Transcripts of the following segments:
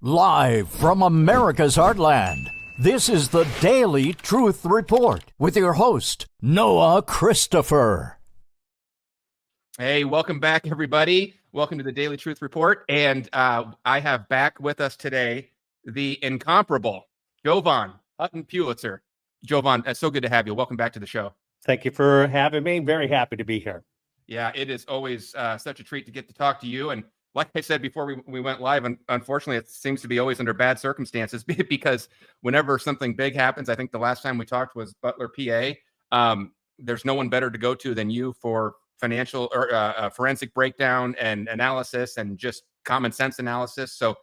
Live from America's heartland, this is the Daily Truth Report with your host, Noah Christopher. Hey, welcome back, everybody. Welcome to the Daily Truth Report. And I have back with us today the incomparable Jovan Pulitzer. Jovan, it's so good to have you. Welcome back to the show. Thank you for having me. Very happy to be here. Yeah, it is always such a treat to get to talk to you. And like I said before we went live, and unfortunately, it seems to be always under bad circumstances because whenever something big happens, I think the last time we talked was Butler, PA. There's no one better to go to than you for financial or forensic breakdown and analysis and just common sense analysis. So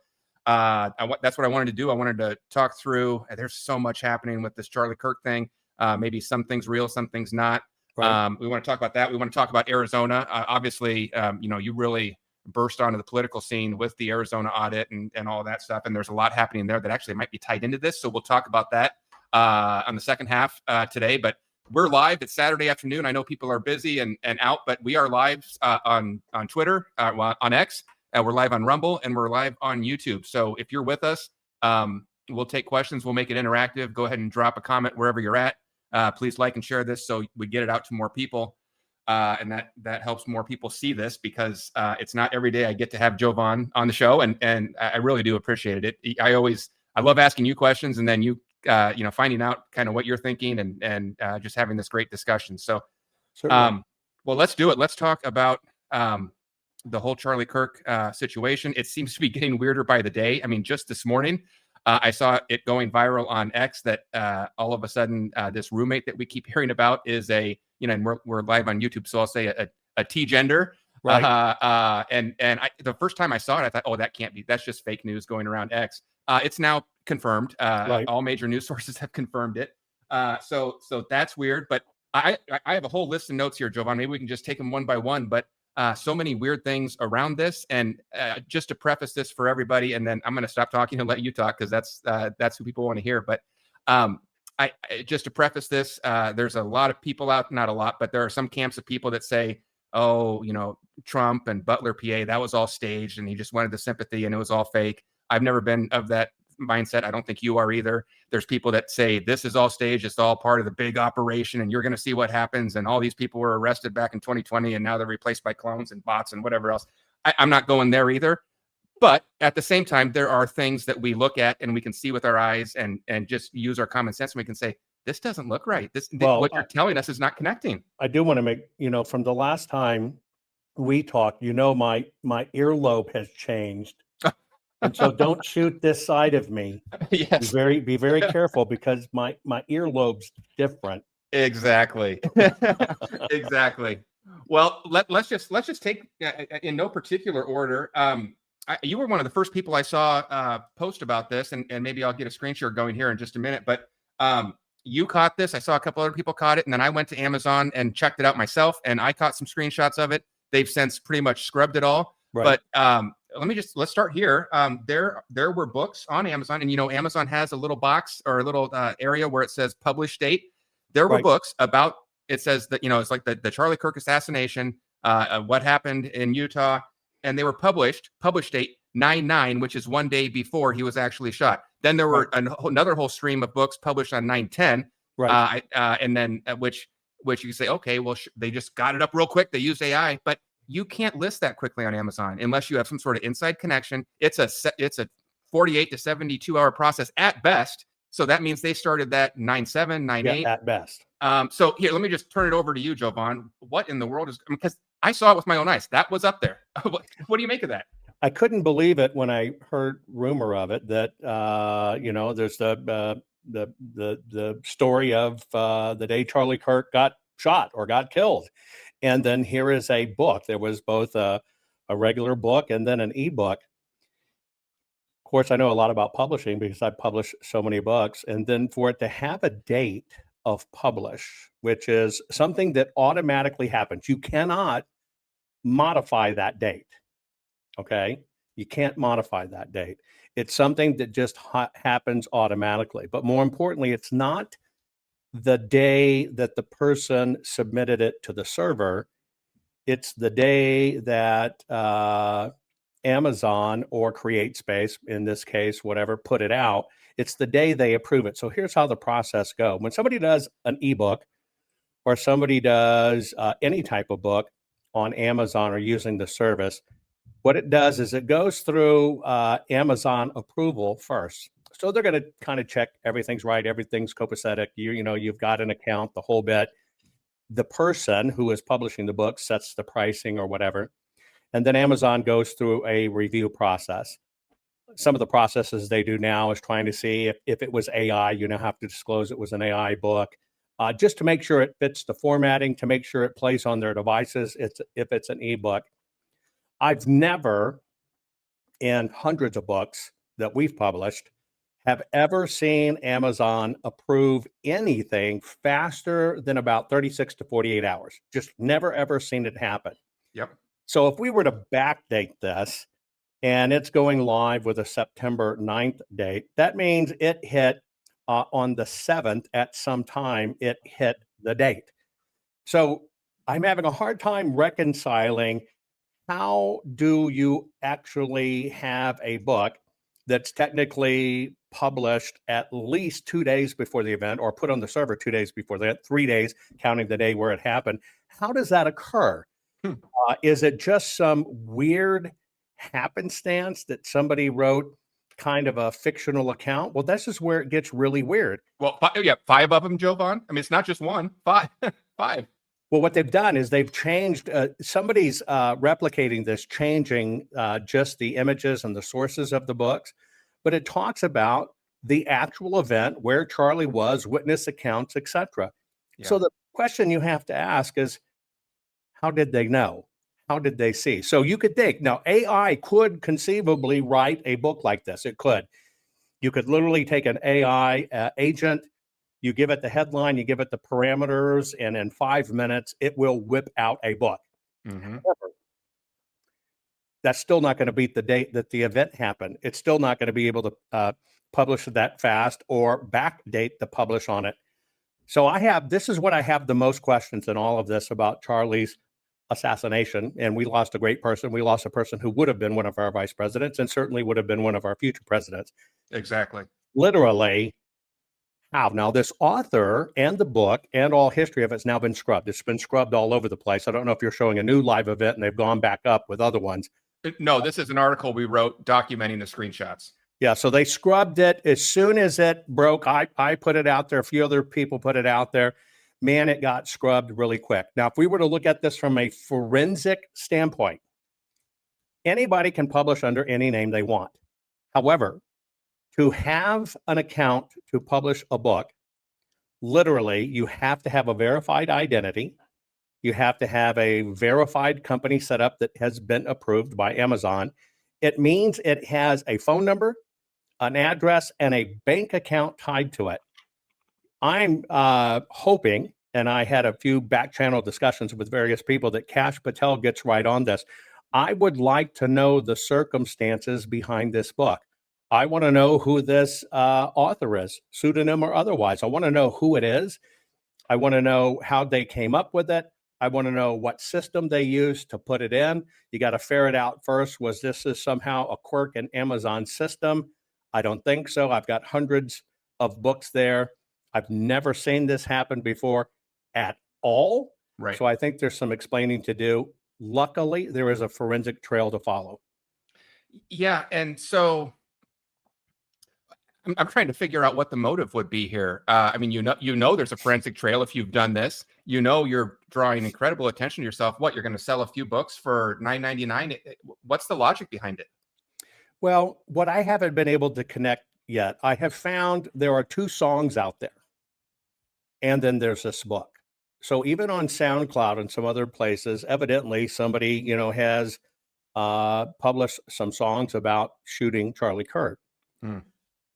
that's what I wanted to do. I wanted to talk through. There's so much happening with this Charlie Kirk thing. Maybe some things real, some things not. Right. We want to talk about that. We want to talk about Arizona. Obviously, you really burst onto the political scene with the Arizona audit and all that stuff. And there's a lot happening there that actually might be tied into this. So we'll talk about that on the second half today. But we're live. It's Saturday afternoon. I know people are busy and out, but we are live on Twitter, on X. We're live on Rumble, and we're live on YouTube. So if you're with us, we'll take questions. We'll make it interactive. Go ahead and drop a comment wherever you're at. Please like and share this so we get it out to more people. And that helps more people see this because it's not every day I get to have Jovan on the show, and I really do appreciate it. I love asking you questions, and then you finding out kind of what you're thinking and just having this great discussion. So, well, let's do it. Let's talk about the whole Charlie Kirk situation. It seems to be getting weirder by the day. I mean, just this morning, I saw it going viral on X that all of a sudden this roommate that we keep hearing about is and we're live on YouTube, so I'll say a T-gender. Right. And the first time I saw it, I thought, oh, that can't be. That's just fake news going around X. It's now confirmed. Right. All major news sources have confirmed it. So that's weird. But I have a whole list of notes here, Jovan. Maybe we can just take them one by one. But so many weird things around this. And just to preface this for everybody, and then I'm going to stop talking and let you talk because that's who people want to hear. But I just to preface this, there's a lot of people out, not a lot, but there are some camps of people that say, oh, Trump and Butler, PA, that was all staged and he just wanted the sympathy and it was all fake. I've never been of that mindset. I don't think you are either. There's people that say this is all staged. It's all part of the big operation and you're going to see what happens. And all these people were arrested back in 2020 and now they're replaced by clones and bots and whatever else. I'm not going there either. But at the same time, there are things that we look at and we can see with our eyes and just use our common sense. And we can say, this doesn't look right. What you're telling us is not connecting. I do want to make, from the last time we talked, my earlobe has changed. And so don't shoot this side of me. Yes. Be very careful because my earlobe's different. Exactly. Exactly. Well, let's just take in no particular order. You were one of the first people I saw post about this, and maybe I'll get a screen share going here in just a minute. But you caught this. I saw a couple other people caught it, and then I went to Amazon and checked it out myself, and I caught some screenshots of it. They've since pretty much scrubbed it all. Right. But let's start here. There were books on Amazon, and Amazon has a little box or a little area where it says published date. There were books about. It says that it's like the Charlie Kirk assassination, what happened in Utah. And they were published date 9/9, which is one day before he was actually shot. Then there were another whole stream of books published on 9/10, and then which you say, okay, well, they just got it up real quick. They used AI, but you can't list that quickly on Amazon unless you have some sort of inside connection. It's a 48 to 72 hour process at best. So that means they started that 9/7, 9/8 at best. So here, let me just turn it over to you, Jovan. What in the world is because I saw it with my own eyes. That was up there. What do you make of that? I couldn't believe it when I heard rumor of it that there's the story of the day Charlie Kirk got shot or got killed, and then here is a book. There was both a regular book and then an ebook. Of course, I know a lot about publishing because I publish so many books, and then for it to have a date of publish, which is something that automatically happens. You cannot modify that date. Okay. You can't modify that date. It's something that just happens automatically. But more importantly, it's not the day that the person submitted it to the server. It's the day that Amazon or CreateSpace, in this case, whatever, put it out, it's the day they approve it. So here's how the process goes. When somebody does an ebook or somebody does any type of book on Amazon or using the service, what it does is it goes through Amazon approval first. So they're going to kind of check everything's right, everything's copacetic. You know, you've got an account, the whole bit. The person who is publishing the book sets the pricing or whatever. And then Amazon goes through a review process. Some of the processes they do now is trying to see if it was AI, you now have to disclose it was an AI book, just to make sure it fits the formatting, to make sure it plays on their devices if it's an ebook. I've never, in hundreds of books that we've published, have ever seen Amazon approve anything faster than about 36 to 48 hours. Just never, ever seen it happen. Yep. So if we were to backdate this, and it's going live with a September 9th date, that means it hit on the 7th at some time, it hit the date. So I'm having a hard time reconciling how do you actually have a book that's technically published at least 2 days before the event or put on the server 2 days before that, 3 days, counting the day where it happened. How does that occur? Is it just some weird happenstance that somebody wrote kind of a fictional account? Well, this is where it gets really weird. Well, yeah, 5 of them, Jovan. I mean, it's not just one, 5. 5. Well, what they've done is they've changed, somebody's replicating this, changing just the images and the sources of the books, but it talks about the actual event, where Charlie was, witness accounts, etc. Yeah. So the question you have to ask is, how did they know? How did they see? So you could think, now AI could conceivably write a book like this. It could. You could literally take an AI agent, you give it the headline, you give it the parameters, and in 5 minutes, it will whip out a book. However, that's still not going to beat the date that the event happened. It's still not going to be able to publish that fast or backdate the publish on it. So this is what I have the most questions in all of this about Charlie's assassination. And we lost a great person. We lost a person who would have been one of our vice presidents and certainly would have been one of our future presidents. Exactly. Literally, how? Now, this author and the book and all history of it's now been scrubbed. It's been scrubbed all over the place. I don't know if you're showing a new live event and they've gone back up with other ones. No, this is an article we wrote documenting the screenshots. Yeah, so they scrubbed it as soon as it broke. I put it out there. A few other people put it out there. Man, it got scrubbed really quick. Now, if we were to look at this from a forensic standpoint, anybody can publish under any name they want. However, to have an account to publish a book, literally, you have to have a verified identity. You have to have a verified company set up that has been approved by Amazon. It means it has a phone number, an address, and a bank account tied to it. I'm hoping, and I had a few back channel discussions with various people, that Kash Patel gets right on this. I would like to know the circumstances behind this book. I want to know who this author is, pseudonym or otherwise. I want to know who it is. I want to know how they came up with it. I want to know what system they used to put it in. You got to ferret out first, was this somehow a quirk in Amazon's system? I don't think so. I've got hundreds of books there. I've never seen this happen before at all. Right. So I think there's some explaining to do. Luckily, there is a forensic trail to follow. Yeah, and so I'm trying to figure out what the motive would be here. I mean, you know, there's a forensic trail if you've done this. You know, you're drawing incredible attention to yourself. What, you're going to sell a few books for $9.99? What's the logic behind it? Well, what I haven't been able to connect yet, I have found there are 2 songs out there, and then there's this book. So even on SoundCloud and some other places, evidently somebody, has published some songs about shooting Charlie Kirk.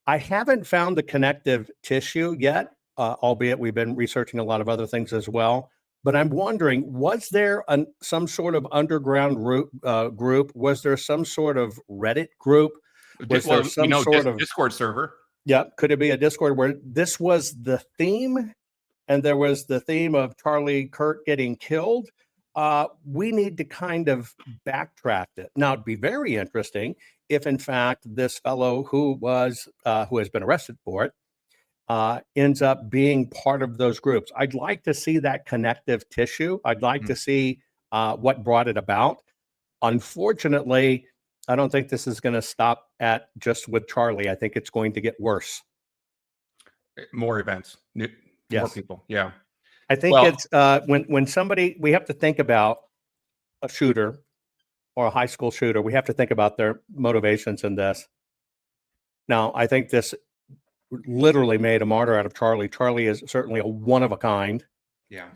I haven't found the connective tissue yet, albeit we've been researching a lot of other things as well. But I'm wondering, was there some sort of underground group? Was there some sort of Reddit group? Was there some sort of Discord server? Yeah, could it be a Discord where this was the theme, and there was the theme of Charlie Kirk getting killed? we need to kind of backtrack it. Now, it'd be very interesting if, in fact, this fellow who has been arrested for it ends up being part of those groups. I'd like to see that connective tissue. I'd like to see what brought it about. Unfortunately, I don't think this is going to stop at just with Charlie. I think it's going to get worse. More events, more people. Yeah. I think it's when somebody, we have to think about a shooter or a high school shooter. We have to think about their motivations in this. Now, I think this literally made a martyr out of Charlie. Charlie is certainly a one of a kind. Yeah.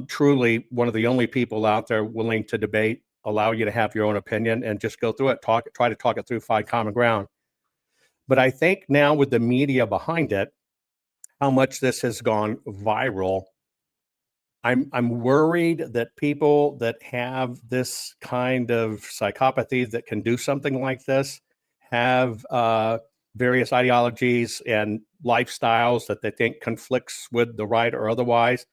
Truly one of the only people out there willing to debate, allow you to have your own opinion and just go through it, try to talk it through, find common ground. But I think now with the media behind it, how much this has gone viral, I'm worried that people that have this kind of psychopathy that can do something like this have various ideologies and lifestyles that they think conflicts with the right or otherwise.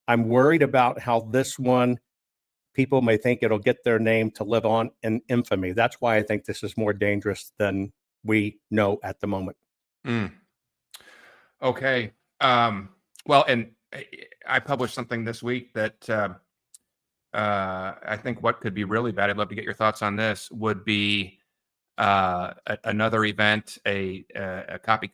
I'm worried about how this one, people may think it'll get their name to live on in infamy. That's why I think this is more dangerous than we know at the moment. Okay. Well, and I published something this week that I think what could be really bad, I'd love to get your thoughts on this, would be another event, a copy,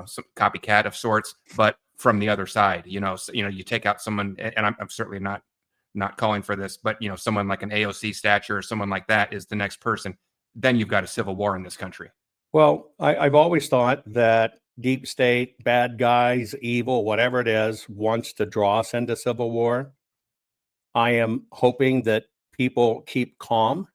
some copycat of sorts, but from the other side. You take out someone, and I'm certainly not calling for this, but someone like an AOC stature or someone like that is the next person. Then you've got a civil war in this country. Well, I've always thought that deep state, bad guys, evil, whatever it is, wants to draw us into civil war. I am hoping that people keep calm.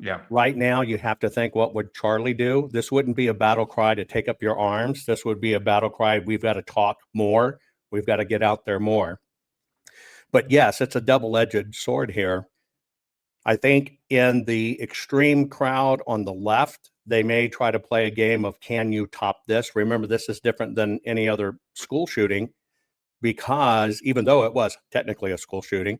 Yeah. Right now, you have to think, what would Charlie do? This wouldn't be a battle cry to take up your arms. This would be a battle cry. We've got to talk more. We've got to get out there more. But yes, it's a double-edged sword here. I think in the extreme crowd on the left, they may try to play a game of, can you top this? Remember, this is different than any other school shooting, because even though it was technically a school shooting,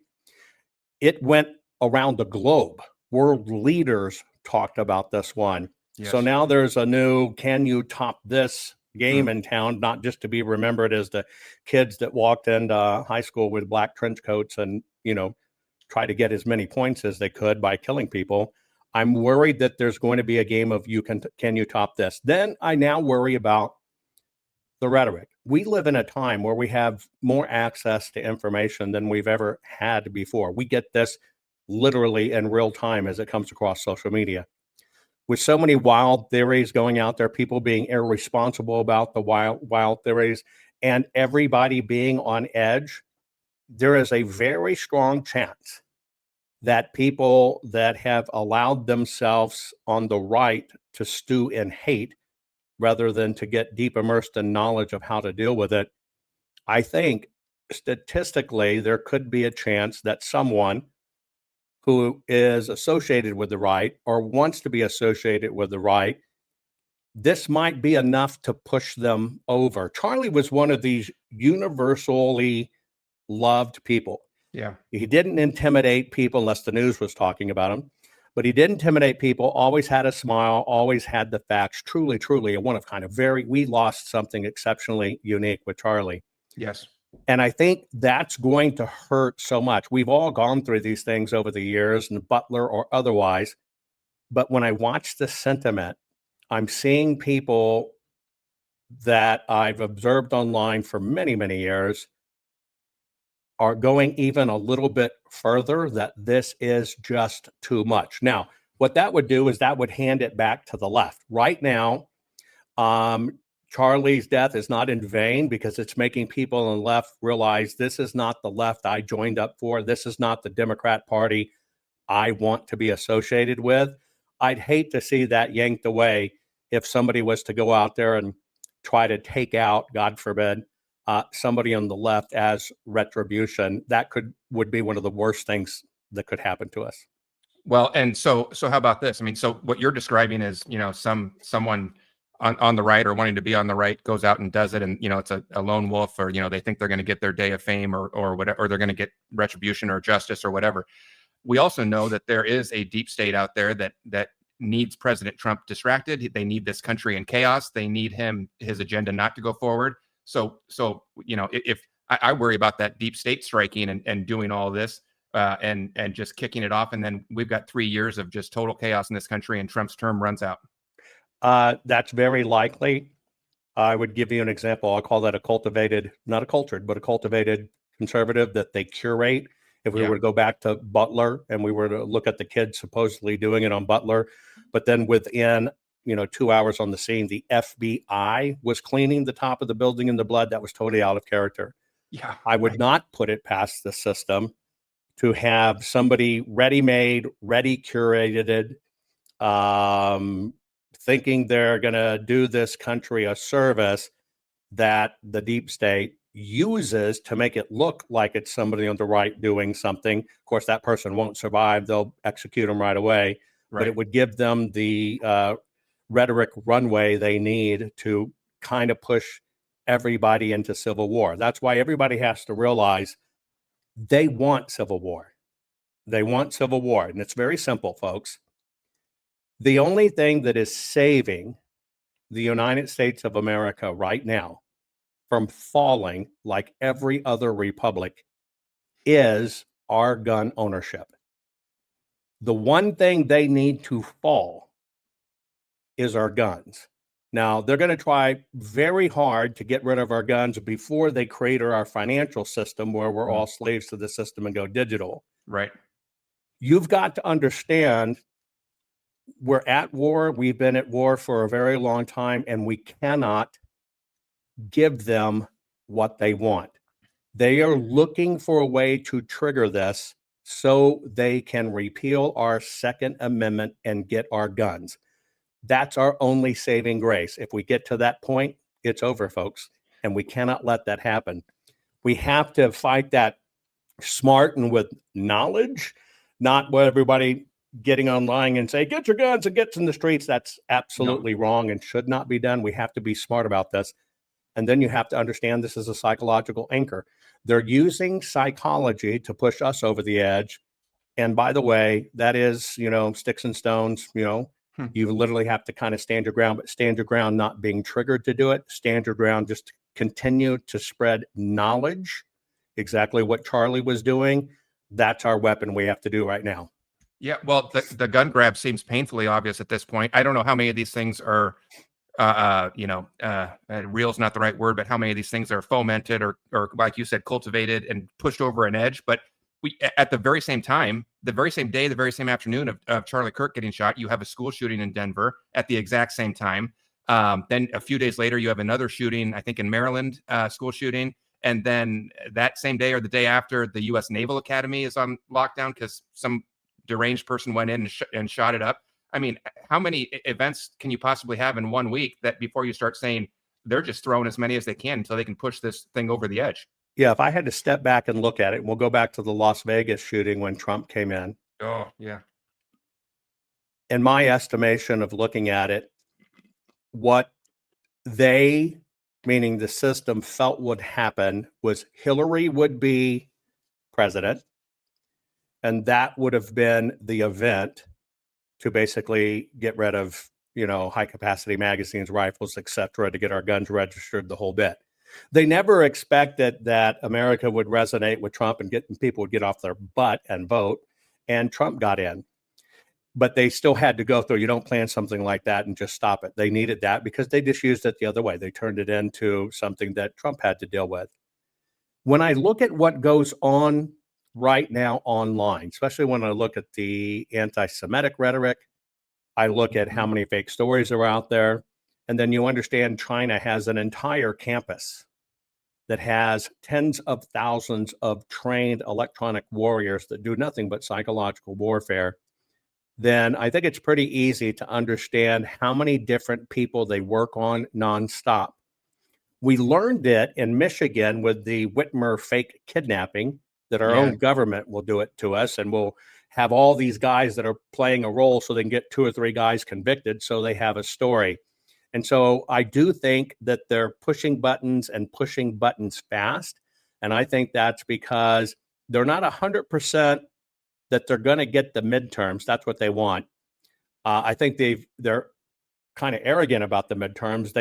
it went around the globe. World leaders talked about this one. Yes. So now there's a new, can you top this game in town, not just to be remembered as the kids that walked into high school with black trench coats and, try to get as many points as they could by killing people. I'm worried that there's going to be a game of can you top this? Then I now worry about the rhetoric. We live in a time where we have more access to information than we've ever had before. We get this literally in real time as it comes across social media. With so many wild theories going out there, people being irresponsible about the wild theories, and everybody being on edge, there is a very strong chance that people that have allowed themselves on the right to stew in hate rather than to get deep immersed in knowledge of how to deal with it, I think statistically there could be a chance that someone who is associated with the right or wants to be associated with the right, this might be enough to push them over. Charlie was one of these universally loved people. Yeah. He didn't intimidate people unless the news was talking about him, but he didn't intimidate people, always had a smile, always had the facts, truly, truly a one of kind. We lost something exceptionally unique with Charlie. Yes. And I think that's going to hurt so much. We've all gone through these things over the years, and Butler or otherwise. But when I watch the sentiment, I'm seeing people that I've observed online for many, many years are going even a little bit further, that this is just too much. Now, what that would do is that would hand it back to the left. Right now, Charlie's death is not in vain, because it's making people on the left realize this is not the left I joined up for. This is not the Democrat Party I want to be associated with. I'd hate to see that yanked away if somebody was to go out there and try to take out, God forbid, somebody on the left as retribution. That would be one of the worst things that could happen to us. Well, and so how about this? I mean, so what you're describing is, someone on the right or wanting to be on the right goes out and does it, and it's a lone wolf, or they think they're going to get their day of fame or whatever, or they're going to get retribution or justice or whatever. We also know that there is a deep state out there that needs President Trump distracted. They need this country in chaos. They need his agenda not to go forward. So if I worry about that deep state striking and doing all this and just kicking it off, and then we've got 3 years of just total chaos in this country, and Trump's term runs out. That's very likely. I would give you an example. I'll call that a cultivated, not a cultured, but a cultivated conservative that they curate. If we were to go back to Butler and we were to look at the kids supposedly doing it on Butler, but then within 2 hours on the scene, the FBI was cleaning the top of the building in the blood. That was totally out of character. Yeah, I would not put it past the system to have somebody ready-made, ready-curated, thinking they're going to do this country a service that the deep state uses to make it look like it's somebody on the right doing something. Of course, that person won't survive. They'll execute them right away. Right. But it would give them the rhetoric runway they need to kind of push everybody into civil war. That's why everybody has to realize they want civil war. They want civil war. And it's very simple, folks. The only thing that is saving the United States of America right now from falling like every other republic is our gun ownership. The one thing they need to fall is our guns. Now, they're going to try very hard to get rid of our guns before they create our financial system where we're all slaves to the system and go digital. Right. You've got to understand we're at war. We've been at war for a very long time, and we cannot give them what they want. They are looking for a way to trigger this so they can repeal our Second Amendment and get our guns. That's our only saving grace. If we get to that point, it's over, folks, and we cannot let that happen. We have to fight that smart and with knowledge, not what everybody getting online and say, get your guns and get in the streets. That's absolutely wrong and should not be done. We have to be smart about this. And then you have to understand this is a psychological anchor. They're using psychology to push us over the edge. And by the way, that is, sticks and stones, you literally have to kind of stand your ground, but stand your ground not being triggered to do it. Stand your ground just to continue to spread knowledge, exactly what Charlie was doing. That's our weapon we have to do right now. Yeah, well, the gun grab seems painfully obvious at this point. I don't know how many of these things are real is not the right word, but how many of these things are fomented or like you said, cultivated and pushed over an edge. But we, at the very same time, the very same day, the very same afternoon of Charlie Kirk getting shot, you have a school shooting in Denver at the exact same time. Then a few days later, you have another shooting, I think in Maryland, school shooting. And then that same day or the day after, the U.S. Naval Academy is on lockdown because some deranged person went in and shot it up. I mean, how many events can you possibly have in 1 week that before you start saying they're just throwing as many as they can until they can push this thing over the edge? Yeah, if I had to step back and look at it, we'll go back to the Las Vegas shooting when Trump came in. Oh, yeah. In my estimation of looking at it, what they, meaning the system, felt would happen was Hillary would be president, and that would have been the event to basically get rid of, high capacity magazines, rifles, etc., to get our guns registered, the whole bit. They never expected that America would resonate with Trump and people would get off their butt and vote, and Trump got in. But they still had to go through. You don't plan something like that and just stop it. They needed that because they just used it the other way. They turned it into something that Trump had to deal with. When I look at what goes on right now online, especially when I look at the anti-Semitic rhetoric, I look at how many fake stories are out there, and then you understand China has an entire campus that has tens of thousands of trained electronic warriors that do nothing but psychological warfare. Then I think it's pretty easy to understand how many different people they work on nonstop. We learned it in Michigan with the Whitmer fake kidnapping, that our own government will do it to us, and we'll have all these guys that are playing a role so they can get 2 or 3 guys convicted so they have a story. And so I do think that they're pushing buttons and pushing buttons fast. And I think that's because they're not 100% that they're going to get the midterms. That's what they want. I think they're kind of arrogant about the midterms.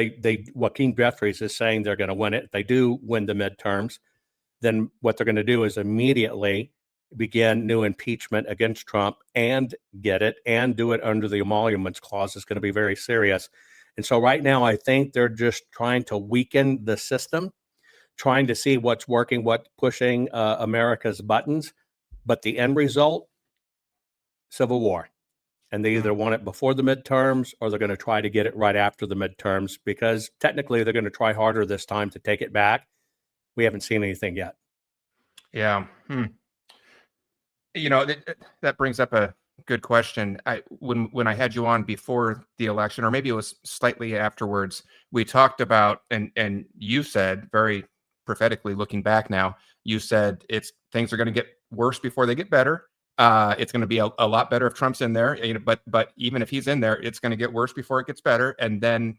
Joaquin Jeffries is saying they're going to win it. If they do win the midterms, then what they're going to do is immediately begin new impeachment against Trump and get it and do it under the emoluments clause. Is going to be very serious. And so right now, I think they're just trying to weaken the system, trying to see what's working, what's pushing America's buttons. But the end result, civil war. And they either want it before the midterms or they're going to try to get it right after the midterms, because technically they're going to try harder this time to take it back. We haven't seen anything yet. Yeah. You know, that brings up a good question. When I had you on before the election, or maybe it was slightly afterwards, we talked about, and you said, very prophetically looking back now, you said things are going to get worse before they get better. It's going to be a lot better if Trump's in there, but even if he's in there, it's going to get worse before it gets better. And then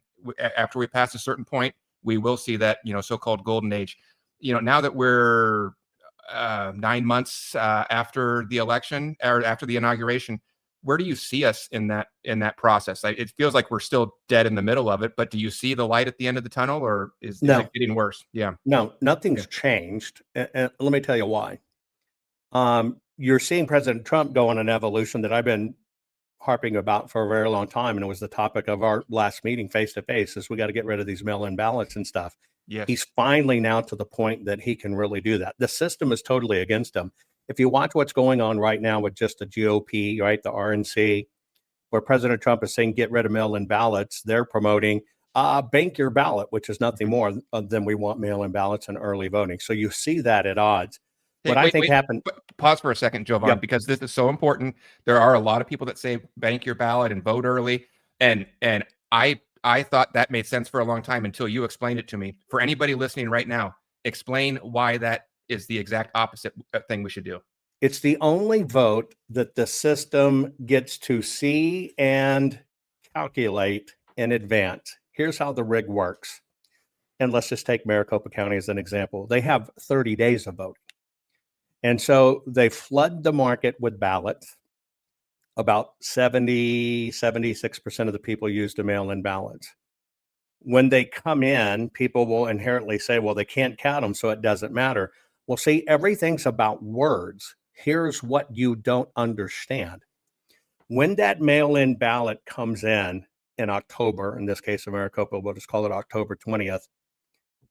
after we pass a certain point, we will see that, so-called golden age. Now that we're 9 months after the election, or after the inauguration, where do you see us in that process? It feels like we're still dead in the middle of it, but do you see the light at the end of the tunnel, or is it getting worse? Yeah. No, nothing's changed. And let me tell you why. You're seeing President Trump go on an evolution that I've been harping about for a very long time, and it was the topic of our last meeting face to face, is we got to get rid of these mail-in ballots and stuff. Yes. He's finally now to the point that he can really do that. The system is totally against him. If you watch what's going on right now with just the GOP, right, the RNC, where President Trump is saying get rid of mail-in ballots, they're promoting bank your ballot, which is nothing more than we want mail-in ballots and early voting. So you see that at odds. I think happened. Pause for a second, Jovan, because this is so important. There are a lot of people that say bank your ballot and vote early, and I thought that made sense for a long time until you explained it to me. For anybody listening right now, explain why that is the exact opposite thing we should do. It's the only vote that the system gets to see and calculate in advance. Here's how the rig works. And let's just take Maricopa County as an example. They have 30 days of voting. And so they flood the market with ballots. About 76% of the people use the mail-in ballots. When they come in, people will inherently say, well, they can't count them, so it doesn't matter. Well, see, everything's about words. Here's what you don't understand. When that mail-in ballot comes in October, in this case of Maricopa, we'll just call it October 20th,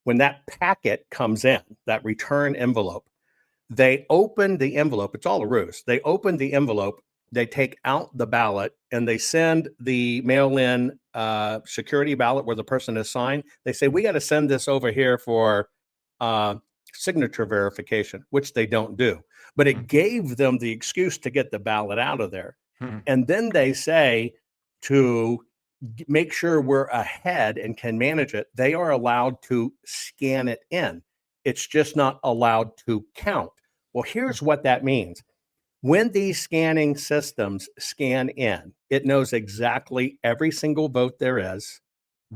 when that packet comes in, that return envelope, they open the envelope. It's all a ruse. They open the envelope, they take out the ballot, and they send the mail-in security ballot where the person is signed. They say, we got to send this over here for signature verification, which they don't do. But it gave them the excuse to get the ballot out of there. And then they say, to make sure we're ahead and can manage it, they are allowed to scan it in. It's just not allowed to count. Well, here's what that means. When these scanning systems scan in, it knows exactly every single vote there is,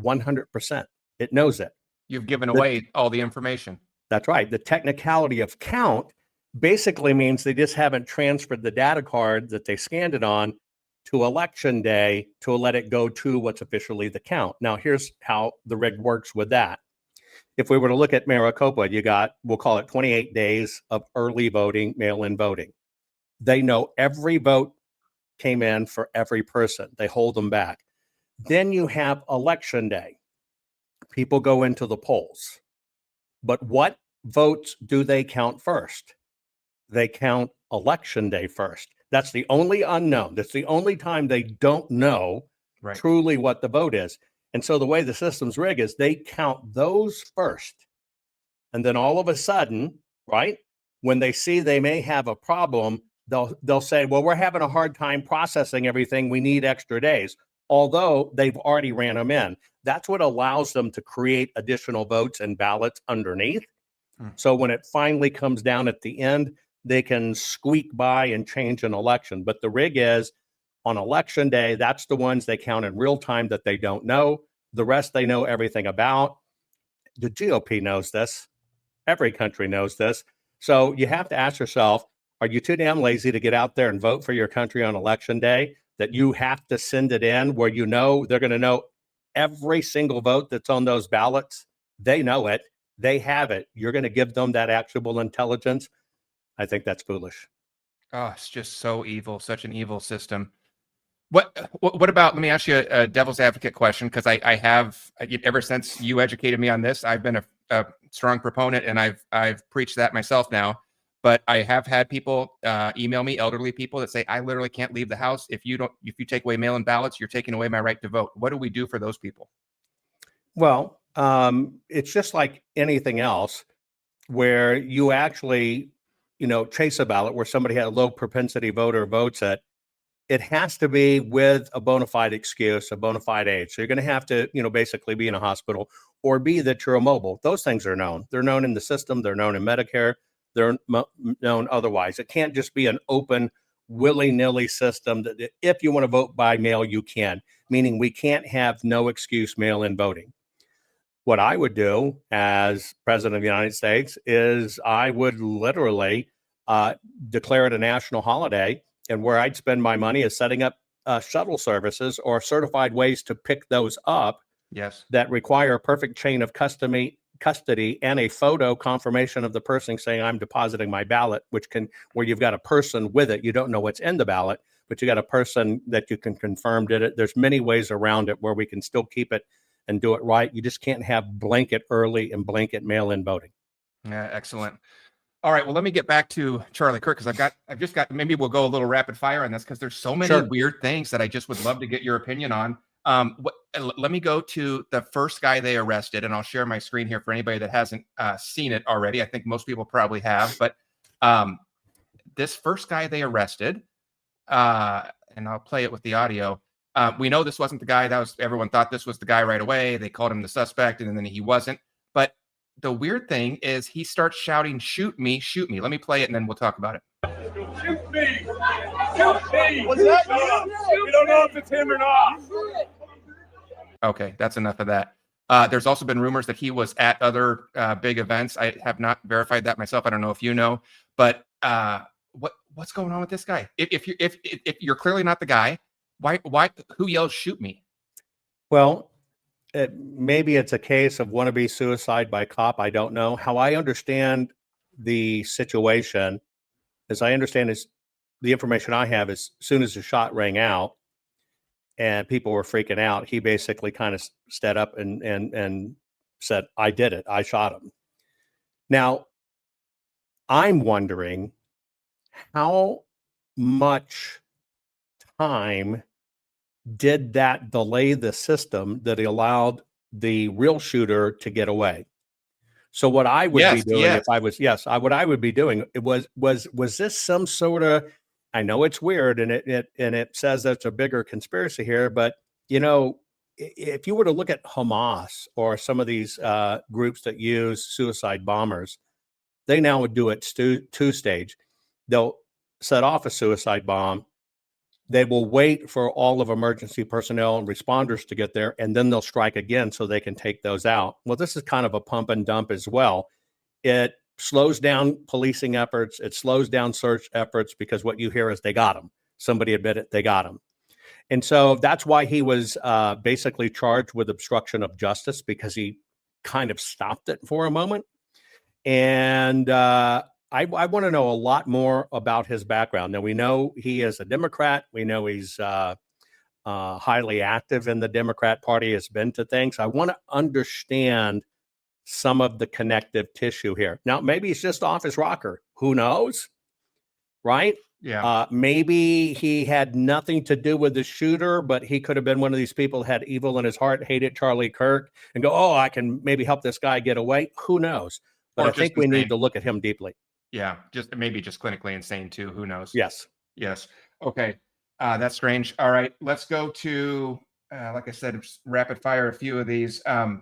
100%. It knows it. You've given away all the information. That's right. The technicality of count basically means they just haven't transferred the data card that they scanned it on to election day to let it go to what's officially the count. Now, here's how the rig works with that. If we were to look at Maricopa, you got, we'll call it 28 days of early voting, mail-in voting. They know every vote came in for every person. They hold them back. Then you have election day. People go into the polls. But what votes do they count first? They count election day first. That's the only unknown. That's the only time they don't know truly what the vote is. And so the way the system's rigged is they count those first. And then all of a sudden, right, when they see they may have a problem, they'll say, well, we're having a hard time processing everything. We need extra days, although they've already ran them in. That's what allows them to create additional votes and ballots underneath. So when it finally comes down at the end, they can squeak by and change an election. But the rig is, on election day, that's the ones they count in real time that they don't know. The rest they know everything about. The GOP knows this. Every country knows this. So you have to ask yourself, are you too damn lazy to get out there and vote for your country on election day, that you have to send it in where you know they're going to know every single vote that's on those ballots? They know it. They have it. You're going to give them that actionable intelligence? I think that's foolish. Oh, it's just so evil, such an evil system. What about, let me ask you a devil's advocate question, because I have, ever since you educated me on this, I've been a strong proponent, and I've preached that myself now. But I have had people email me, elderly people, that say, I literally can't leave the house. If you take away mail-in ballots, you're taking away my right to vote. What do we do for those people? Well, it's just like anything else where you actually, chase a ballot where somebody had a low propensity voter votes it. It has to be with a bona fide excuse, a bona fide age. So you're going to have to, basically be in a hospital, or be that you're immobile. Those things are known. They're known in the system. They're known in Medicare. They're known otherwise. It can't just be an open, willy-nilly system that if you want to vote by mail, you can, meaning we can't have no excuse mail-in voting. What I would do as president of the United States is I would literally declare it a national holiday, and where I'd spend my money is setting up shuttle services or certified ways to pick those up. Yes. That require a perfect chain of custody and a photo confirmation of the person saying, I'm depositing my ballot, where you've got a person with it. You don't know what's in the ballot, but you got a person that you can confirm did it. There's many ways around it where we can still keep it and do it right. You just can't have blanket early and blanket mail-in voting. Yeah, excellent. All right, well, let me get back to Charlie Kirk, because I've just got, maybe we'll go a little rapid fire on this, because there's so many weird things that I just would love to get your opinion on. Let me go to the first guy they arrested, and I'll share my screen here for anybody that hasn't seen it already. I think most people probably have, but this first guy they arrested, and I'll play it with the audio. We know this wasn't the guy. Everyone thought this was the guy right away. They called him the suspect, and then he wasn't. But the weird thing is he starts shouting, shoot me, shoot me. Let me play it, and then we'll talk about it. Shoot me! Shoot me! What's that? We don't know if it's him or not. Okay, that's enough of that. There's also been rumors that he was at other big events. I have not verified that myself. I don't know if you know, but what's going on with this guy? If you're clearly not the guy, why? Who yells "shoot me"? Well, maybe it's a case of wannabe suicide by cop. I don't know. How I understand the situation, as I understand is the information I have is, as soon as the shot rang out and people were freaking out, he basically kind of stood up and said, I did it. I shot him. Now, I'm wondering how much time did that delay the system that allowed the real shooter to get away? So what I would be doing if I was, what I would be doing, it was this some sort of, I know it's weird and it says that's a bigger conspiracy here, but if you were to look at Hamas or some of these groups that use suicide bombers, they now would do it two-stage. They'll set off a suicide bomb. They will wait for all of emergency personnel and responders to get there, and then they'll strike again so they can take those out. Well, this is kind of a pump and dump as well. It slows down policing efforts. It slows down search efforts, because what you hear is they got him. Somebody admitted they got him. And so that's why he was basically charged with obstruction of justice, because he kind of stopped it for a moment. And I want to know a lot more about his background. Now, we know he is a Democrat. We know he's highly active in the Democrat Party, has been to things. I want to understand some of the connective tissue here. Now, maybe he's just off his rocker. Who knows? Right? Yeah. Maybe he had nothing to do with the shooter, but he could have been one of these people who had evil in his heart, hated Charlie Kirk, and go, oh, I can maybe help this guy get away. Who knows? But I think we need to look at him deeply. Yeah, maybe just clinically insane too. Who knows? Yes. Okay, that's strange. All right, let's go to, like I said, rapid fire a few of these. Let's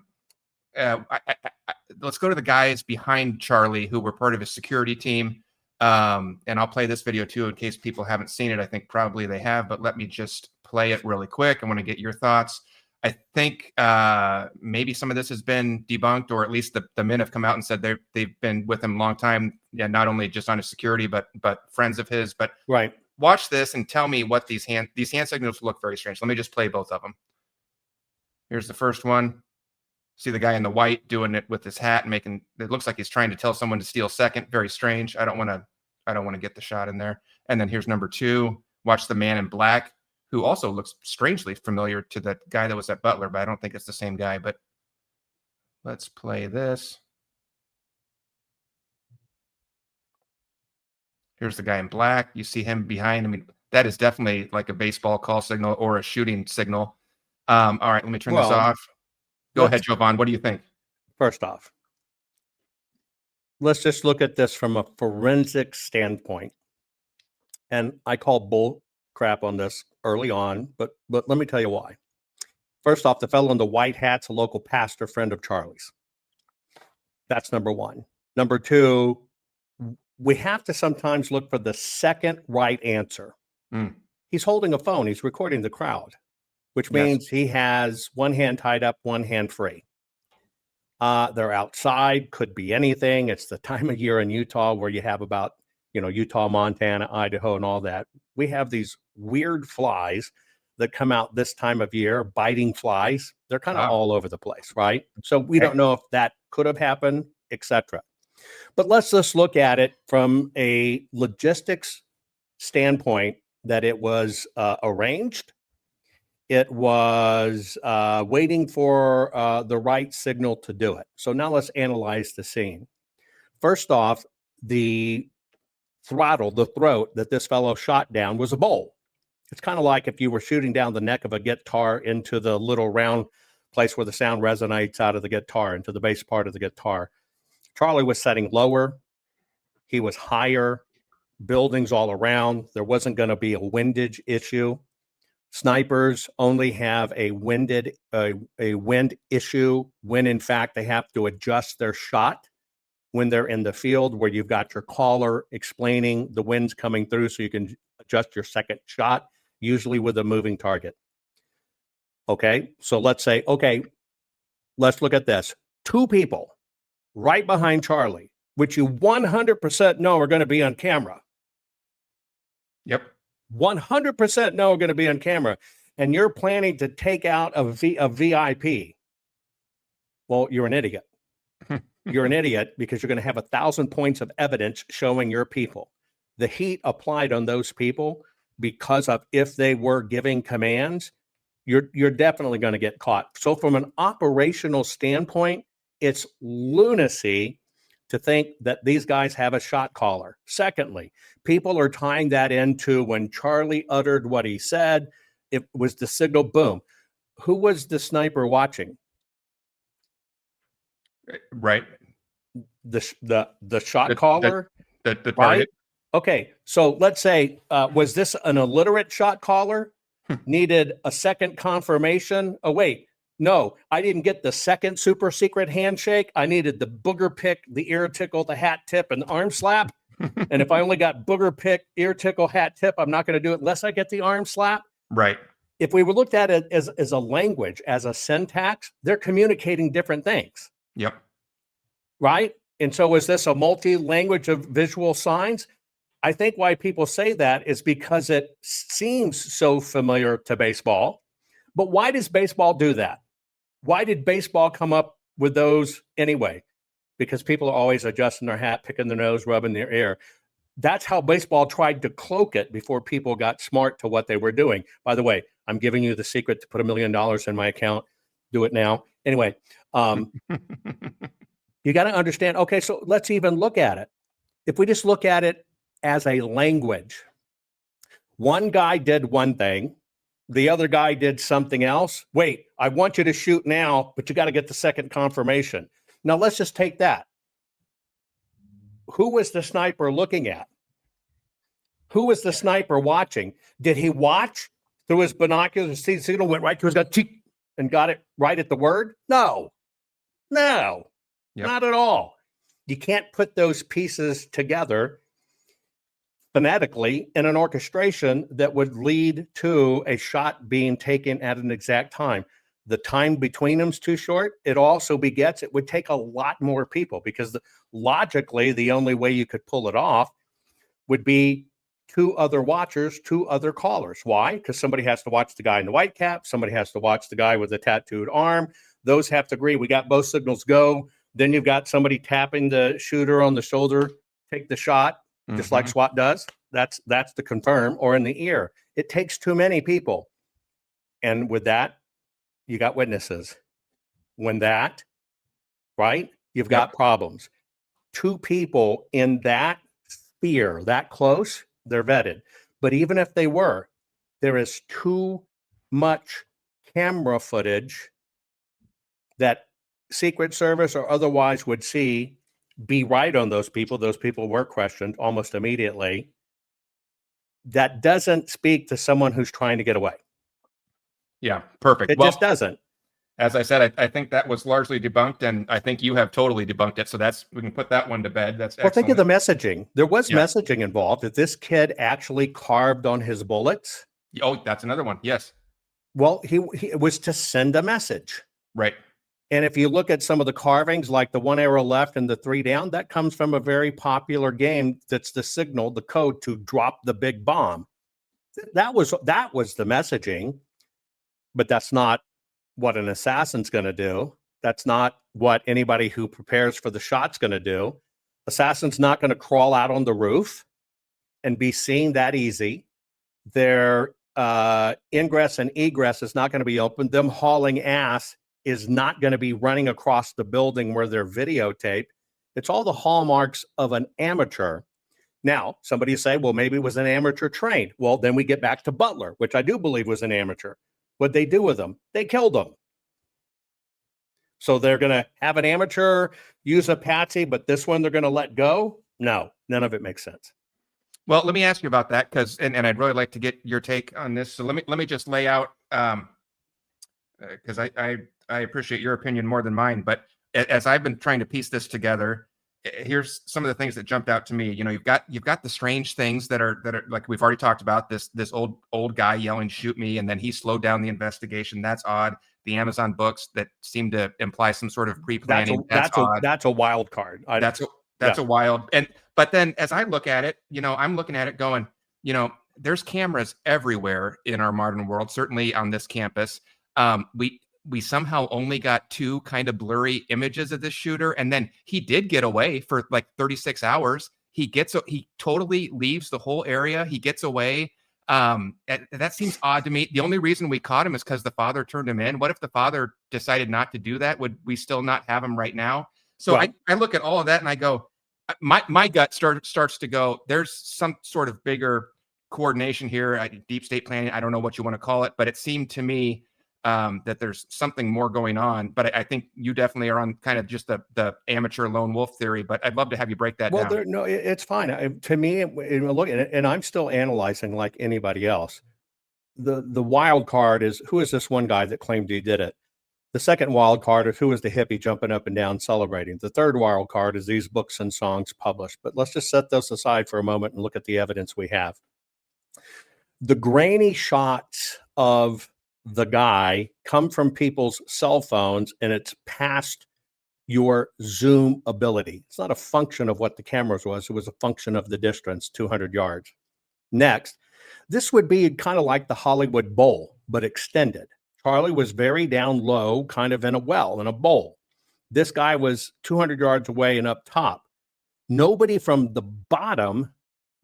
go to the guys behind Charlie who were part of his security team. And I'll play this video too in case people haven't seen it. I think probably they have, but let me just play it really quick. I want to get your thoughts. I think maybe some of this has been debunked, or at least the men have come out and said they've been with him a long time. Yeah, not only just on his security, but friends of his. But Right. Watch this and tell me what these hand signals look very strange. Let me just play both of them. Here's the first one. See the guy in the white doing it with his hat and making it looks like he's trying to tell someone to steal second. Very strange. I don't want to get the shot in there. And then here's number 2. Watch the man in black, who also looks strangely familiar to the guy that was at Butler, but I don't think it's the same guy. But let's play this. Here's the guy in black. You see him behind. I mean, that is definitely like a baseball call signal or a shooting signal. All right, let me turn this off. Go ahead, Jovan. What do you think? First off, let's just look at this from a forensic standpoint. And I call bull crap on this early on, but let me tell you why. First off, the fellow in the white hat's a local pastor friend of Charlie's. That's number 1. Number 2, we have to sometimes look for the second right answer. He's holding a phone. He's recording the crowd, which means he has one hand tied up, one hand free. They're outside, could be anything. It's the time of year in Utah where you have about, Utah, Montana, Idaho, and all that. We have these weird flies that come out this time of year, biting flies. They're kind of all over the place, right? So we don't know if that could have happened, etc. But let's just look at it from a logistics standpoint, that it was arranged. It was waiting for the right signal to do it. So now let's analyze the scene. First off, the throat that this fellow shot down was a bowl. It's kind of like if you were shooting down the neck of a guitar into the little round place where the sound resonates out of the guitar, into the bass part of the guitar. Charlie was setting lower. He was higher. Buildings all around. There wasn't going to be a windage issue. Snipers only have a wind issue when, in fact, they have to adjust their shot when they're in the field, where you've got your caller explaining the winds coming through so you can adjust your second shot, usually with a moving target. Okay, so let's say, let's look at this. 2 people right behind Charlie, which you 100% know are going to be on camera. Yep. 100% know are going to be on camera. And you're planning to take out a VIP. Well, you're an idiot. You're an idiot because you're going to have 1,000 points of evidence showing your people. The heat applied on those people because of if they were giving commands, you're definitely going to get caught. So from an operational standpoint, it's lunacy to think that these guys have a shot caller. Secondly, people are tying that into when Charlie uttered what he said, it was the signal, boom. Who was the sniper watching? Right. The shot caller? The target. Right? Okay, so let's say, was this an illiterate shot caller? Needed a second confirmation? Oh, wait. No, I didn't get the second super secret handshake. I needed the booger pick, the ear tickle, the hat tip, and the arm slap. And if I only got booger pick, ear tickle, hat tip, I'm not going to do it unless I get the arm slap. Right. If we were looked at it as a language, as a syntax, they're communicating different things. Yep. Right? And so is this a multi-language of visual signs? I think why people say that is because it seems so familiar to baseball. But why does baseball do that? Why did baseball come up with those anyway? Because people are always adjusting their hat, picking their nose, rubbing their ear. That's how baseball tried to cloak it before people got smart to what they were doing. By the way, I'm giving you the secret to put $1 million in my account. Do it now. Anyway, you got to understand, okay, so let's even look at it. If we just look at it as a language, one guy did one thing, the other guy did something else. Wait, I want you to shoot now, but you got to get the second confirmation. Now let's just take that. Who was the sniper looking at? Who was the sniper watching? Did he watch through his binoculars? See the signal went right to his gut and got it right at the word? No, not at all. You can't put those pieces together phonetically in an orchestration that would lead to a shot being taken at an exact time. the time between them's too short. It also begets, it would take a lot more people, because logically, the only way you could pull it off would be 2 other watchers, 2 other callers. Why? Because somebody has to watch the guy in the white cap. Somebody has to watch the guy with the tattooed arm. Those have to agree. We got both signals go. Then you've got somebody tapping the shooter on the shoulder, take the shot, just like SWAT does. That's the confirm, or in the ear. It takes too many people. And with that, you got witnesses. When that, right, you've got problems. 2 people in that sphere, that close, they're vetted. But even if they were, there is too much camera footage that Secret Service or otherwise would see, be right on those people. Those people were questioned almost immediately. That doesn't speak to someone who's trying to get away. Yeah, perfect. It just doesn't. As I said, I think that was largely debunked, and I think you have totally debunked it. So we can put that one to bed. That's excellent. Well, think of the messaging. There was messaging involved. That this kid actually carved on his bullets. Oh, that's another one. Yes. Well, it was to send a message. Right. And if you look at some of the carvings, like the 1 arrow left and the 3 down, that comes from a very popular game that's the signal, the code to drop the big bomb. That was the messaging, but that's not what an assassin's going to do. That's not what anybody who prepares for the shot's going to do. Assassin's not going to crawl out on the roof and be seen that easy. Their ingress and egress is not going to be open. Them hauling ass is not going to be running across the building where they're videotaped. It's all the hallmarks of an amateur. Now, somebody say, well, maybe it was an amateur trained. Well, then we get back to Butler, which I do believe was an amateur. What'd they do with him? They killed him. So they're going to have an amateur use a patsy, but this one they're going to let go? No, none of it makes sense. Well, let me ask you about that, because and I'd really like to get your take on this. So let me just lay out, because I appreciate your opinion more than mine. But as I've been trying to piece this together, here's some of the things that jumped out to me. You know, you've got the strange things that are like we've already talked about. This old guy yelling, "Shoot me!" and then he slowed down the investigation. That's odd. The Amazon books that seem to imply some sort of pre-planning. That's a wild card. That's a wild. But then as I look at it, you know, I'm looking at it going, you know, there's cameras everywhere in our modern world. Certainly on this campus, we somehow only got 2 kind of blurry images of this shooter, and then he did get away for like 36 hours. He totally leaves the whole area. He gets away. That seems odd to me. The only reason we caught him is because the father turned him in. What if the father decided not to do that? Would we still not have him right now? So right. I look at all of that and I go, my gut starts to go, there's some sort of bigger coordination here, deep state planning. I don't know what you want to call it, but it seemed to me that there's something more going on. But I think you definitely are on kind of just the amateur lone wolf theory, but I'd love to have you break that down. No, it's fine. To me, look, and I'm still analyzing like anybody else. The wild card is, who is this one guy that claimed he did it? The second wild card is, who is the hippie jumping up and down celebrating? The third wild card is these books and songs published. But let's just set those aside for a moment and look at the evidence we have. The grainy shots of the guy come from people's cell phones, and it's past your zoom ability. It's not a function of what the cameras was. It was a function of the distance, 200 yards. Next, this would be kind of like the Hollywood Bowl, but extended. Charlie was very down low, kind of in a well, in a bowl. This guy was 200 yards away and up top. Nobody from the bottom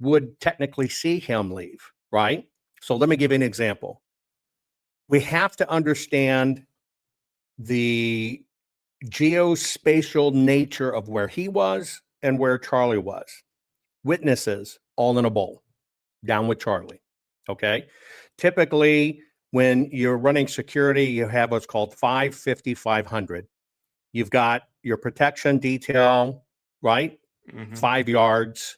would technically see him leave, right? So let me give you an example. We have to understand the geospatial nature of where he was and where Charlie was. Witnesses all in a bowl, down with Charlie, okay? Typically, when you're running security, you have what's called 550, 500. You've got your protection detail, right? 5 yards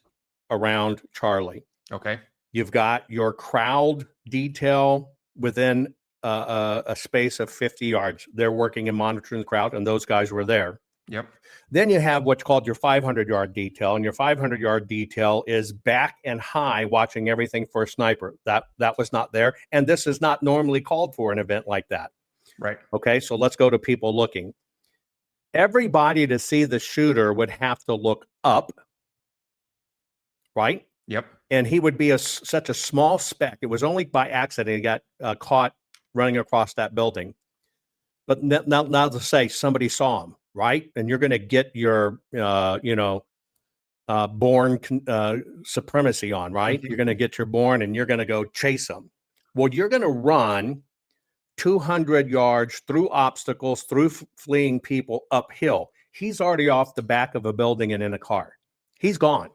around Charlie. Okay. You've got your crowd detail within a space of 50 yards. They're working and monitoring the crowd, and those guys were there. Yep. Then you have what's called your 500-yard detail, and your 500-yard detail is back and high, watching everything for a sniper. That was not there, and this is not normally called for an event like that. Right. Okay, so let's go to people looking. Everybody to see the shooter would have to look up, right? Yep. And he would be such a small speck. It was only by accident he got caught running across that building. But now to say somebody saw him, right? And you're going to get your, born supremacy on, right? Mm-hmm. You're going to get your born and you're going to go chase him. Well, you're going to run 200 yards through obstacles, through fleeing people uphill. He's already off the back of a building and in a car. He's gone.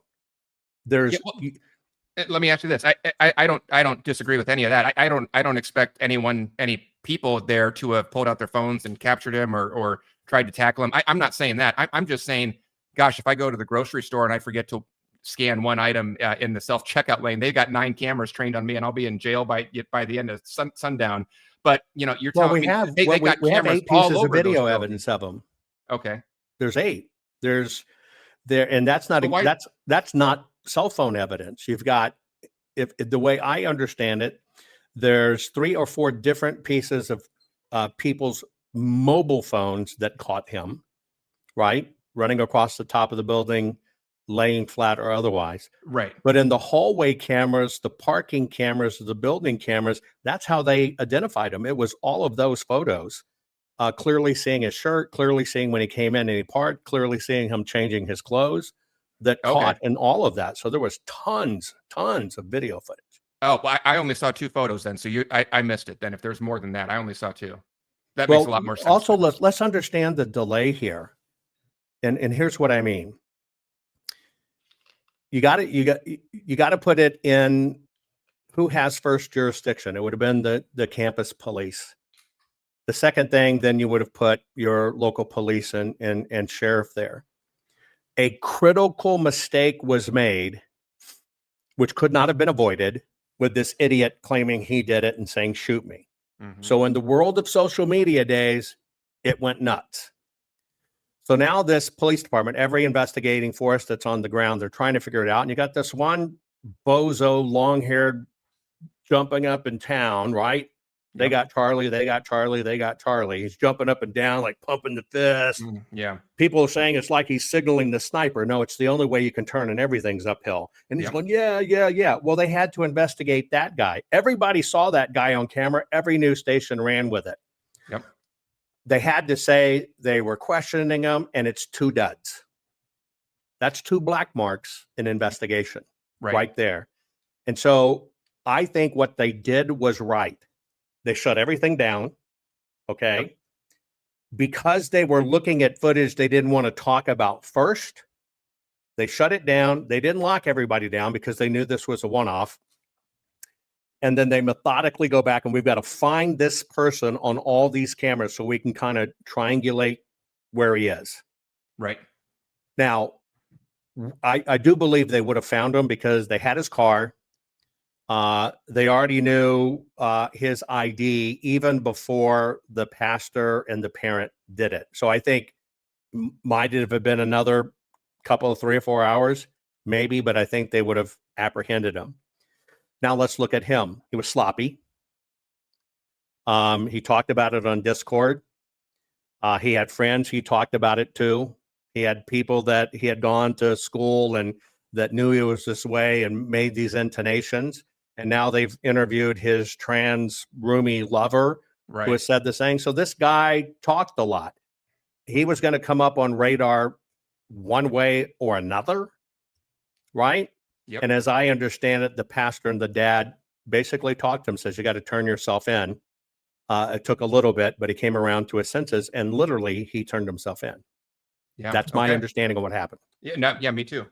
There's. Yeah, well, let me ask you this. I don't disagree with any of that. I don't expect any people there to have pulled out their phones and captured him or tried to tackle him. I'm not saying that. I'm just saying, gosh, if I go to the grocery store and I forget to scan one item in the self-checkout lane, they've got 9 cameras trained on me and I'll be in jail by the end of sundown. But you're telling me they got we have cameras 8 pieces all over of video those evidence of them. Okay. There's 8. And that's not that's not cell phone evidence. You've got, if the way I understand it, there's 3 or 4 different pieces of people's mobile phones that caught him, right? Running across the top of the building, laying flat or otherwise. Right. But in the hallway cameras, the parking cameras, the building cameras, that's how they identified him. It was all of those photos. Clearly seeing his shirt, clearly seeing when he came in and he parked, clearly seeing him changing his clothes that caught in all of that. So there was tons of video footage. Oh, well, I only saw 2 photos then. So I missed it then. If there's more than that, I only saw 2. That makes a lot more sense. Also, let's understand the delay here. And here's what I mean. You got to put it in who has first jurisdiction. It would have been the campus police. The second thing, then you would have put your local police and sheriff there. A critical mistake was made, which could not have been avoided, with this idiot claiming he did it and saying, shoot me. Mm-hmm. So in the world of social media days, it went nuts. So now this police department, every investigating force that's on the ground, they're trying to figure it out. And you got this one bozo, long-haired, jumping up in town, right? They got Charlie, they got Charlie, they got Charlie. He's jumping up and down, like pumping the fist. Yeah. People are saying it's like he's signaling the sniper. No, it's the only way you can turn and everything's uphill. And he's going, yeah. Well, they had to investigate that guy. Everybody saw that guy on camera. Every news station ran with it. Yep. They had to say they were questioning him, and it's 2 duds. That's 2 black marks in investigation right there. And so I think what they did was right. They shut everything down, okay? Yep. Because they were looking at footage they didn't want to talk about first, they shut it down. They didn't lock everybody down because they knew this was a one-off. And then they methodically go back, and we've got to find this person on all these cameras so we can kind of triangulate where he is. Right. Now, I do believe they would have found him because they had his car. They already knew his ID even before the pastor and the parent did it. So I think might it have been another couple of 3 or 4 hours, maybe, but I think they would have apprehended him. Now let's look at him. He was sloppy. He talked about it on Discord. He had friends. He talked about it too. He had people that he had gone to school and that knew he was this way and made these intonations. And now they've interviewed his trans roomie lover who has said the same. So this guy talked a lot. He was going to come up on radar one way or another, right? Yep. And as I understand it, the pastor and the dad basically talked to him, says, you got to turn yourself in. It took a little bit, but he came around to his senses and literally he turned himself in. Yeah. That's my understanding of what happened. Yeah, me too.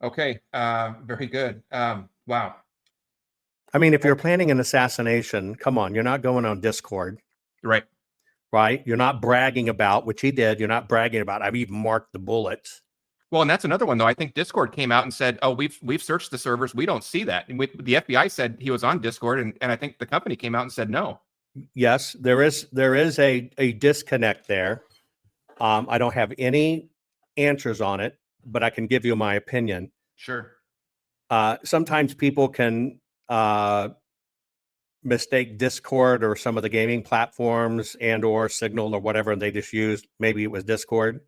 Okay. Very good. Wow. I mean, if you're planning an assassination, come on, you're not going on Discord. Right. You're not bragging about, which he did. You're not bragging about, I've even marked the bullets. Well, and that's another one, though. I think Discord came out and said, oh, we've searched the servers. We don't see that. And the FBI said he was on Discord. And I think the company came out and said no. Yes, there is a disconnect there. I don't have any answers on it, but I can give you my opinion. Sure. Sometimes people can mistake Discord or some of the gaming platforms and or Signal or whatever they just used. Maybe it was Discord.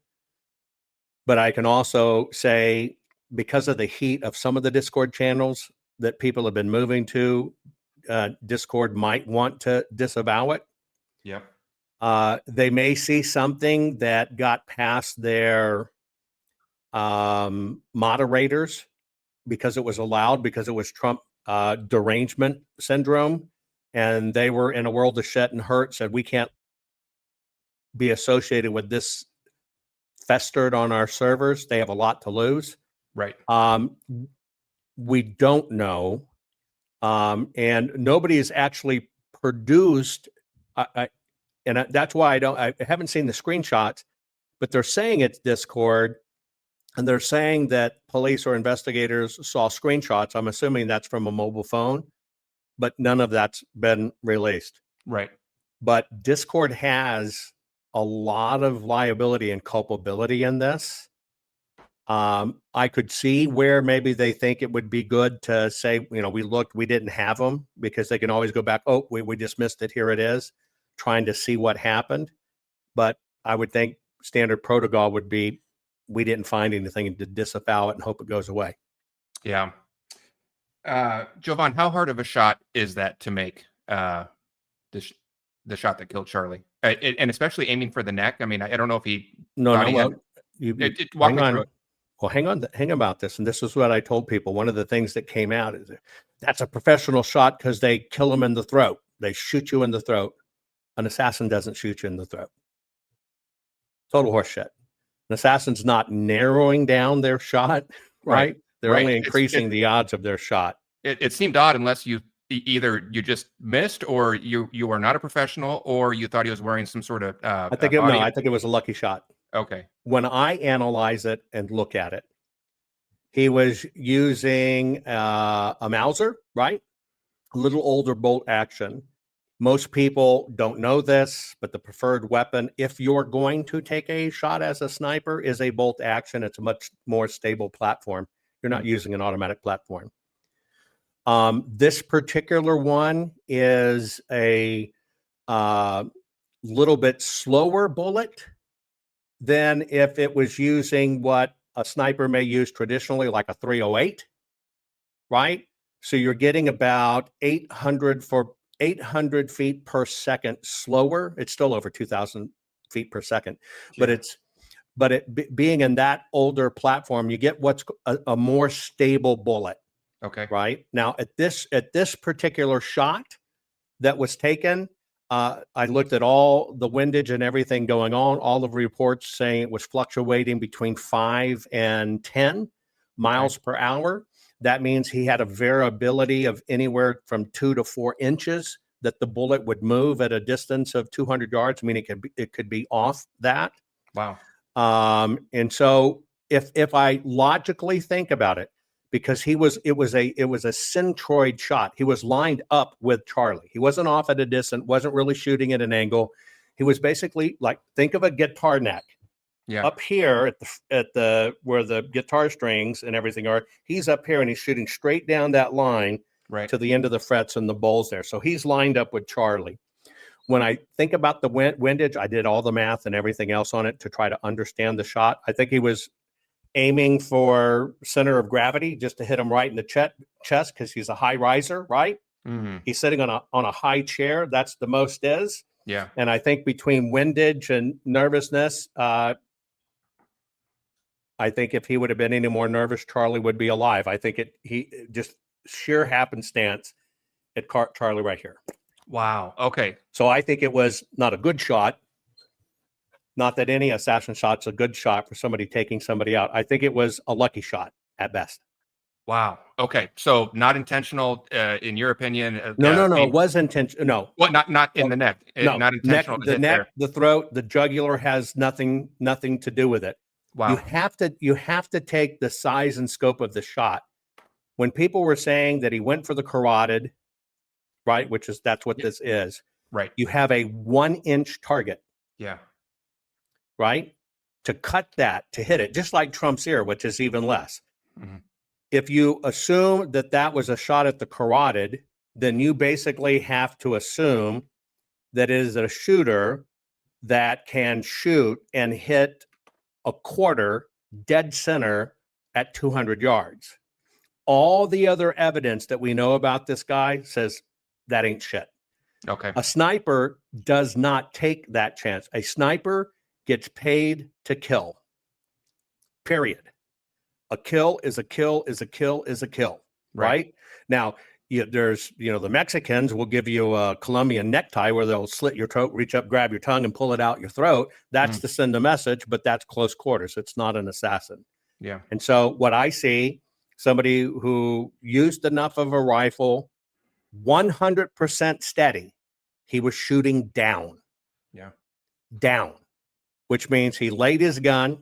But I can also say, because of the heat of some of the Discord channels that people have been moving to, Discord might want to disavow it. Yep. They may see something that got past their moderators because it was allowed, because it was Trump derangement syndrome, and they were in a world of shit and hurt, said we can't be associated with this festered on our servers. They have a lot to lose. Right. We don't know, and nobody has actually produced. And that's why I haven't seen the screenshots, but they're saying it's Discord, and they're saying that police or investigators saw screenshots. I'm assuming that's from a mobile phone, but none of that's been released. Right. But Discord has a lot of liability and culpability in this. I could see where maybe they think it would be good to say, we looked, we didn't have them, because they can always go back. Oh, we just missed it. Here it is, trying to see what happened. But I would think standard protocol would be, we didn't find anything, to disavow it and hope it goes away. Yeah. Jovan, how hard of a shot is that to make? The shot that killed Charlie, and especially aiming for the neck. I mean, I don't know if he. Walk me through it. Well, hang about this. And this is what I told people. One of the things that came out is that's a professional shot because they kill him in the throat. They shoot you in the throat. An assassin doesn't shoot you in the throat. Total horseshit. An assassin's not narrowing down their shot, right? They're only increasing the odds of their shot. It seemed odd, unless you either you just missed, or you are not a professional, or you thought he was wearing some sort of. I think it was a lucky shot. Okay. When I analyze it and look at it, he was using a Mauser, right? A little older bolt action. Most people don't know this, but the preferred weapon, if you're going to take a shot as a sniper, is a bolt action. It's a much more stable platform. You're not using an automatic platform. This particular one is a little bit slower bullet than if it was using what a sniper may use traditionally, like a 308, right? So you're getting about 800 feet per second slower. It's still over 2,000 feet per second, Yeah. but being in that older platform, you get what's a more stable bullet. Okay. Right now, at this particular shot that was taken, I looked at all the windage and everything going on. All of the reports saying it was fluctuating between 5 and 10 miles per hour. That means he had a variability of anywhere from 2 to 4 inches that the bullet would move at a distance of 200 yards. I mean, it could be off that. Wow. And so if I logically think about it, because it was a centroid shot. He was lined up with Charlie. He wasn't off at a distance, wasn't really shooting at an angle. He was basically like, think of a guitar neck. Yeah. Up here at the where the guitar strings and everything are. He's up here and he's shooting straight down that line, right, to the end of the frets and the bowls there. So he's lined up with Charlie. When I think about the windage, I did all the math and everything else on it to try to understand the shot. I think he was aiming for center of gravity, just to hit him right in the chest, because he's a high riser, right? Mm-hmm. He's sitting on a high chair. That's the most is. Yeah. And I think between windage and nervousness, I think if he would have been any more nervous, Charlie would be alive. I think he just sheer happenstance, it caught Charlie right here. Wow. Okay. So I think it was not a good shot. Not that any assassin shot's a good shot for somebody taking somebody out. I think it was a lucky shot at best. Wow. Okay. So not intentional, in your opinion? No. It was intentional. No. What? Not in the neck. No. Not intentional. The neck, the throat, the jugular has nothing to do with it. Wow. You have to take the size and scope of the shot. When people were saying that he went for the carotid, right, that's what this is. Right. You have a 1-inch target. Yeah. Right? To cut that, to hit it, just like Trump's ear, which is even less. Mm-hmm. If you assume that was a shot at the carotid, then you basically have to assume that it is a shooter that can shoot and hit a quarter dead center at 200 yards. All the other evidence that we know about this guy says that ain't shit. Okay. A sniper does not take that chance. A sniper gets paid to kill. Period. A kill is a kill is a kill is a kill. Right? Now, there's, the Mexicans will give you a Colombian necktie where they'll slit your throat, reach up, grab your tongue, and pull it out your throat. That's to send a message, but that's close quarters. It's not an assassin. Yeah. And so what I see, somebody who used enough of a rifle, 100% steady, he was shooting down. Yeah. Down, which means he laid his gun.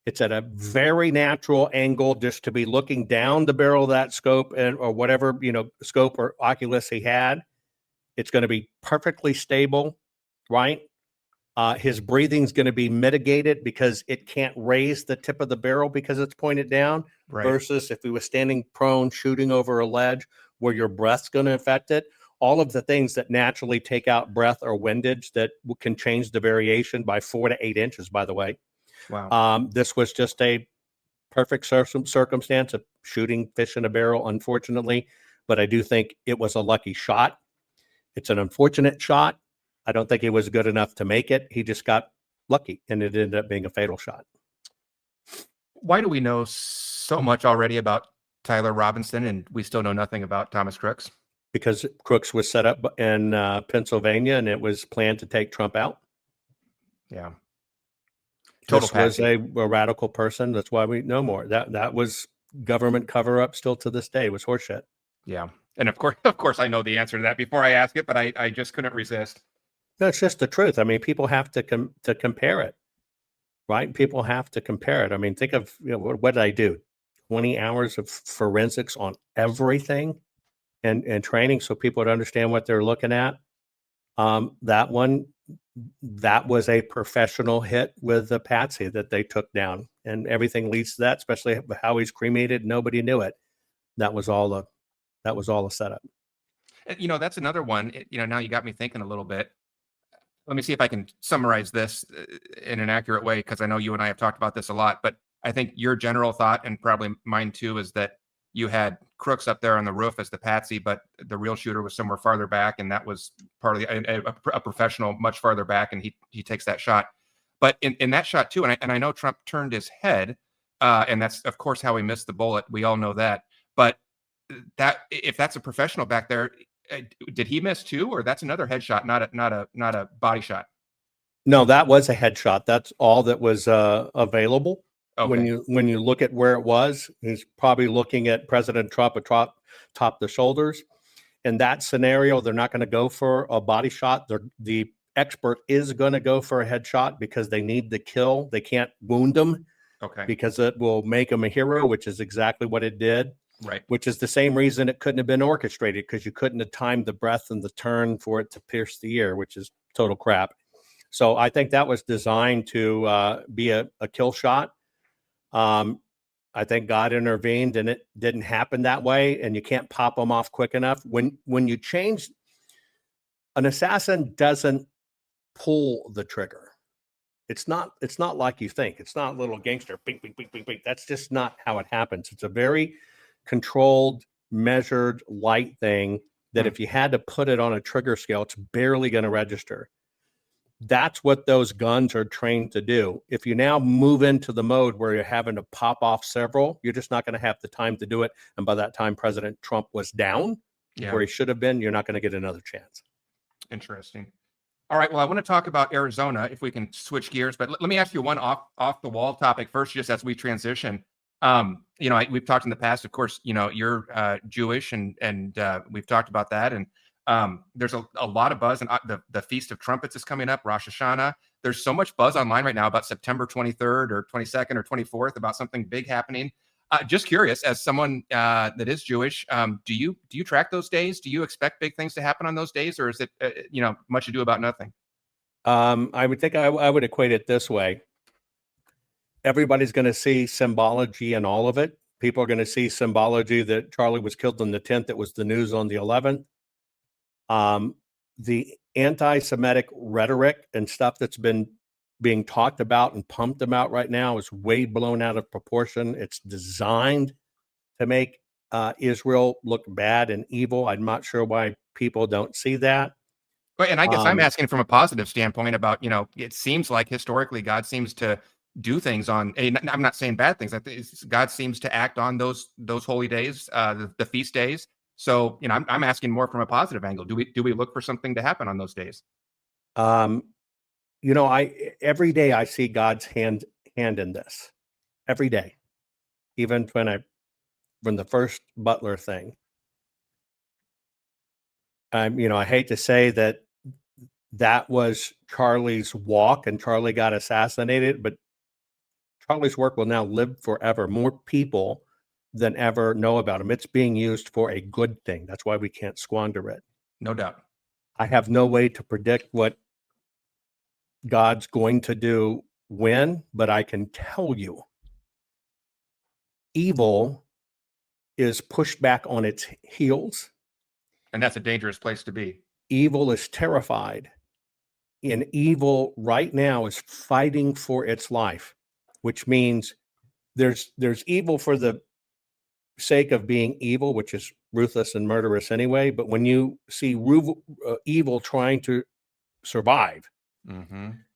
It's at a very natural angle just to be looking down the barrel of that scope or whatever, scope or Oculus he had. It's going to be perfectly stable, right? His breathing's going to be mitigated because it can't raise the tip of the barrel because it's pointed down, versus if he was standing prone shooting over a ledge where your breath's going to affect it. All of the things that naturally take out breath or windage that can change the variation by 4 to 8 inches, by the way. Wow. This was just a perfect circumstance of shooting fish in a barrel, unfortunately, but I do think it was a lucky shot. It's an unfortunate shot. I don't think he was good enough to make it. He just got lucky, and it ended up being a fatal shot. Why do we know so much already about Tyler Robinson, and we still know nothing about Thomas Crooks? Because Crooks was set up in Pennsylvania, and it was planned to take Trump out. Yeah. This was a radical person. That's why we know more. That was government cover-up still to this day. It was horseshit. Yeah. And of course, I know the answer to that before I ask it, but I just couldn't resist. That's just the truth. I mean, people have to compare it, right? People have to compare it. I mean, think of, what did I do? 20 hours of forensics on everything and training so people would understand what they're looking at. That was a professional hit with the patsy that they took down, and everything leads to that, especially how he's cremated. Nobody knew it. That was all a setup. That's another one. Now you got me thinking a little bit. Let me see if I can summarize this in an accurate way, because I know you and I have talked about this a lot, but I think your general thought, and probably mine too, is that you had Crooks up there on the roof as the patsy, but the real shooter was somewhere farther back, and that was part of a professional much farther back, and he takes that shot. But in that shot too, and I know Trump turned his head, and that's of course how he missed the bullet. We all know that. But that, if that's a professional back there, did he miss too, or that's another headshot, not a body shot? No, that was a headshot. That's all that was available. Okay. When you look at where it was, he's probably looking at President Trump atop the shoulders. In that scenario, they're not going to go for a body shot. The expert is going to go for a headshot because they need the kill. They can't wound him, because it will make him a hero, which is exactly what it did. Right. Which is the same reason it couldn't have been orchestrated, because you couldn't have timed the breath and the turn for it to pierce the ear, which is total crap. So I think that was designed to be a kill shot. I think God intervened, and it didn't happen that way. And you can't pop them off quick enough. When you change, an assassin doesn't pull the trigger. It's not like you think. It's not a little gangster. Bing, bing, bing, bing, bing. That's just not how it happens. It's a very controlled, measured, light thing that if you had to put it on a trigger scale, it's barely going to register. That's what those guns are trained to do. If you now move into the mode where you're having to pop off several, you're just not going to have the time to do it. And by that time, President Trump was down where he should have been. You're not going to get another chance. Interesting. All right. Well, I want to talk about Arizona, if we can switch gears. But let me ask you one off the wall topic first, just as we transition. We've talked in the past, of course, you're Jewish, and we've talked about that. And there's a lot of buzz, and the Feast of Trumpets is coming up, Rosh Hashanah. There's so much buzz online right now about September 23rd or 22nd or 24th about something big happening. Just curious, as someone that is Jewish, do you track those days? Do you expect big things to happen on those days, or is it much ado about nothing? I would think I would equate it this way. Everybody's going to see symbology in all of it. People are going to see symbology that Charlie was killed on the 10th. It was the news on the 11th. The anti-Semitic rhetoric and stuff that's been being talked about and pumped about right now is way blown out of proportion. It's designed to make Israel look bad and evil. I'm not sure why people don't see that. But, and I guess I'm asking from a positive standpoint about, it seems like historically God seems to do things on, I'm not saying bad things. God seems to act on those holy days, the feast days. So, I'm asking more from a positive angle. Do we look for something to happen on those days? Every day I see God's hand in this. Every day, even from the first Butler thing. I hate to say that was Charlie's walk and Charlie got assassinated, but Charlie's work will now live forever. More people than ever know about him. It's being used for a good thing. That's why we can't squander it. No doubt. I have no way to predict what God's going to do when, but I can tell you evil is pushed back on its heels. And that's a dangerous place to be. Evil is terrified. And evil right now is fighting for its life, which means there's evil for the sake of being evil, which is ruthless and murderous anyway. But when you see evil trying to survive,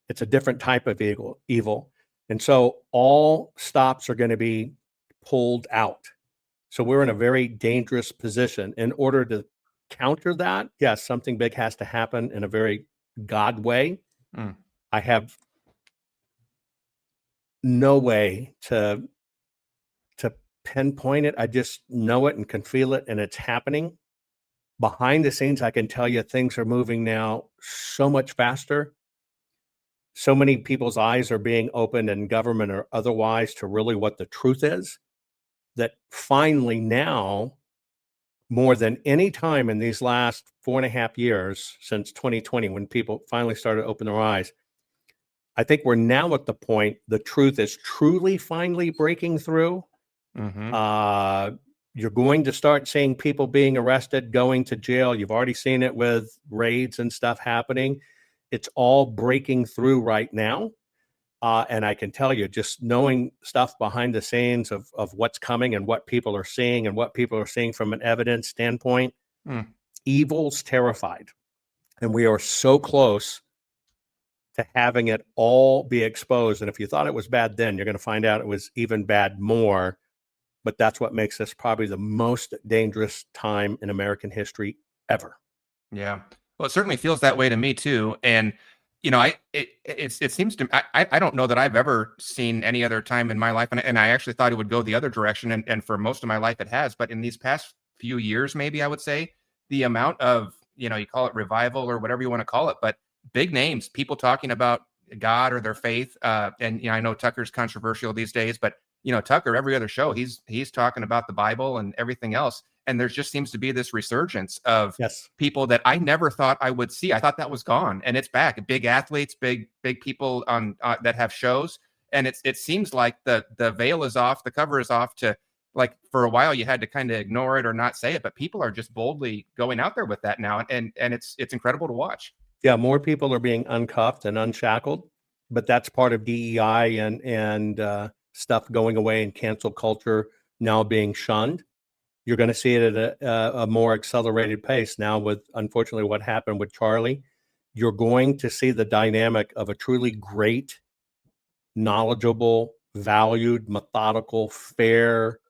it's a different type of evil. And so all stops are going to be pulled out. So we're in a very dangerous position. In order to counter that, yes, something big has to happen in a very God way. I have no way to pinpoint it. I just know it and can feel it, and it's happening. Behind the scenes, I can tell you things are moving now so much faster. So many people's eyes are being opened in government or otherwise to really what the truth is, that finally now, more than any time in these last 4.5 years since 2020, when people finally started to open their eyes, I think we're now at the point the truth is truly finally breaking through. You're going to start seeing people being arrested, going to jail. You've already seen it with raids and stuff happening. It's all breaking through right now. And I can tell you, just knowing stuff behind the scenes of what's coming and what people are seeing and what people are seeing from an evidence standpoint, evil's terrified. And we are so close to having it all be exposed. And if you thought it was bad then, you're going to find out it was even bad more. But that's what makes this probably the most dangerous time in American history ever. Yeah. Well, it certainly feels that way to me too. And it seems to I don't know that I've ever seen any other time in my life, and I actually thought it would go the other direction, and for most of my life it has. But in these past few years, maybe I would say, the amount of you call it revival or whatever you want to call it, but big names, people talking about God or their faith, and I know Tucker's controversial these days, but Tucker, every other show, he's talking about the Bible and everything else. And there just seems to be this resurgence of people that I never thought I would see. I thought that was gone, and it's back. Big athletes, big people on that have shows, and it seems like the veil is off, the cover is off. To like for a while, you had to kind of ignore it or not say it, but people are just boldly going out there with that now, and it's incredible to watch. Yeah, more people are being uncuffed and unshackled, but that's part of DEI and stuff going away and cancel culture now being shunned. You're going to see it at a more accelerated pace now with, unfortunately, what happened with Charlie. You're going to see the dynamic of a truly great, knowledgeable, valued, methodical, fair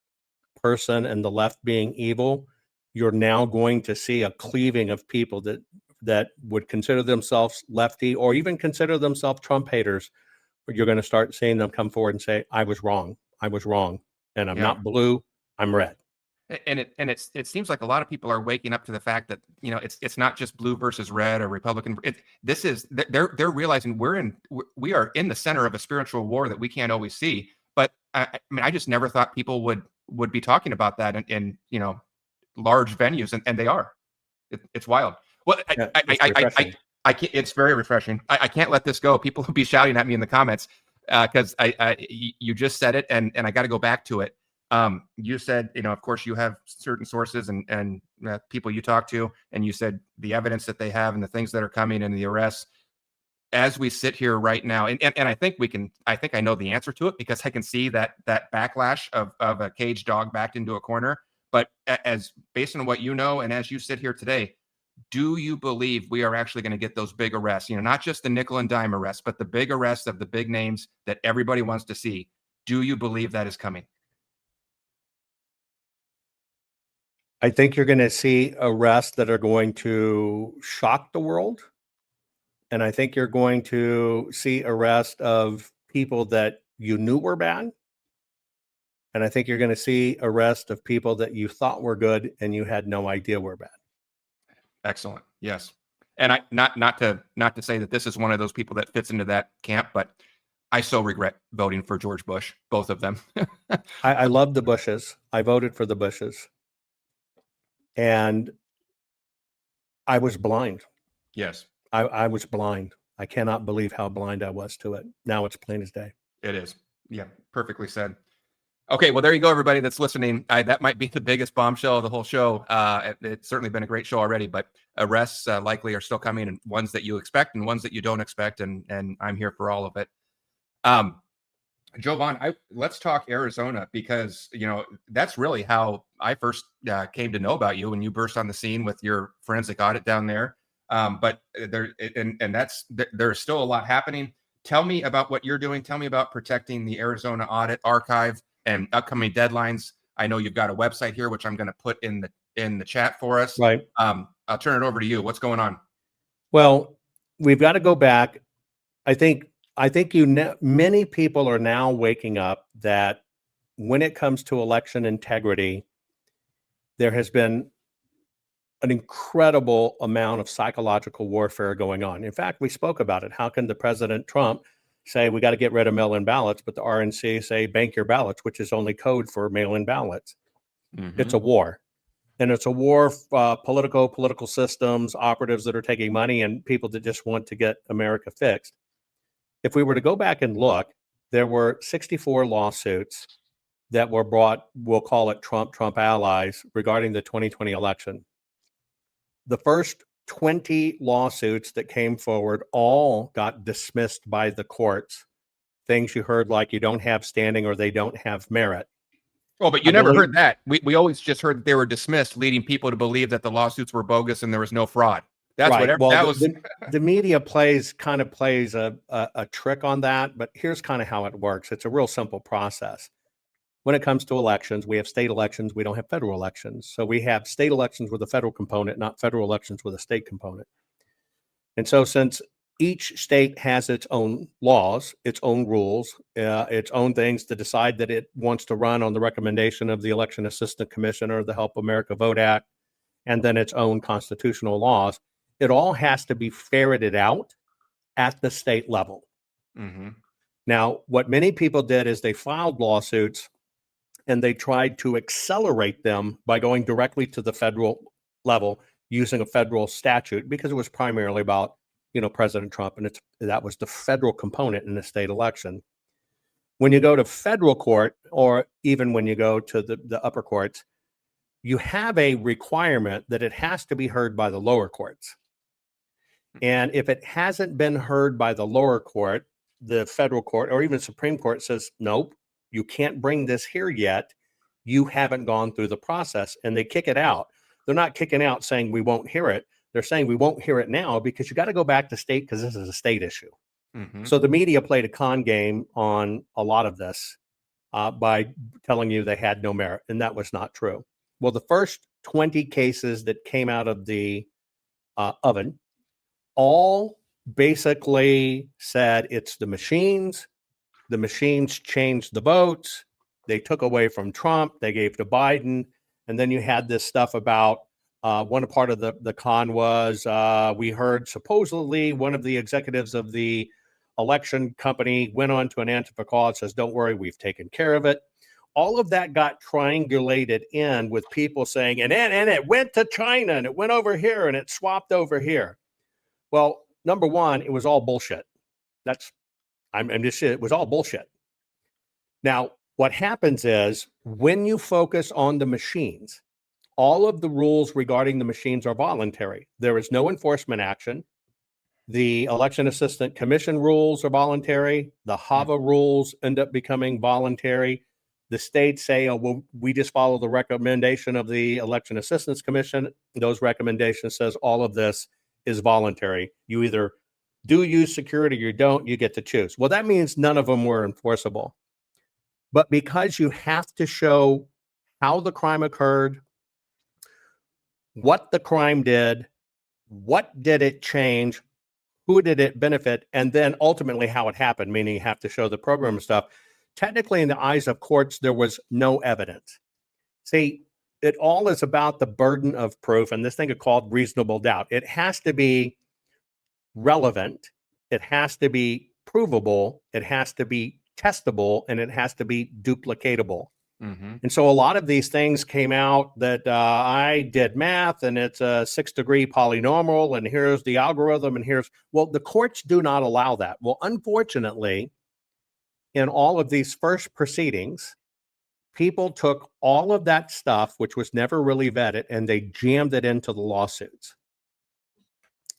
person and the left being evil. You're now going to see a cleaving of people that would consider themselves lefty or even consider themselves Trump haters. But you're going to start seeing them come forward and say, I was wrong, and I'm not blue, I'm red. And it seems like a lot of people are waking up to the fact that it's not just blue versus red or Republican. They're realizing we are in the center of a spiritual war that we can't always see. But I just never thought people would be talking about that in large venues, and they are. It's wild. Well, I can't. It's very refreshing. I can't let this go. People will be shouting at me in the comments because you just said it, and I got to go back to it. You said, of course, you have certain sources and people you talk to, and you said the evidence that they have and the things that are coming and the arrests. As we sit here right now, and I think I know the answer to it, because I can see that backlash of a caged dog backed into a corner. But as based on what you know, and as you sit here today, do you believe we are actually going to get those big arrests? Not just the nickel and dime arrests, but the big arrests of the big names that everybody wants to see. Do you believe that is coming? I think you're going to see arrests that are going to shock the world. And I think you're going to see arrest of people that you knew were bad. And I think you're going to see arrest of people that you thought were good and you had no idea were bad. Excellent. Yes. And I not to say that this is one of those people that fits into that camp, but I so regret voting for George Bush, both of them. I love the Bushes. I voted for the Bushes. And I was blind. Yes. I was blind. I cannot believe how blind I was to it. Now it's plain as day. It is. Yeah, perfectly said. Okay, well, there you go, everybody that's listening. That might be the biggest bombshell of the whole show. It's certainly been a great show already, but arrests likely are still coming, and ones that you expect and ones that you don't expect, and I'm here for all of it. Jovan, let's talk Arizona, because that's really how I first came to know about you, when you burst on the scene with your forensic audit down there. But there's still a lot happening. Tell me about what you're doing. Tell me about protecting the Arizona Audit Archive and upcoming deadlines. I know you've got a website here, which I'm going to put in the chat for us. Right. I'll turn it over to you. What's going on? Well, we've got to go back. I think many people are now waking up that when it comes to election integrity, there has been an incredible amount of psychological warfare going on. In fact, we spoke about it. How can the President Trump say we got to get rid of mail-in ballots, but the RNC say bank your ballots, which is only code for mail-in ballots? Mm-hmm. It's a war. And it's a war of political systems, operatives that are taking money, and people that just want to get America fixed. If we were to go back and look, there were 64 lawsuits that were brought, we'll call it Trump allies, regarding the 2020 election. The first 20 lawsuits that came forward all got dismissed by the courts. Things you heard like you don't have standing or they don't have merit. Oh, but you never heard that. We always just heard that they were dismissed, leading people to believe that the lawsuits were bogus and there was no fraud. That's right. Whatever. Well, that was. The media plays a trick on that, but here's kind of how it works. It's a real simple process. When it comes to elections, we have state elections. We don't have federal elections. So we have state elections with a federal component, not federal elections with a state component. And so since each state has its own laws, its own rules, its own things to decide that it wants to run on the recommendation of the Election Assistant Commissioner, the Help America Vote Act, and then its own constitutional laws, it all has to be ferreted out at the state level. Mm-hmm. Now, what many people did is they filed lawsuits and they tried to accelerate them by going directly to the federal level using a federal statute, because it was primarily about, President Trump, and that was the federal component in the state election. When you go to federal court, or even when you go to the upper courts, you have a requirement that it has to be heard by the lower courts. And if it hasn't been heard by the lower court, the federal court or even Supreme Court says, nope, you can't bring this here yet. You haven't gone through the process, and they kick it out. They're not kicking out saying we won't hear it. They're saying we won't hear it now because you got to go back to state because this is a state issue. Mm-hmm. So the media played a con game on a lot of this by telling you they had no merit, and that was not true. Well, the first 20 cases that came out of the oven all basically said it's the machines. The machines changed the votes. They took away from Trump. They gave to Biden. And then you had this stuff about one part of the con was we heard supposedly one of the executives of the election company went on to an Antifa call and says, don't worry, we've taken care of it. All of that got triangulated in with people saying, and it went to China and it went over here and it swapped over here. Well, number one, it was all bullshit. It was all bullshit. Now, What happens is when you focus on the machines, all of the rules regarding the machines are voluntary. There is no enforcement action. The Election Assistant Commission rules are voluntary. The HAVA rules end up becoming voluntary. The states say, oh, well, we just follow the recommendation of the Election Assistance Commission. Those recommendations says all of this is voluntary. You either do use security or you don't, you get to choose. Well, that means none of them were enforceable. But because you have to show how the crime occurred, what the crime did, what did it change, who did it benefit, and then ultimately how it happened, meaning you have to show the program and stuff. Technically, in the eyes of courts, there was no evidence. See, it all is about the burden of proof, and this thing is called reasonable doubt. It has to be relevant, it has to be provable, it has to be testable, and it has to be duplicatable. And so a lot of these things came out that I did math and it's a 6-degree polynomial and here's the algorithm and well, the courts do not allow that. Well, unfortunately, in all of these first proceedings, people took all of that stuff, which was never really vetted, and they jammed it into the lawsuits.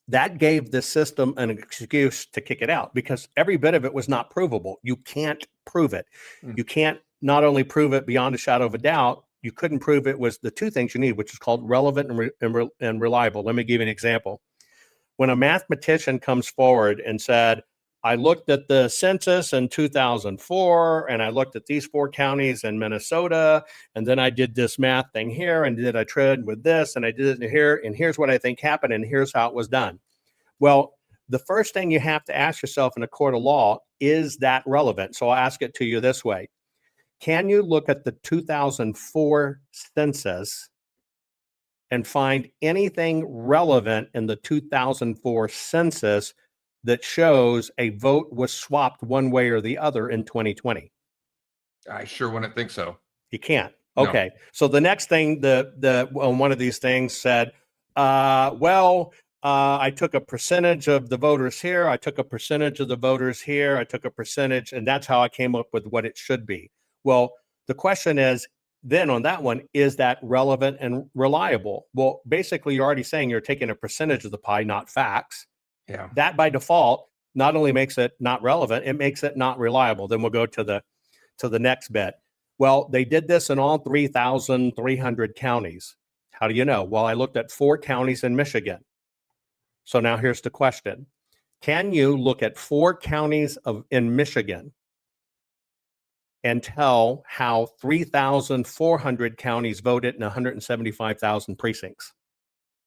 That gave the system an excuse to kick it out because every bit of it was not provable. You can't prove it. You can't not only prove it beyond a shadow of a doubt, you couldn't prove it was the two things you need, which is called relevant and reliable. Let me give you an example. When a mathematician comes forward and said, I looked at the census in 2004, and I looked at these 4 counties in Minnesota, and then I did this math thing here, and did I trade with this, and I did it here, and here's what I think happened, and here's how it was done. Well, the first thing you have to ask yourself in a court of law, is that relevant? So I'll ask it to you this way. Can you look at the 2004 census and find anything relevant in the 2004 census that shows a vote was swapped one way or the other in 2020? I sure wouldn't think so. You can't. Okay. No. So the next thing, one of these things said, I took a percentage of the voters here. I took a percentage of the voters here. I took a percentage, and that's how I came up with what it should be. Well, the question is, then on that one, is that relevant and reliable? Well, basically, you're already saying you're taking a percentage of the pie, not facts. Yeah. That by default not only makes it not relevant, it makes it not reliable. Then we'll go to the next bit. Well, they did this in all 3,300 counties. How do you know? Well, I looked at 4 counties in Michigan. So now here's the question. Can you look at 4 counties in Michigan and tell how 3,400 counties voted in 175,000 precincts?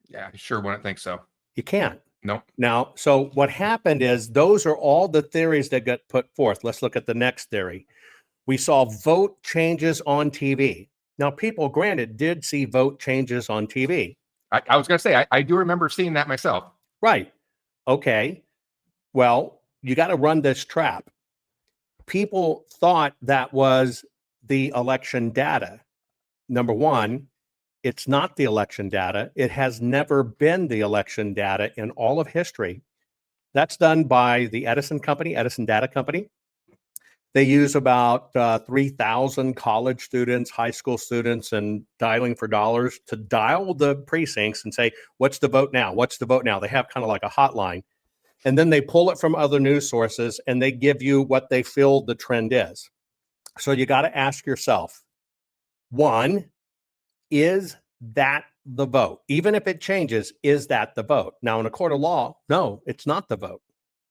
Yeah, I sure wouldn't think so. You can't. No. Now, so what happened is those are all the theories that got put forth. Let's look at the next theory. We saw vote changes on TV. Now, people, granted, did see vote changes on TV. I was going to say, I do remember seeing that myself. Right. Okay. Well, you got to run this trap. People thought that was the election data. Number one, it's not the election data. It has never been the election data in all of history. That's done by the Edison Data Company. They use about 3,000 college students, high school students, and dialing for dollars to dial the precincts and say, what's the vote now? What's the vote now? They have kind of like a hotline. And then they pull it from other news sources and they give you what they feel the trend is. So you got to ask yourself, one, is that the vote? Even if it changes, is that the vote? Now, in a court of law, no, it's not the vote.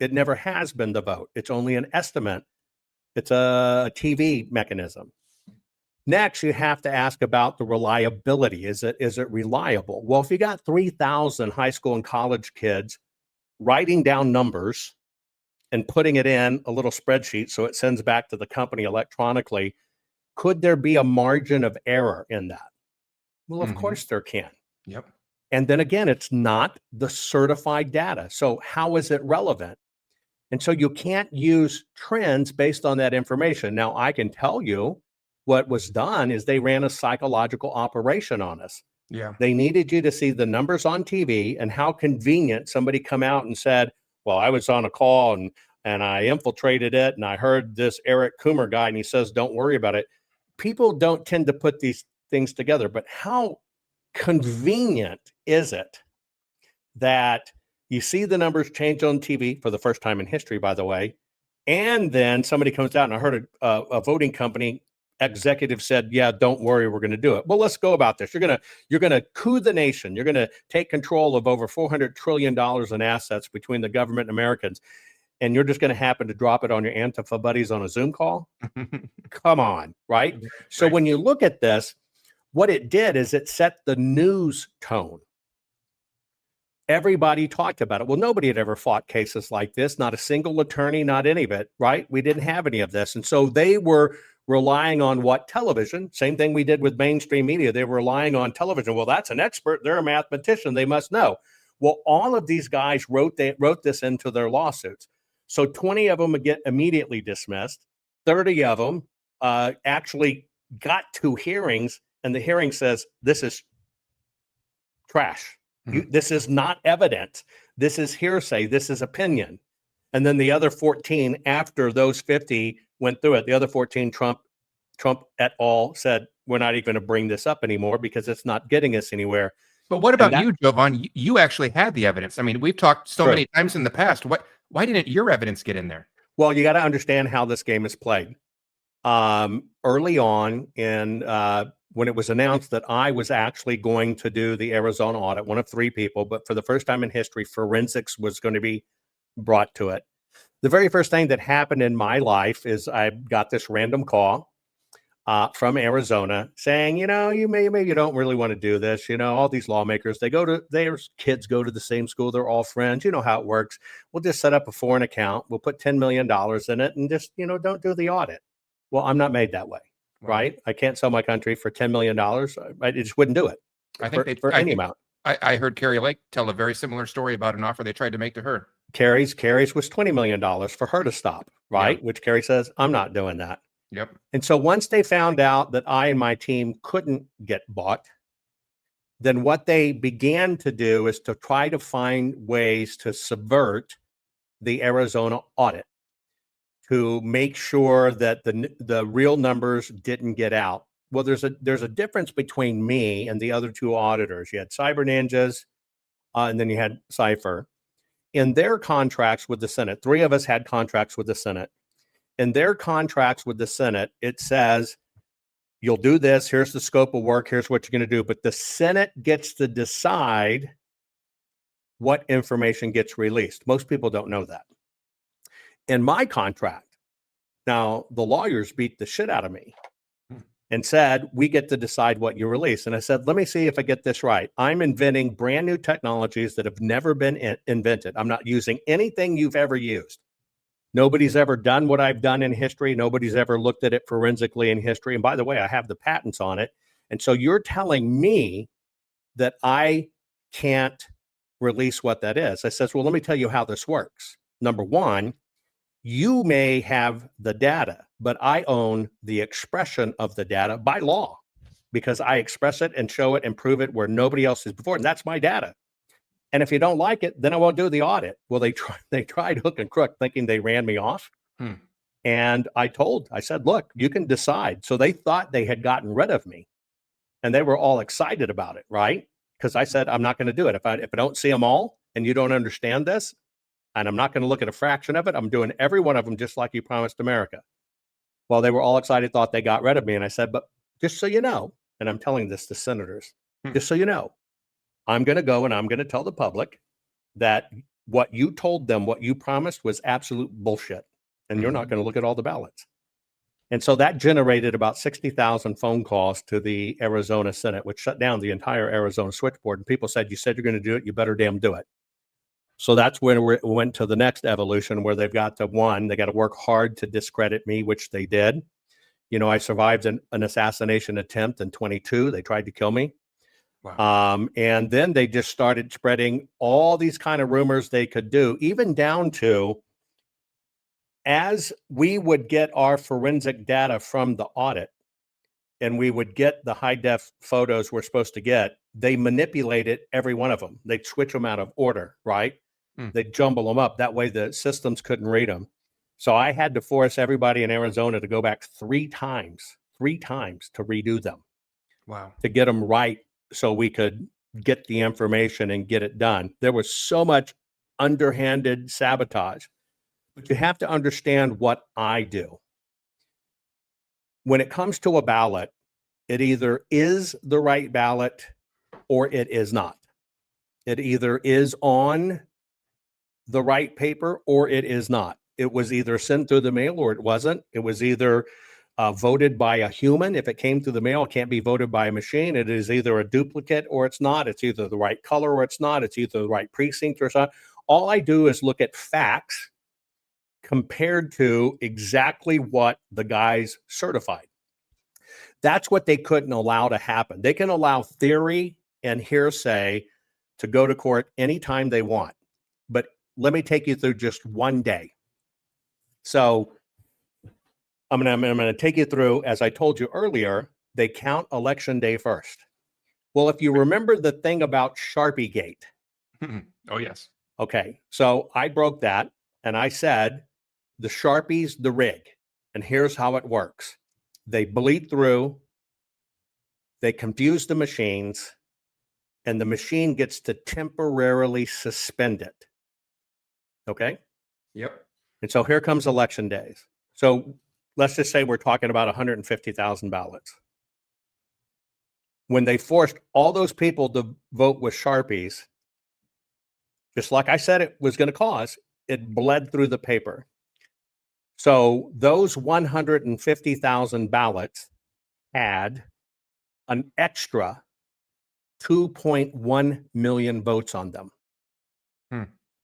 It never has been the vote. It's only an estimate. It's a TV mechanism. Next, you have to ask about the reliability. Is it reliable? Well, if you got 3,000 high school and college kids writing down numbers and putting it in a little spreadsheet so it sends back to the company electronically, could there be a margin of error in that? Well, of course there can. Yep. And then again, it's not the certified data. So how is it relevant? And so you can't use trends based on that information. Now, I can tell you what was done is they ran a psychological operation on us. Yeah. They needed you to see the numbers on TV and how convenient somebody come out and said, well, I was on a call and and I infiltrated it, and I heard this Eric Coomer guy, and he says, don't worry about it. People don't tend to put these things together, but how convenient is it that you see the numbers change on TV for the first time in history, by the way, and then somebody comes out, and I heard a voting company executive said, yeah, don't worry, we're going to do it. Well, let's go about this. You're going to coup the nation. You're going to take control of over $400 trillion in assets between the government and Americans. And you're just going to happen to drop it on your Antifa buddies on a Zoom call? Come on, right? So when you look at this, what it did is it set the news tone. Everybody talked about it. Well, nobody had ever fought cases like this, not a single attorney, not any of it, right? We didn't have any of this. And so they were relying on what television, same thing we did with mainstream media. They were relying on television. Well, that's an expert. They're a mathematician. They must know. Well, all of these guys wrote this into their lawsuits. So 20 of them get immediately dismissed. 30 of them actually got to hearings, and the hearing says, this is trash. This is not evidence. This is hearsay. This is opinion. And then the other 14, after those 50 went through it, the other 14, Trump et al. Said, we're not even going to bring this up anymore because it's not getting us anywhere. But what about you, Jovan? You actually had the evidence. I mean, we've talked so many times in the past. Why didn't your evidence get in there? Well, you got to understand how this game is played. Early on when it was announced that I was actually going to do the Arizona audit, one of 3 people, but for the first time in history, forensics was going to be brought to it. The very first thing that happened in my life is I got this random call from Arizona saying, you don't really want to do this. All these lawmakers, their kids go to the same school. They're all friends. You know how it works. We'll just set up a foreign account. We'll put $10 million in it and just, don't do the audit. Well, I'm not made that way. Right? I can't sell my country for $10 million. I just wouldn't do it. I think for any amount. I heard Carrie Lake tell a very similar story about an offer they tried to make to her. Carrie's was $20 million for her to stop, right? Yeah. Which Carrie says, I'm not doing that. Yep. And so once they found out that I and my team couldn't get bought, then what they began to do is to try to find ways to subvert the Arizona audit, to make sure that the real numbers didn't get out. Well, there's a difference between me and the other 2 auditors. You had Cyber Ninjas, and then you had Cypher. In their contracts with the Senate, 3 of us had contracts with the Senate. In their contracts with the Senate, it says, you'll do this, here's the scope of work, here's what you're going to do. But the Senate gets to decide what information gets released. Most people don't know that. In my contract, now the lawyers beat the shit out of me and said, we get to decide what you release. And I said, let me see if I get this right. I'm inventing brand new technologies that have never been invented. I'm not using anything you've ever used. Nobody's ever done what I've done in history. Nobody's ever looked at it forensically in history. And by the way, I have the patents on it. And so you're telling me that I can't release what that is. I says, well, let me tell you how this works. Number one, you may have the data, but I own the expression of the data by law because I express it and show it and prove it where nobody else is before. And that's my data. And if you don't like it, then I won't do the audit. Well, they tried hook and crook thinking they ran me off. And I said, look, you can decide. So they thought they had gotten rid of me and they were all excited about it, right? Because I said, I'm not going to do it. If I don't see them all and you don't understand this, and I'm not going to look at a fraction of it, I'm doing every one of them just like you promised America. Well, they were all excited, thought they got rid of me. And I said, but just so you know, and I'm telling this to senators, just so you know, I'm going to go and I'm going to tell the public that what you told them, what you promised was absolute bullshit. And you're not going to look at all the ballots. And so that generated about 60,000 phone calls to the Arizona Senate, which shut down the entire Arizona switchboard. And people said, you said you're going to do it, you better damn do it. So that's when we went to the next evolution where they've got to, one, they got to work hard to discredit me, which they did. I survived an assassination attempt in 22. They tried to kill me. Wow. And then they just started spreading all these kind of rumors they could do, even down to, as we would get our forensic data from the audit and we would get the high def photos we're supposed to get, they manipulated every one of them. They'd switch them out of order, right? They'd jumble them up. That way the systems couldn't read them. So I had to force everybody in Arizona to go back three times to redo them. Wow. To get them right so we could get the information and get it done. There was so much underhanded sabotage. But you have to understand what I do. When it comes to a ballot, it either is the right ballot or it is not. It either is on the right paper or it is not. It was either sent through the mail or it wasn't. It was either voted by a human. If it came through the mail, it can't be voted by a machine. It is either a duplicate or it's not. It's either the right color or it's not. It's either the right precinct or it's not. All I do is look at facts compared to exactly what the guys certified. That's what they couldn't allow to happen. They can allow theory and hearsay to go to court anytime they want. But let me take you through just one day. So I'm going to take you through, as I told you earlier, they count election day first. Well, if you remember the thing about SharpieGate. Oh, yes. Okay. So I broke that and I said, the Sharpie's the rig. And here's how it works. They bleed through, they confuse the machines, and the machine gets to temporarily suspend it. Okay? Yep. And so here comes election days. So let's just say we're talking about 150,000 ballots. When they forced all those people to vote with Sharpies, just like I said it was going to cause, it bled through the paper. So those 150,000 ballots had an extra 2.1 million votes on them.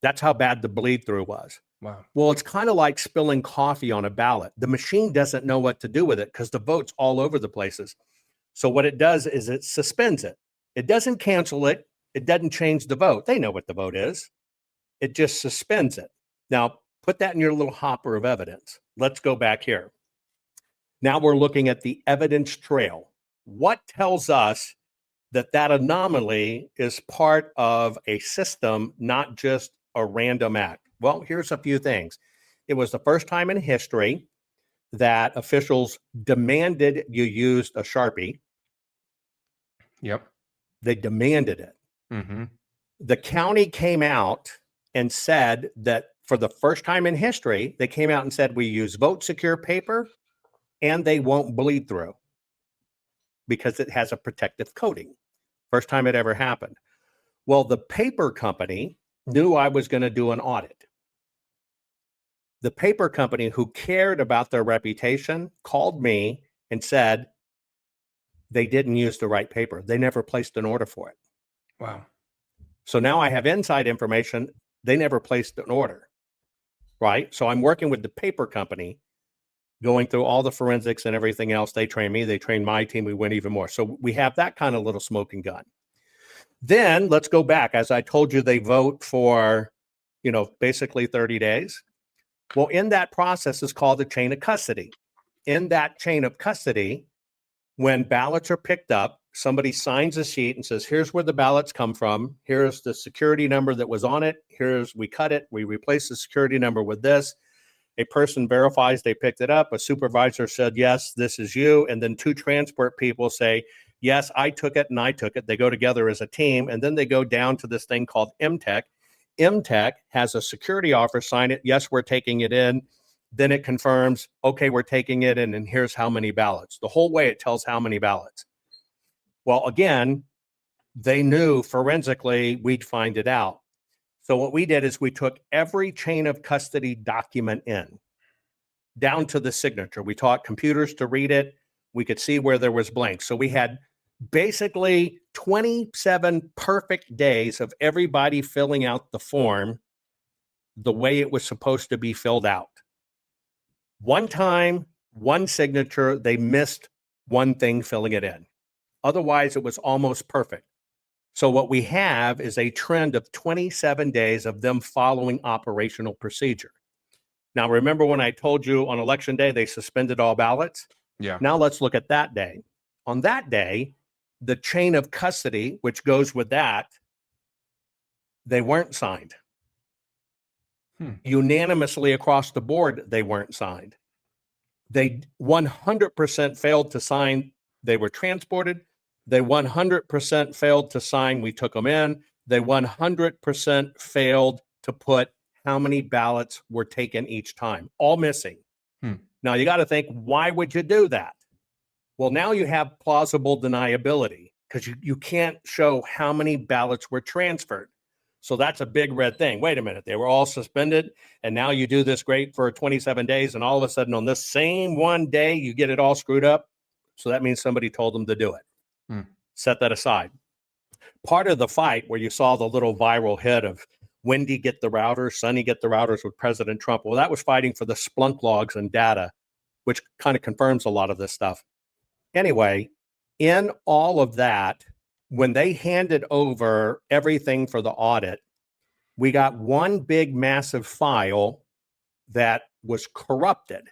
That's how bad the bleed through was. Wow. Well, it's kind of like spilling coffee on a ballot. The machine doesn't know what to do with it because the vote's all over the places. So what it does is it suspends it. It doesn't cancel it. It doesn't change the vote. They know what the vote is. It just suspends it. Now, put that in your little hopper of evidence. Let's go back here. Now we're looking at the evidence trail. What tells us that that anomaly is part of a system, not just a random act? Well, here's a few things. It was the first time in history that officials demanded you used a Sharpie. Yep. They demanded it. Mm-hmm. The county came out and said that for the first time in history, they came out and said, we use vote secure paper and they won't bleed through because it has a protective coating. First time it ever happened. Well, the paper company knew I was going to do an audit. The paper company who cared about their reputation called me and said they didn't use the right paper. They never placed an order for it. Wow. So now I have inside information. They never placed an order, right? So I'm working with the paper company, going through all the forensics and everything else. They train me, they train my team, we win even more. So we have that kind of little smoking gun. Then let's go back. As I told you, they vote for, basically 30 days. Well, in that process is called the chain of custody. In that chain of custody, when ballots are picked up, somebody signs a sheet and says, here's where the ballots come from. Here's the security number that was on it. We cut it. We replace the security number with this. A person verifies they picked it up. A supervisor said, yes, this is you. And then two transport people say, yes, I took it and I took it. They go together as a team. And then they go down to this thing called MTech. MTech has a security officer sign it. Yes, we're taking it in. Then it confirms, okay, we're taking it in, and here's how many ballots. The whole way it tells how many ballots. Well, again, they knew forensically we'd find it out. So what we did is we took every chain of custody document in, down to the signature. We taught computers to read it. We could see where there was blanks. So we had basically 27 perfect days of everybody filling out the form the way it was supposed to be filled out. One time, one signature, they missed one thing filling it in. Otherwise, it was almost perfect. So what we have is a trend of 27 days of them following operational procedure. Now, remember when I told you on election day, they suspended all ballots? Yeah. Now let's look at that day. On that day, the chain of custody, which goes with that, they weren't signed. Unanimously across the board, they weren't signed. They 100% failed to sign. They were transported. They 100% failed to sign. We took them in. They 100% failed to put how many ballots were taken each time, all missing. Now you got to think, why would you do that? Well, now you have plausible deniability because you can't show how many ballots were transferred. So that's a big red thing. Wait a minute, they were all suspended, and now you do this great for 27 days, and all of a sudden on this same one day, you get it all screwed up. So that means somebody told them to do it. Set that aside. Part of the fight where you saw the little viral hit of Wendy get the routers, Sonny get the routers with President Trump. Well, that was fighting for the Splunk logs and data, which kind of confirms a lot of this stuff. Anyway, in all of that, when they handed over everything for the audit, we got one big massive file that was corrupted.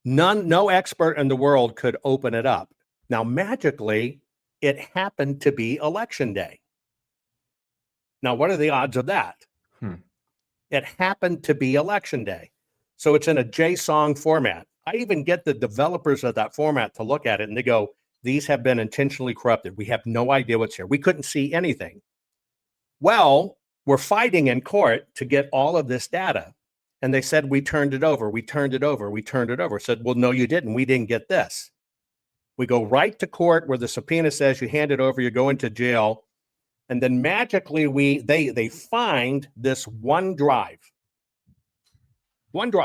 No expert in the world could open it up. Now, magically, it happened to be election day. Now, what are the odds of that? It happened to be election day. So it's in a JSON format. I even get the developers of that format to look at it and they go, these have been intentionally corrupted. We have no idea what's here. We couldn't see anything. Well, we're fighting in court to get all of this data. And they said, we turned it over. We turned it over. We turned it over. I said, well, no, you didn't. We didn't get this. We go right to court where the subpoena says you hand it over, you go into jail. And then magically they find this one drive out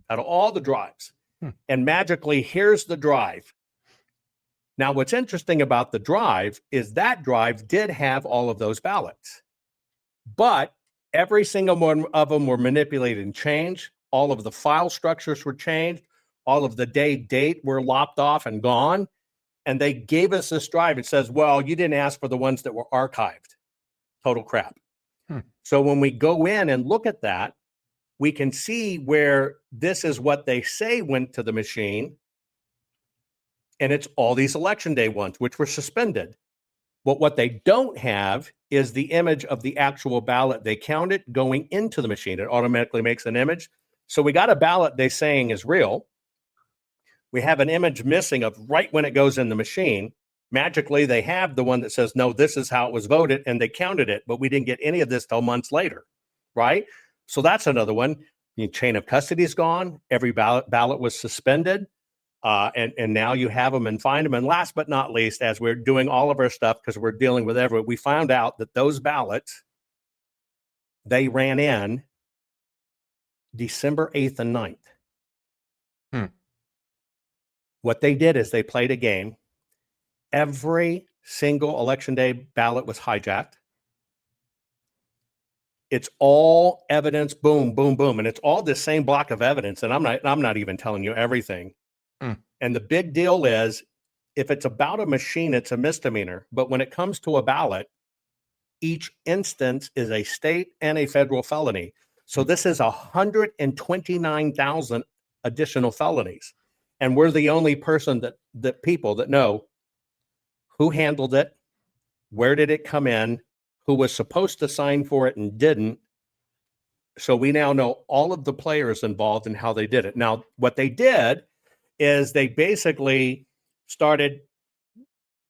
of all the drives. And magically, here's the drive. Now, what's interesting about the drive is that drive did have all of those ballots, but every single one of them were manipulated and changed. All of the file structures were changed. All of the date were lopped off and gone. And they gave us this drive. It says, well, you didn't ask for the ones that were archived. Total crap. So when we go in and look at that, we can see where this is what they say went to the machine. And it's all these election day ones, which were suspended. But what they don't have is the image of the actual ballot they counted going into the machine. It automatically makes an image. So we got a ballot they saying is real. We have an image missing of right when it goes in the machine. Magically, they have the one that says, no, this is how it was voted, and they counted it, but we didn't get any of this till months later, right? So that's another one. The chain of custody is gone. Every ballot was suspended, and now you have them and find them. And last but not least, as we're doing all of our stuff, because we're dealing with everyone, we found out that those ballots, they ran in December 8th and 9th. What they did is they played a game. Every single election day ballot was hijacked. It's all evidence, boom, boom, boom. And it's all the same block of evidence. And I'm not even telling you everything. And the big deal is, if it's about a machine, it's a misdemeanor. But when it comes to a ballot, each instance is a state and a federal felony. So this is 129,000 additional felonies. And we're the only person that people that know who handled it, where did it come in, who was supposed to sign for it and didn't. So we now know all of the players involved and how they did it. Now, what they did is they basically started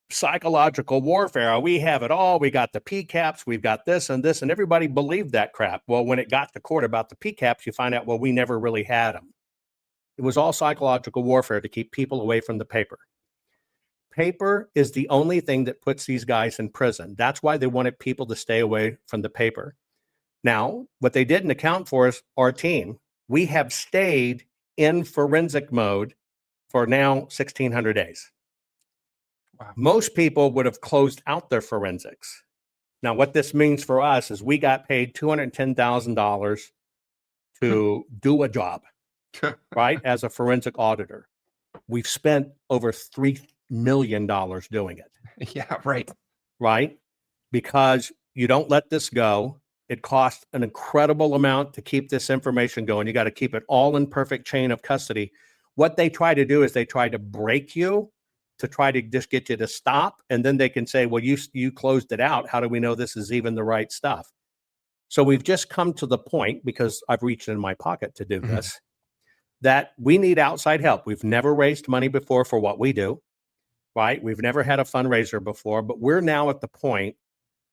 psychological warfare. We have it all. We got the PCAPs. We've got this and this, and everybody believed that crap. Well, when it got to court about the PCAPs, you find out, well, we never really had them. It was all psychological warfare to keep people away from the paper. Paper is the only thing that puts these guys in prison. That's why they wanted people to stay away from the paper. Now, what they didn't account for is our team. We have stayed in forensic mode for now 1,600 days. Wow. Most people would have closed out their forensics. Now, what this means for us is we got paid $210,000 to do a job. Right? As a forensic auditor, we've spent over $3 million doing it. Yeah, right. Right? Because you don't let this go. It costs an incredible amount to keep this information going. You got to keep it all in perfect chain of custody. What they try to do is they try to break you to try to just get you to stop. And then they can say, well, you closed it out. How do we know this is even the right stuff? So we've just come to the point, because I've reached in my pocket to do this, that we need outside help. We've never raised money before for what we do, right? We've never had a fundraiser before, but we're now at the point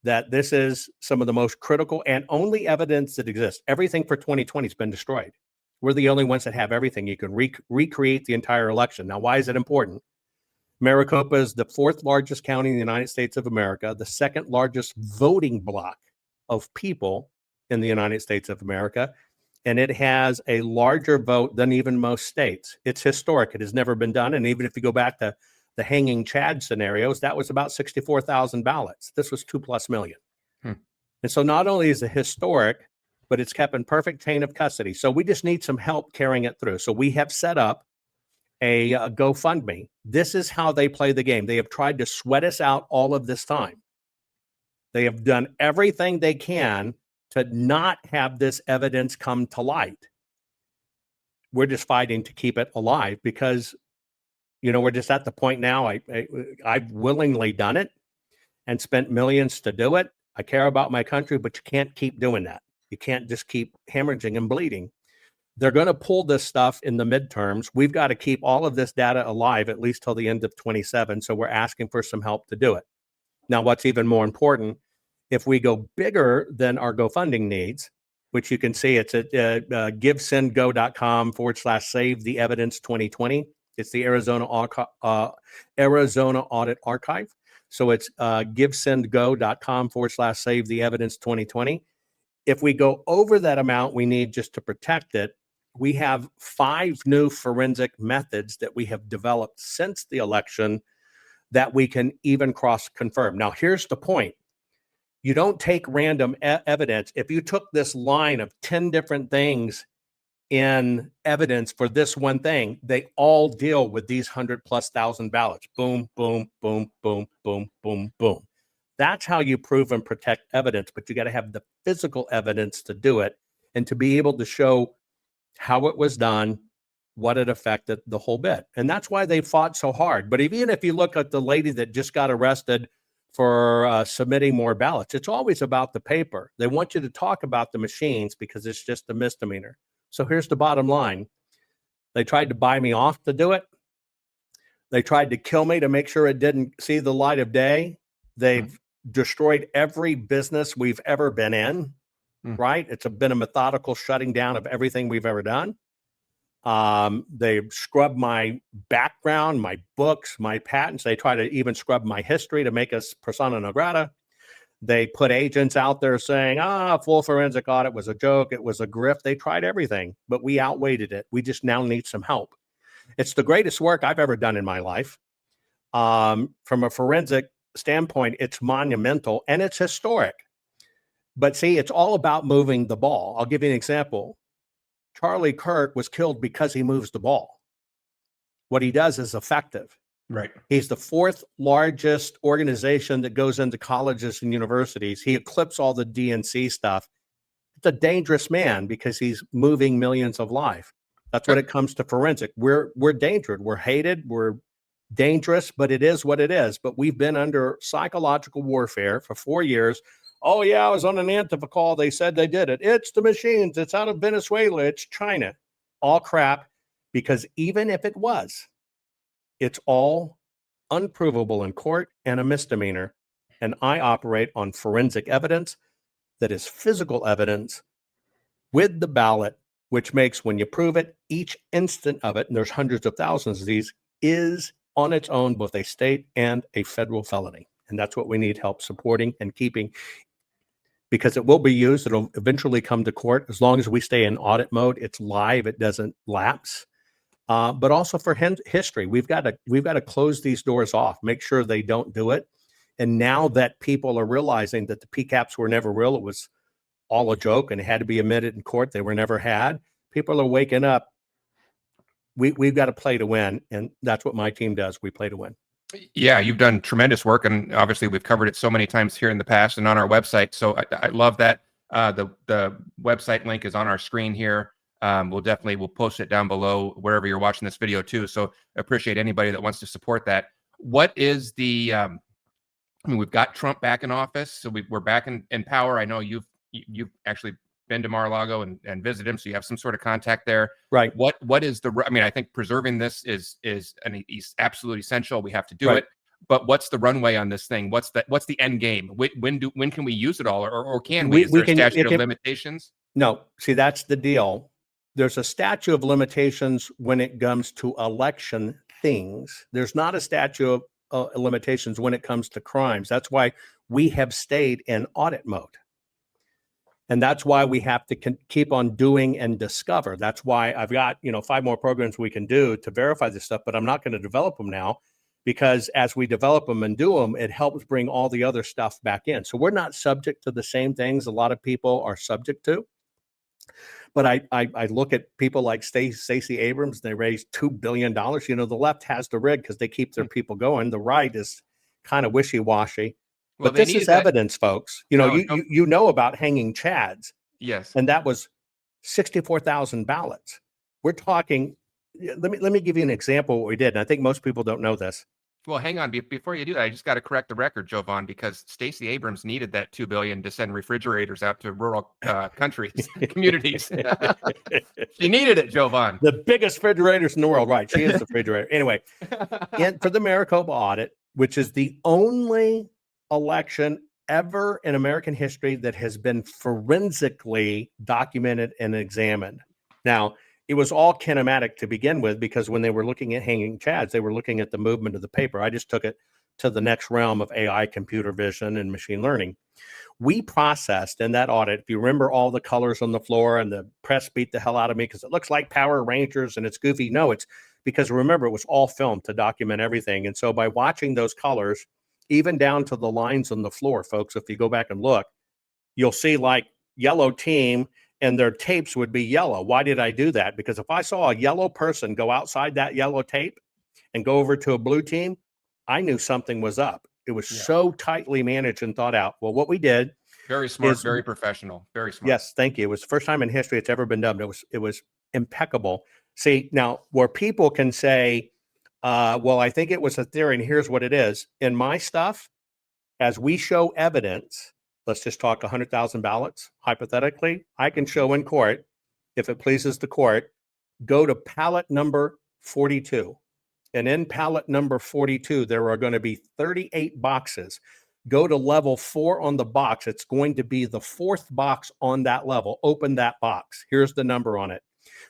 that this is some of the most critical and only evidence that exists. Everything for 2020 has been destroyed. We're the only ones that have everything. You can recreate the entire election. Now, why is it important? Maricopa is the 4th largest county in the United States of America, the 2nd largest voting block of people in the United States of America, and it has a larger vote than even most states. It's historic. It has never been done. And even if you go back to the hanging Chad scenarios, that was about 64,000 ballots. This was 2+ million. And so not only is it historic, but it's kept in perfect chain of custody. So we just need some help carrying it through. So we have set up a GoFundMe. This is how they play the game. They have tried to sweat us out all of this time. They have done everything they can to not have this evidence come to light. We're just fighting to keep it alive because, we're just at the point now. I've willingly done it and spent millions to do it. I care about my country, but you can't keep doing that. You can't just keep hemorrhaging and bleeding. They're going to pull this stuff in the midterms. We've got to keep all of this data alive at least till the end of 27. So we're asking for some help to do it. Now, what's even more important, if we go bigger than our GoFunding needs, which you can see, it's at givesendgo.com/save the evidence 2020. It's the Arizona Audit Archive. So it's givesendgo.com/save the evidence 2020. If we go over that amount we need just to protect it, we have 5 new forensic methods that we have developed since the election that we can even cross-confirm. Now, here's the point. You don't take random evidence. If you took this line of 10 different things in evidence for this one thing, they all deal with these 100,000+ ballots. Boom, boom, boom, boom, boom, boom, boom. That's how you prove and protect evidence, but you got to have the physical evidence to do it and to be able to show how it was done, what it affected, the whole bit. And that's why they fought so hard. But even if you look at the lady that just got arrested for submitting more ballots, it's always about the paper. They want you to talk about the machines because it's just a misdemeanor. So here's the bottom line. They tried to buy me off to do it. They tried to kill me to make sure it didn't see the light of day. They've destroyed every business we've ever been in, right? It's been a methodical shutting down of everything we've ever done. They've scrubbed my background, my books, my patents. They try to even scrub my history to make us persona non grata. They put agents out there saying, full forensic audit was a joke. It was a grift. They tried everything, but we outweighed it. We just now need some help. It's the greatest work I've ever done in my life. From a forensic standpoint, it's monumental and it's historic. But see, it's all about moving the ball. I'll give you an example. Charlie Kirk was killed because he moves the ball. What he does is effective. Right. He's the 4th largest organization that goes into colleges and universities. He eclipses all the DNC stuff. It's a dangerous man because he's moving millions of lives. That's when it comes to forensic. We're dangerous. We're hated. We're dangerous, but it is what it is. But we've been under psychological warfare for 4 years. Oh, yeah, I was on an Antifa call. They said they did it. It's the machines. It's out of Venezuela. It's China. All crap. Because even if it was, it's all unprovable in court and a misdemeanor. And I operate on forensic evidence that is physical evidence with the ballot, which makes when you prove it, each instant of it, and there's hundreds of thousands of these, is on its own both a state and a federal felony. And that's what we need help supporting and keeping, because it will be used. It'll eventually come to court. As long as we stay in audit mode, it's live. It doesn't lapse. But also for history, we've got to close these doors off, make sure they don't do it. And now that people are realizing that the PCAPs were never real, it was all a joke and it had to be admitted in court, they were never had. People are waking up. We've got to play to win, and that's what my team does. We play to win. Yeah, you've done tremendous work, and obviously we've covered it so many times here in the past and on our website. So I love that. The website link is on our screen here. We'll post it down below wherever you're watching this video too. So appreciate anybody that wants to support that. What is the, we've got Trump back in office. So we're back in power. I know you've you've actually been to Mar-a-Lago and visited him, so you have some sort of contact there. Right. What is the? I mean, I think preserving this is absolutely essential. We have to do it. But what's the runway on this thing? What's the end game? When can we use it all, or can we? Is there a statute of limitations? No. See, that's the deal. There's a statute of limitations when it comes to election things. There's not a statute of limitations when it comes to crimes. That's why we have stayed in audit mode. And that's why we have to keep on doing and discover. That's why I've got, 5 more programs we can do to verify this stuff, but I'm not going to develop them now, because as we develop them and do them, it helps bring all the other stuff back in. So we're not subject to the same things a lot of people are subject to. But I look at people like Stacey Abrams, they raised $2 billion. The left has the rig because they keep their people going. The right is kind of wishy-washy. Well, but this is evidence, folks. You know about hanging chads. Yes. And that was 64,000 ballots. We're talking, let me give you an example of what we did. And I think most people don't know this. Well, hang on. Before you do that, I just got to correct the record, Jovan, because Stacey Abrams needed that $2 billion to send refrigerators out to rural countries, communities. She needed it, Jovan. The biggest refrigerators in the world, right? She is the refrigerator. Anyway, for the Maricopa audit, which is the only election ever in American history that has been forensically documented and examined. Now, it was all kinematic to begin with, because when they were looking at hanging chads, they were looking at the movement of the paper. I just took it to the next realm of AI, computer vision, and machine learning. We processed in that audit, if you remember all the colors on the floor, and the press beat the hell out of me because it looks like Power Rangers and it's goofy. No, it's because, remember, it was all filmed to document everything. And so by watching those colors, even down to the lines on the floor, folks, if you go back and look, you'll see like yellow team, and their tapes would be yellow. Why did I do that? Because if I saw a yellow person go outside that yellow tape and go over to a blue team, I knew something was up. It was so tightly managed and thought out. Well, what we did, very smart, very professional, very smart. Yes, thank you. It was the first time in history it's ever been done. It was impeccable. See, now where people can say, well, I think it was a theory, and here's what it is. In my stuff, as we show evidence, let's just talk 100,000 ballots. Hypothetically, I can show in court, if it pleases the court, go to pallet number 42. And in pallet number 42, there are going to be 38 boxes. Go to level 4 on the box. It's going to be the 4th box on that level. Open that box. Here's the number on it.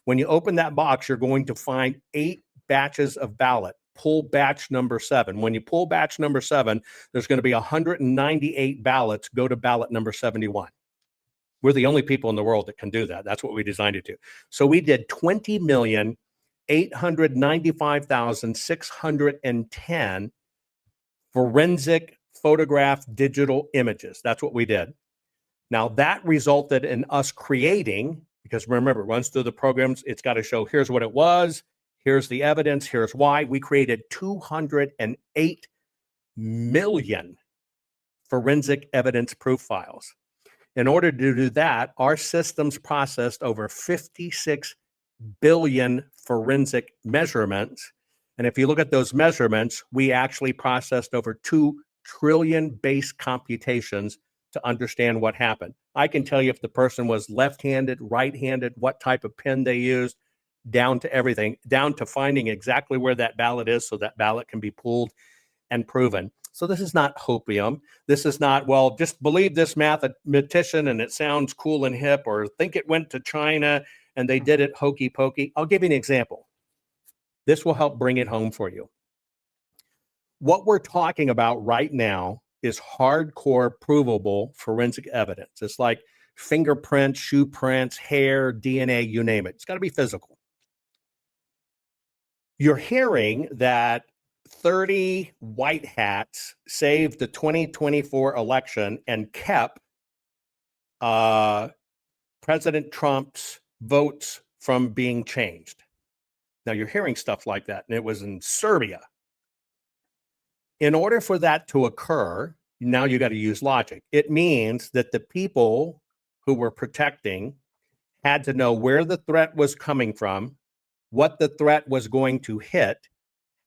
When you open that box, you're going to find 8 batches of ballot. Pull batch number 7. When you pull batch number 7, there's going to be 198 ballots. Go to ballot number 71. We're the only people in the world that can do that. That's what we designed it to. So we did 20,895,610 forensic photograph digital images. That's what we did. Now that resulted in us creating, because remember, it runs through the programs. It's got to show, here's what it was. Here's the evidence. Here's why. We created 208 million forensic evidence proof files. In order to do that, our systems processed over 56 billion forensic measurements. And if you look at those measurements, we actually processed over 2 trillion base computations to understand what happened. I can tell you if the person was left-handed, right-handed, what type of pen they used, down to everything, down to finding exactly where that ballot is so that ballot can be pulled and proven. So this is not hopium. This is not, well, just believe this mathematician and it sounds cool and hip, or think it went to China and they did it hokey pokey. I'll give you an example. This will help bring it home for you. What we're talking about right now is hardcore provable forensic evidence. It's like fingerprints, shoe prints, hair, DNA, you name it. It's got to be physical. You're hearing that 30 white hats saved the 2024 election and kept President Trump's votes from being changed. Now you're hearing stuff like that, and it was in Serbia. In order for that to occur, now you got to use logic. It means that the people who were protecting had to know where the threat was coming from, what the threat was going to hit,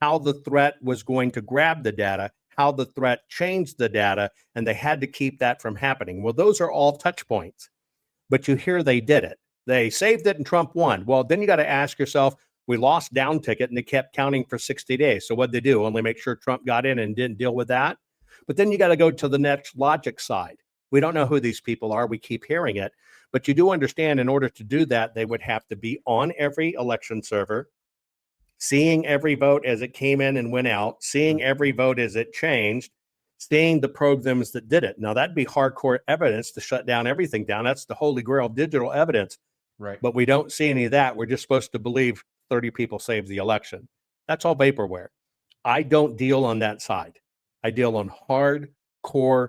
how the threat was going to grab the data, how the threat changed the data, and they had to keep that from happening. Well, those are all touch points, but you hear they did it. They saved it and Trump won. Well, then you got to ask yourself, we lost down ticket and they kept counting for 60 days. So what'd they do? Only make sure Trump got in and didn't deal with that. But then you got to go to the next logic side. We don't know who these people are. We keep hearing it. But you do understand in order to do that, they would have to be on every election server, seeing every vote as it came in and went out, seeing every vote as it changed, seeing the programs that did it. Now, that'd be hardcore evidence to shut down everything down. That's the holy grail of digital evidence. Right. But we don't see any of that. We're just supposed to believe 30 people saved the election. That's all vaporware. I don't deal on that side. I deal on hardcore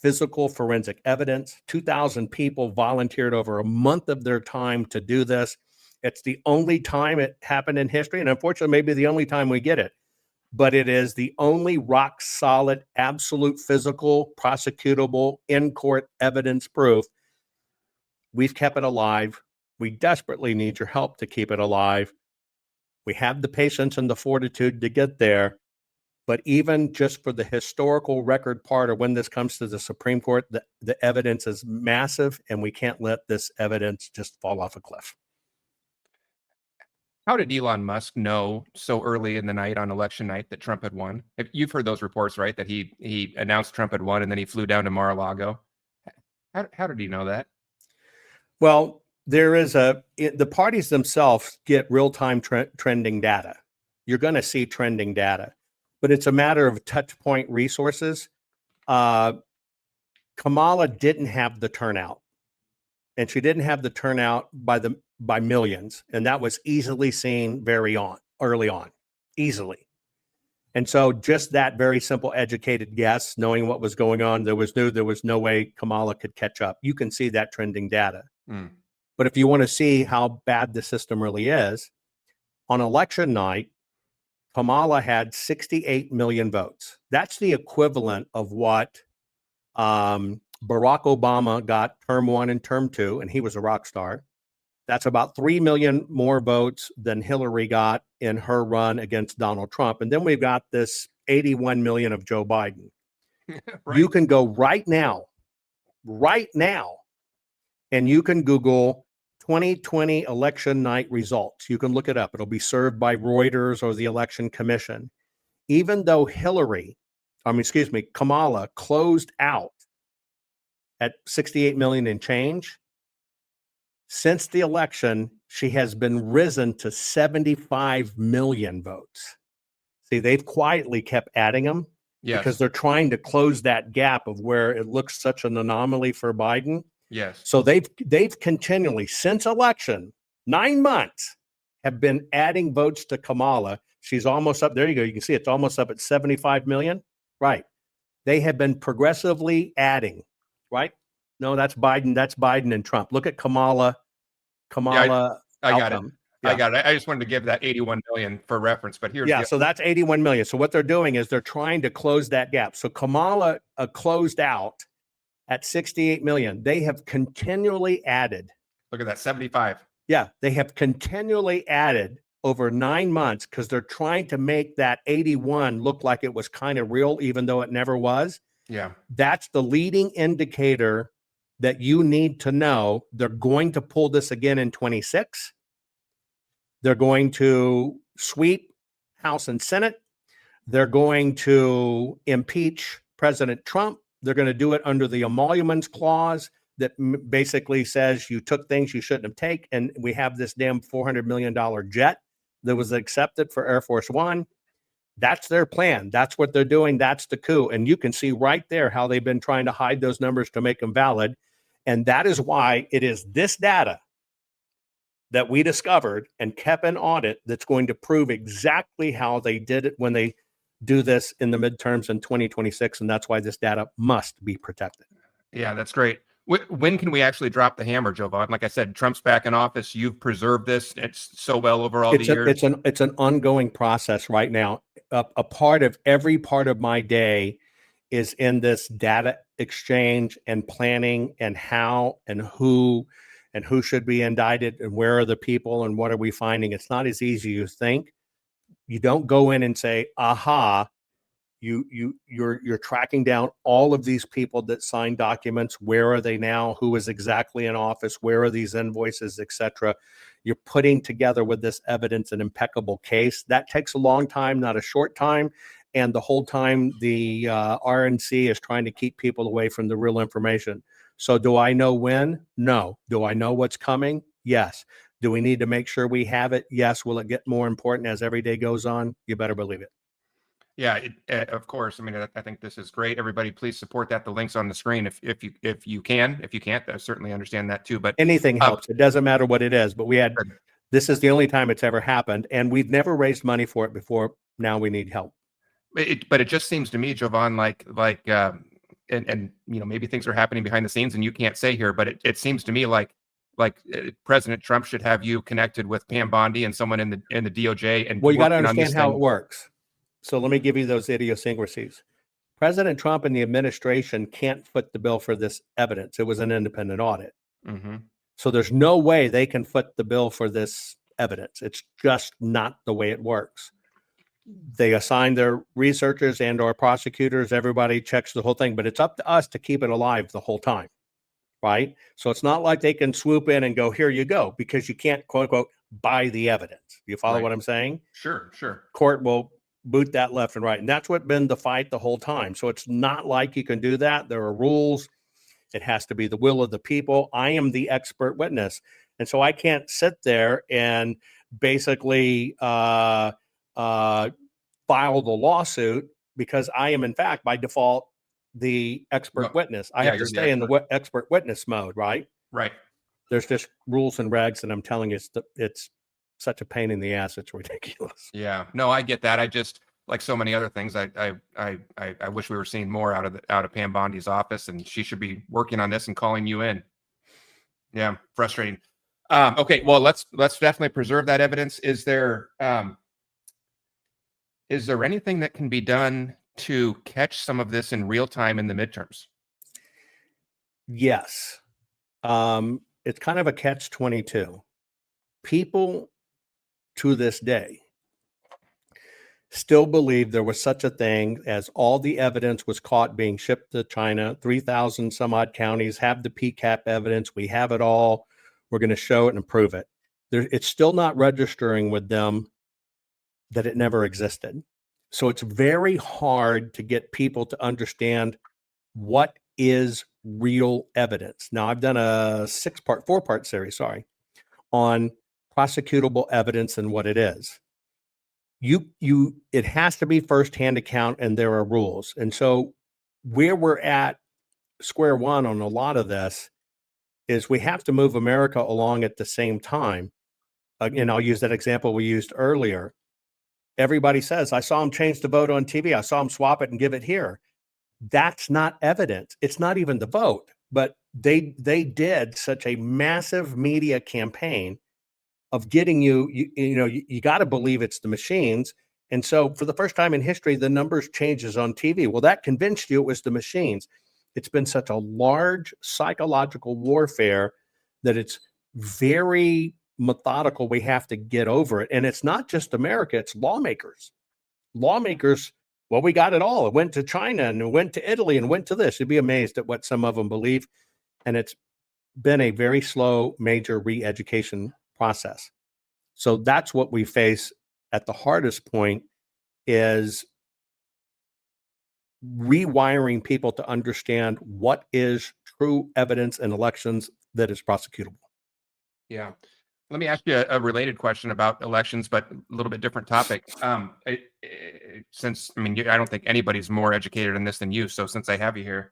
physical forensic evidence. 2,000 people volunteered over a month of their time to do this. It's the only time it happened in history, and unfortunately, maybe the only time we get it. But it is the only rock solid, absolute physical, prosecutable, in-court evidence proof. We've kept it alive. We desperately need your help to keep it alive. We have the patience and the fortitude to get there. But even just for the historical record part, or when this comes to the Supreme Court, the evidence is massive, and we can't let this evidence just fall off a cliff. How did Elon Musk know so early in the night on election night that Trump had won? You've heard those reports, right? That he announced Trump had won and then he flew down to Mar-a-Lago. How did he know that? Well, the parties themselves get real-time trending data. You're going to see trending data, but it's a matter of touch point resources. Kamala didn't have the turnout, and she didn't have the turnout by millions, and that was easily seen early on, easily. And so just that very simple educated guess, knowing what was going on, there was no way Kamala could catch up. You can see that trending data. But if you want to see how bad the system really is, on election night, Kamala had 68 million votes. That's the equivalent of what Barack Obama got term 1 and term 2, and he was a rock star. That's about 3 million more votes than Hillary got in her run against Donald Trump. And then we've got this 81 million of Joe Biden. Right. You can go right now, and you can Google 2020 election night results. You can look it up. It'll be served by Reuters or the Election Commission. Even though Kamala closed out at 68 million and change, since the election, she has been risen to 75 million votes. See, they've quietly kept adding them because they're trying to close that gap of where it looks such an anomaly for Biden. Yes. So they've continually, since election, 9 months, have been adding votes to Kamala. She's almost up. There you go. You can see it's almost up at 75 million. Right. They have been progressively adding. Right. No, that's Biden. That's Biden and Trump. Look at Kamala. I got it. Yeah. I got it. I just wanted to give that 81 million for reference, but here's so that's 81 million. So what they're doing is they're trying to close that gap. So Kamala closed out at 68 million. They have continually added. Look at that, 75. Yeah, they have continually added over 9 months because they're trying to make that 81 look like it was kind of real, even though it never was. Yeah. That's the leading indicator that you need to know. They're going to pull this again in 26. They're going to sweep House and Senate. They're going to impeach President Trump. They're going to do it under the emoluments clause that basically says you took things you shouldn't have taken. And we have this damn $400 million jet that was accepted for Air Force One. That's their plan. That's what they're doing. That's the coup. And you can see right there how they've been trying to hide those numbers to make them valid. And that is why it is this data that we discovered and kept in audit that's going to prove exactly how they did it when they do this in the midterms in 2026. And that's why this data must be protected. Yeah, that's great. When can we actually drop the hammer, Jovan? Like I said, Trump's back in office. You've preserved this. It's so well over all the years. It's an ongoing process right now. A part of every part of my day is in this data exchange and planning and how and who should be indicted and where are the people and what are we finding. It's not as easy as you think. You don't go in and say, aha, You're tracking down all of these people that signed documents. Where are they now? Who is exactly in office? Where are these invoices, etc.? You're putting together with this evidence an impeccable case. That takes a long time, not a short time. And the whole time the RNC is trying to keep people away from the real information. So do I know when? No. Do I know what's coming? Yes. Do we need to make sure we have it? Yes. Will it get more important as every day goes on? You better believe it. Yeah, of course. I mean, I think this is great. Everybody, please support that. The link's on the screen if you can. If you can't, I certainly understand that too. But anything helps. It doesn't matter what it is. But this is the only time it's ever happened, and we've never raised money for it before. Now we need help. But it just seems to me, Jovan, and maybe things are happening behind the scenes and you can't say here, but it seems to me like President Trump should have you connected with Pam Bondi and someone in the DOJ. And well, you got to understand how it works. So let me give you those idiosyncrasies. President Trump and the administration can't foot the bill for this evidence. It was an independent audit. Mm-hmm. So there's no way they can foot the bill for this evidence. It's just not the way it works. They assign their researchers and or prosecutors. Everybody checks the whole thing, but it's up to us to keep it alive the whole time, right? So it's not like they can swoop in and go, here you go, because you can't, quote unquote, buy the evidence. You follow what I'm saying? Sure. Court will boot that left and right. And that's what's been the fight the whole time. So it's not like you can do that. There are rules. It has to be the will of the people. I am the expert witness. And so I can't sit there and basically file the lawsuit because I am, in fact, by default, the expert witness. I have to stay in the expert witness mode, right? Right. There's just rules and regs, and I'm telling you, it's such a pain in the ass. It's ridiculous. Yeah, no, I get that. I just, like so many other things, I wish we were seeing more out of Pam Bondi's office, and she should be working on this and calling you in. Yeah, frustrating. Okay, well, let's definitely preserve that evidence. Is there anything that can be done to catch some of this in real time in the midterms? Yes. It's kind of a catch-22. People to this day still believe there was such a thing as all the evidence was caught being shipped to China. 3,000 some odd counties have the PCAP evidence. We have it all. We're going to show it and prove it. It's still not registering with them that it never existed. So it's very hard to get people to understand what is real evidence. Now, I've done a four-part series, on prosecutable evidence and what it is. It has to be firsthand account, and there are rules. And so where we're at square one on a lot of this is we have to move America along at the same time. And I'll use that example we used earlier. Everybody says, I saw him change the vote on TV. I saw him swap it and give it here. That's not evidence. It's not even the vote, but they did such a massive media campaign of getting you got to believe it's the machines. And so for the first time in history, the numbers changes on TV. Well, that convinced you it was the machines. It's been such a large psychological warfare that it's very methodical. We have to get over it. And it's not just America, it's lawmakers. Well, we got it all. It went to China and it went to Italy and went to this. You'd be amazed at what some of them believe. And it's been a very slow, major re-education process. So that's what we face at the hardest point, is rewiring people to understand what is true evidence in elections that is prosecutable. Yeah. Let me ask you a related question about elections, but a little bit different topic. Since, I mean, I don't think anybody's more educated in this than you. So since I have you here,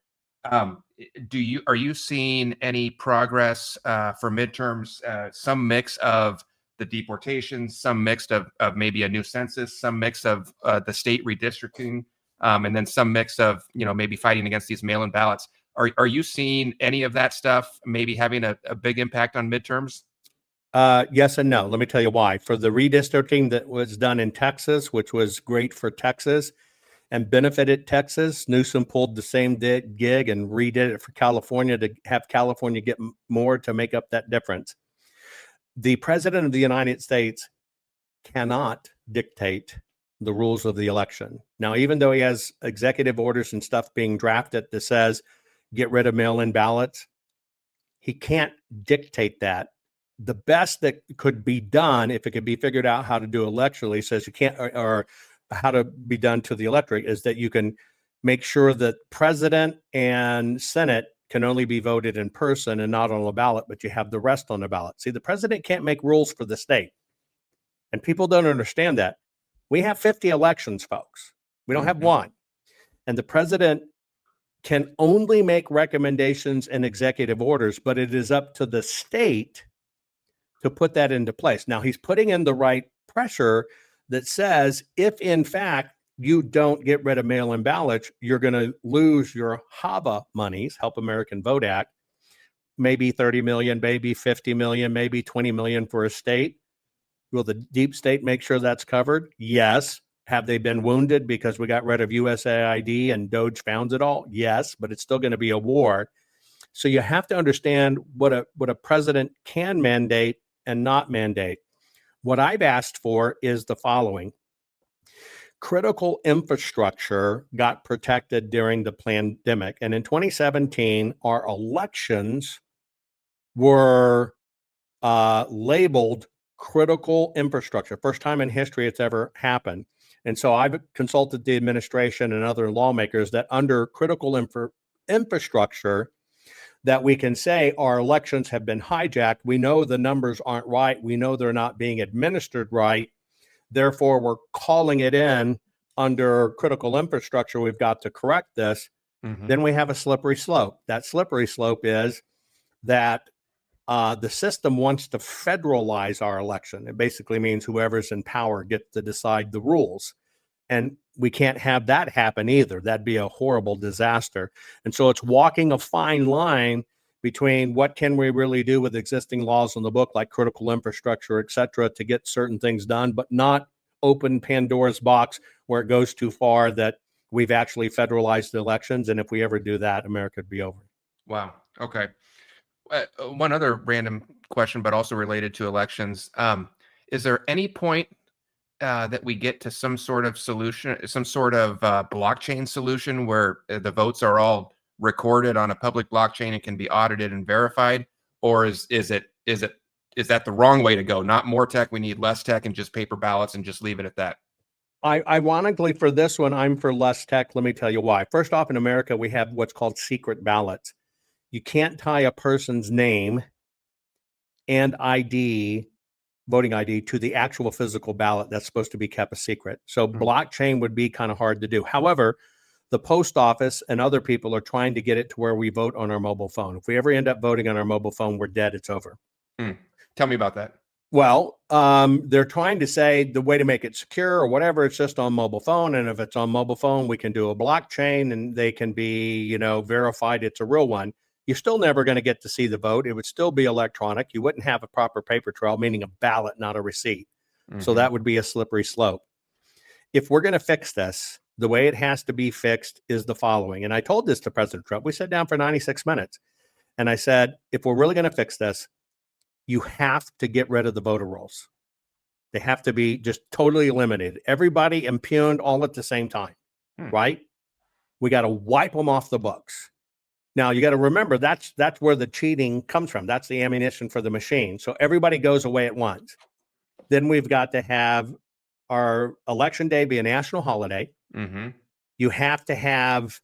are you seeing any progress for midterms? Some mix of the deportations, some mix of maybe a new census, some mix of the state redistricting, and then some mix of maybe fighting against these mail-in ballots. Are you seeing any of that stuff maybe having a big impact on midterms? Yes and no. Let me tell you why. For the redistricting that was done in Texas, which was great for Texas and benefited Texas, Newsom pulled the same gig and redid it for California to have California get more to make up that difference. The president of the United States cannot dictate the rules of the election. Now, even though he has executive orders and stuff being drafted that says get rid of mail-in ballots, he can't dictate that. The best that could be done, if it could be figured out how to do electorally, says you can't, or how to be done to the electorate, is that you can make sure that president and Senate can only be voted in person and not on a ballot, but you have the rest on the ballot. See, the president can't make rules for the state. And people don't understand that. We have 50 elections, folks. We don't have one. And the president can only make recommendations and executive orders, but it is up to the state to put that into place. Now, he's putting in the right pressure that says, if in fact you don't get rid of mail-in ballots, you're going to lose your HAVA monies, Help American Vote Act, maybe 30 million, maybe 50 million, maybe 20 million for a state. Will the deep state make sure that's covered? Yes. Have they been wounded because we got rid of USAID and Doge founds it all? Yes, but it's still going to be a war. So you have to understand what a president can mandate and not mandate. What I've asked for is the following. Critical infrastructure got protected during the pandemic. And in 2017, our elections were labeled critical infrastructure. First time in history it's ever happened. And so I've consulted the administration and other lawmakers that under critical infrastructure, that we can say our elections have been hijacked. We know the numbers aren't right. We know they're not being administered right. Therefore, we're calling it in under critical infrastructure. We've got to correct this. Then we have a slippery slope. That slippery slope is that the system wants to federalize our election. It basically means whoever's in power gets to decide the rules. And we can't have that happen either. That'd be a horrible disaster. And so it's walking a fine line between what can we really do with existing laws in the book, like critical infrastructure, et cetera, to get certain things done, but not open Pandora's box where it goes too far that we've actually federalized the elections. And if we ever do that, America would be over. Wow. Okay. One other random question, but also related to elections. Is there any point that we get to some sort of solution, some sort of blockchain solution where the votes are all recorded on a public blockchain and can be audited and verified? Or is that the wrong way to go? Not more tech, we need less tech and just paper ballots and just leave it at that. Ironically, for this one, I'm for less tech. Let me tell you why. First off, in America, we have what's called secret ballots. You can't tie a person's name and ID, voting ID, to the actual physical ballot. That's supposed to be kept a secret. So blockchain would be kind of hard to do. However, the post office and other people are trying to get it to where we vote on our mobile phone. If we ever end up voting on our mobile phone, we're dead. It's over. Tell me about that. Well, they're trying to say the way to make it secure or whatever, it's just on mobile phone. And if it's on mobile phone, we can do a blockchain and they can be, verified it's a real one. You're still never going to get to see the vote. It would still be electronic. You wouldn't have a proper paper trail, meaning a ballot, not a receipt. So that would be a slippery slope. If we're going to fix this, the way it has to be fixed is the following. And I told this to President Trump. We sat down for 96 minutes. And I said, if we're really going to fix this, you have to get rid of the voter rolls. They have to be just totally eliminated. Everybody impugned all at the same time, right? We got to wipe them off the books. Now, you got to remember, that's where the cheating comes from. That's the ammunition for the machine. So everybody goes away at once. Then we've got to have our election day be a national holiday. You have to have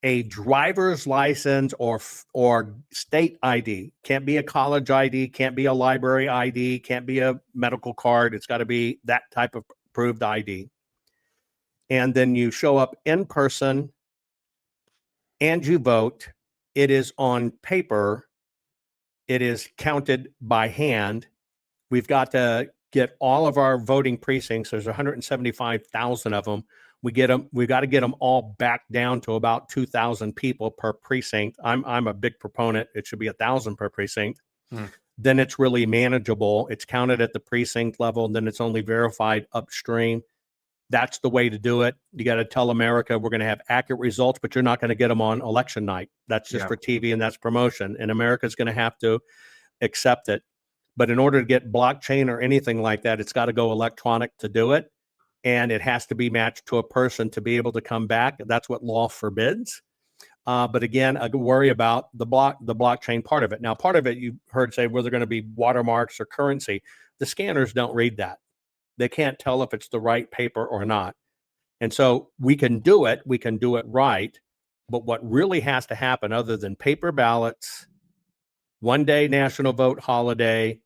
a driver's license or state ID. Can't be a college ID, can't be a library ID, can't be a medical card. It's got to be that type of approved ID. And then you show up in person and you vote. It is on paper. It is counted by hand. We've got to get all of our voting precincts. There's 175,000 of them. We've got to get them all back down to about 2,000 people per precinct. I'm a big proponent. It should be 1,000 per precinct. Then it's really manageable. It's counted at the precinct level, and then it's only verified upstream. That's the way to do it. You got to tell America we're going to have accurate results, but you're not going to get them on election night. That's just for TV and that's promotion. And America's going to have to accept it. But in order to get blockchain or anything like that, it's got to go electronic to do it. and it has to be matched to a person to be able to come back. That's what law forbids. But again, I worry about the blockchain part of it. Now, part of it you heard say, well, they're going to be watermarks or currency. The scanners don't read that. They can't tell if it's the right paper or not. And so we can do it right. But what really has to happen, other than paper ballots, 1 day national vote holiday,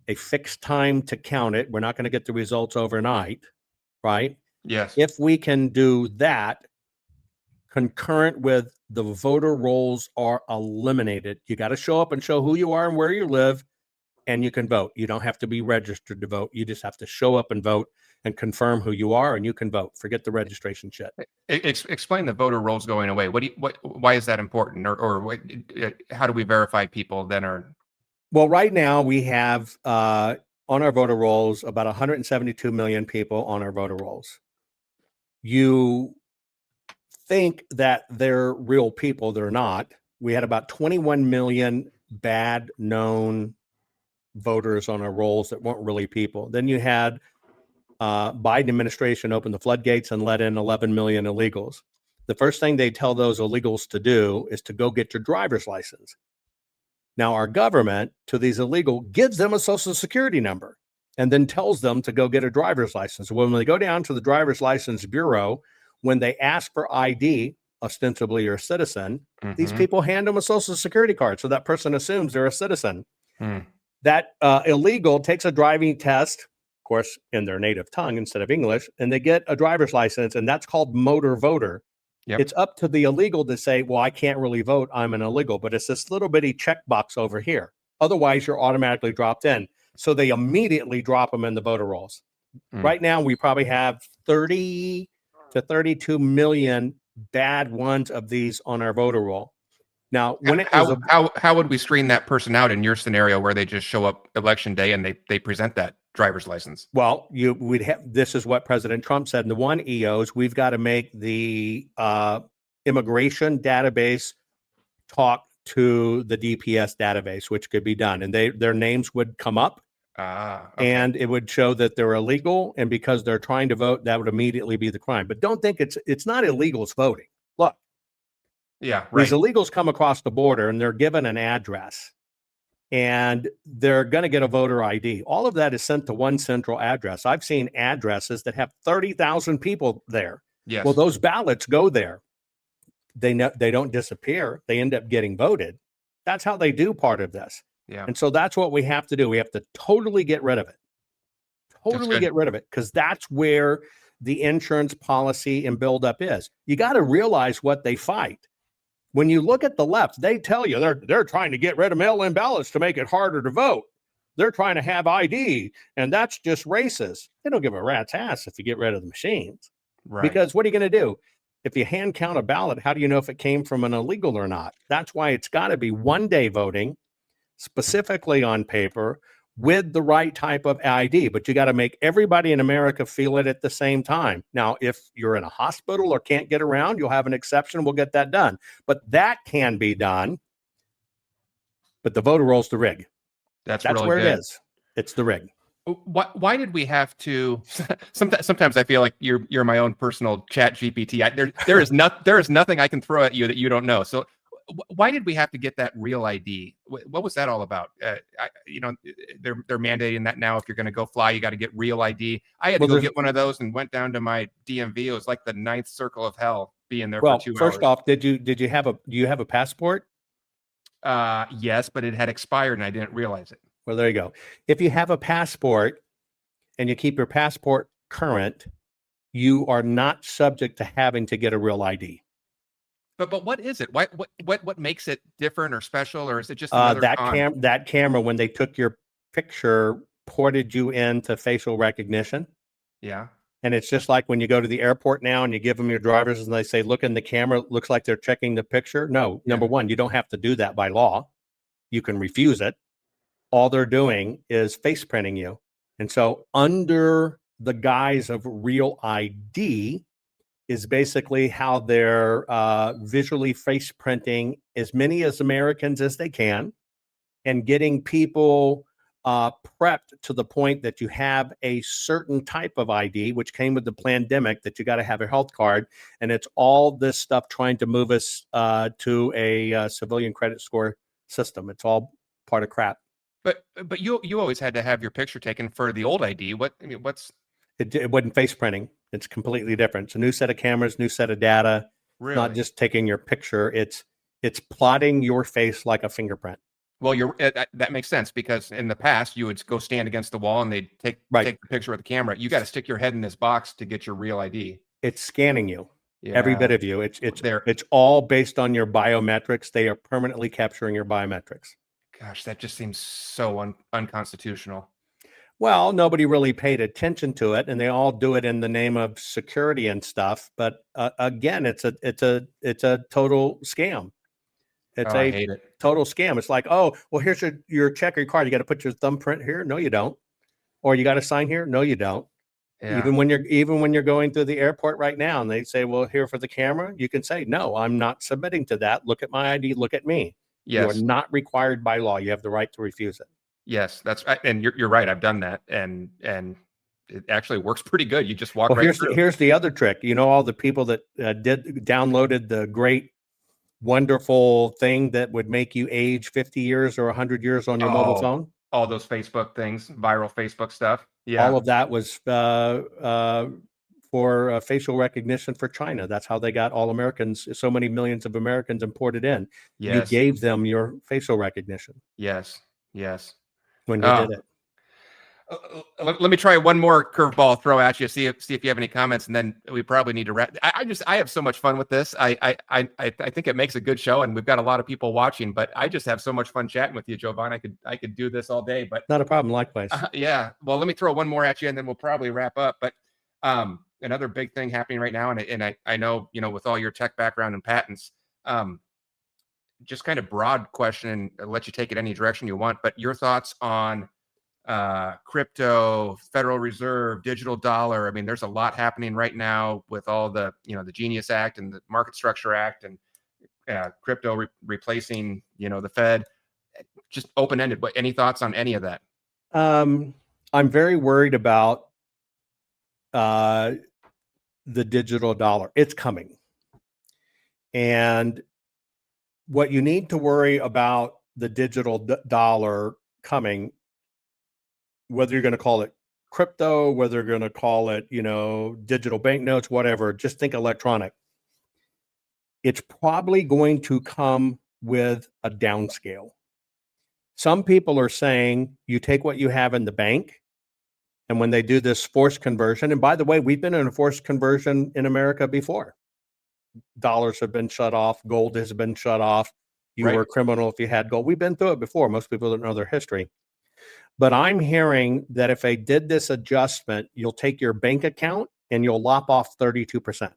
a fixed time to count it, we're not going to get the results overnight, right? Yes. If we can do that, concurrent with the voter rolls are eliminated. You got to show up and show who you are and where you live, and you can vote. You don't have to be registered to vote. You just have to show up and vote and confirm who you are, and you can vote. Forget the registration shit. Explain the voter rolls going away. Why is that important? Or how do we verify people then are? Well, right now we have on our voter rolls about 172 million people on our voter rolls. You think that they're real people. They're not. We had about 21 million bad known voters on our rolls that weren't really people. Then you had Biden administration open the floodgates and let in 11 million illegals. The first thing they tell those illegals to do is to go get your driver's license. Now, our government to these illegal gives them a social security number and then tells them to go get a driver's license. When they go down to the driver's license bureau, when they ask for ID, ostensibly you're a citizen, these people hand them a social security card. So that person assumes they're a citizen. That illegal takes a driving test, of course, in their native tongue instead of English, and they get a driver's license, and that's called motor voter. Yep. It's up to the illegal to say, well, I can't really vote. I'm an illegal, but it's this little bitty checkbox over here. Otherwise, you're automatically dropped in. So they immediately drop them in the voter rolls. Right now, we probably have 30 to 32 million bad ones of these on our voter roll. Now, when how would we screen that person out in your scenario where they just show up election day and they present that driver's license? Well, this is what President Trump said in the one EOs. We've got to make the immigration database talk to the DPS database, which could be done, and their names would come up. Okay. And it would show that they're illegal, and because they're trying to vote, that would immediately be the crime. But don't think it's not illegals voting. Look, yeah, right. These illegals come across the border and they're given an address, and they're going to get a voter ID. All of that is sent to one central address. I've seen addresses that have 30,000 people there. Yes. Well, those ballots go there. They don't disappear. They end up getting voted. That's how they do part of this. Yeah. And so that's what we have to do. We have to totally get rid of it. Totally get rid of it, because that's where the insurance policy and buildup is. You got to realize what they fight. When you look at the left, they tell you they're trying to get rid of mail-in ballots to make it harder to vote. They're trying to have ID, and that's just racist. They don't give a rat's ass if you get rid of the machines. Right. Because what are you going to do? If you hand count a ballot, how do you know if it came from an illegal or not? That's why it's got to be 1 day voting, specifically on paper, with the right type of ID. But you got to make everybody in America feel it at the same time. Now, if you're in a hospital or can't get around, you'll have an exception. We'll get that done. But that can be done. But the voter roll's the rig. That's really where good. It is. It's the rig. Why did we have to? Sometimes I feel like you're my own personal chat GPT. There is nothing I can throw at you that you don't know. So why did we have to get that real ID? What was that all about? They're mandating that now. If you're going to go fly, you got to get real ID. I had to go get one of those and went down to my DMV. It was like the 9th circle of hell being there for 2 hours. First off, do you have a passport? Yes, but it had expired and I didn't realize it. Well, there you go. If you have a passport and you keep your passport current, you are not subject to having to get a real ID. But what is it? What makes it different or special, or is it just another that camera, when they took your picture, ported you into facial recognition? Yeah. And it's just like when you go to the airport now and you give them your driver's and they say, look in the camera, looks like they're checking the picture. No, number one, you don't have to do that by law. You can refuse it. All they're doing is face printing you. And so under the guise of real ID is basically how they're visually face printing as many as Americans as they can and getting people prepped to the point that you have a certain type of ID, which came with the pandemic, that you got to have a health card. And it's all this stuff trying to move us to a civilian credit score system. It's all part of crap. But you always had to have your picture taken for the old ID. What's it wasn't face printing. It's completely different. It's a new set of cameras, new set of data. really? It's not just taking your picture. It's plotting your face like a fingerprint. Well, that makes sense, because in the past you would go stand against the wall and they'd take the picture with the camera. You got to stick your head in this box to get your real ID. It's scanning you, Yeah. every bit of you. It's all based on your biometrics. They are permanently capturing your biometrics. Gosh, that just seems so unconstitutional. Well, nobody really paid attention to it, and they all do it in the name of security and stuff. But again, it's a total scam. It's I hate it. Total scam. It's like, oh, well, here's your check or your card. You got to put your thumbprint here. No, you don't. Or you got to sign here. No, you don't. Yeah. Even when you're going through the airport right now, and they say, well, here for the camera, you can say, no, I'm not submitting to that. Look at my ID. Look at me. Yes. You are not required by law. You have the right to refuse it. Yes, and you're right. I've done that, and it actually works pretty good. You just walk right through. Here's the other trick. You know, all the people that downloaded the great, wonderful thing that would make you age 50 years or 100 years on your mobile phone. All those Facebook things, viral Facebook stuff. Yeah, all of that was for facial recognition for China. That's how they got all Americans, so many millions of Americans imported in. Yes. You gave them your facial recognition. Yes. When you did it. Let me try one more curveball throw at you. See if you have any comments, and then we probably need to wrap. I have so much fun with this. I think it makes a good show, and we've got a lot of people watching. But I just have so much fun chatting with you, Jovan. I could do this all day. But not a problem. Likewise. Yeah. Well, let me throw one more at you, and then we'll probably wrap up. But another big thing happening right now, and I know, with all your tech background and patents, just kind of broad question, and I'll let you take it any direction you want. But your thoughts on crypto, Federal Reserve, digital dollar. I mean, there's a lot happening right now with all the, the Genius Act and the Market Structure Act, and crypto replacing, the Fed. Just open-ended. But any thoughts on any of that? I'm very worried about the digital dollar. It's coming. And what you need to worry about the digital dollar coming, whether you're going to call it crypto, whether you're going to call it, digital banknotes, whatever, just think electronic. It's probably going to come with a downscale. Some people are saying you take what you have in the bank, and when they do this forced conversion, and by the way, we've been in a forced conversion in America before. Dollars have been shut off. Gold has been shut off. You were a criminal if you had gold. We've been through it before. Most people don't know their history. But I'm hearing that if they did this adjustment, you'll take your bank account and you'll lop off 32%.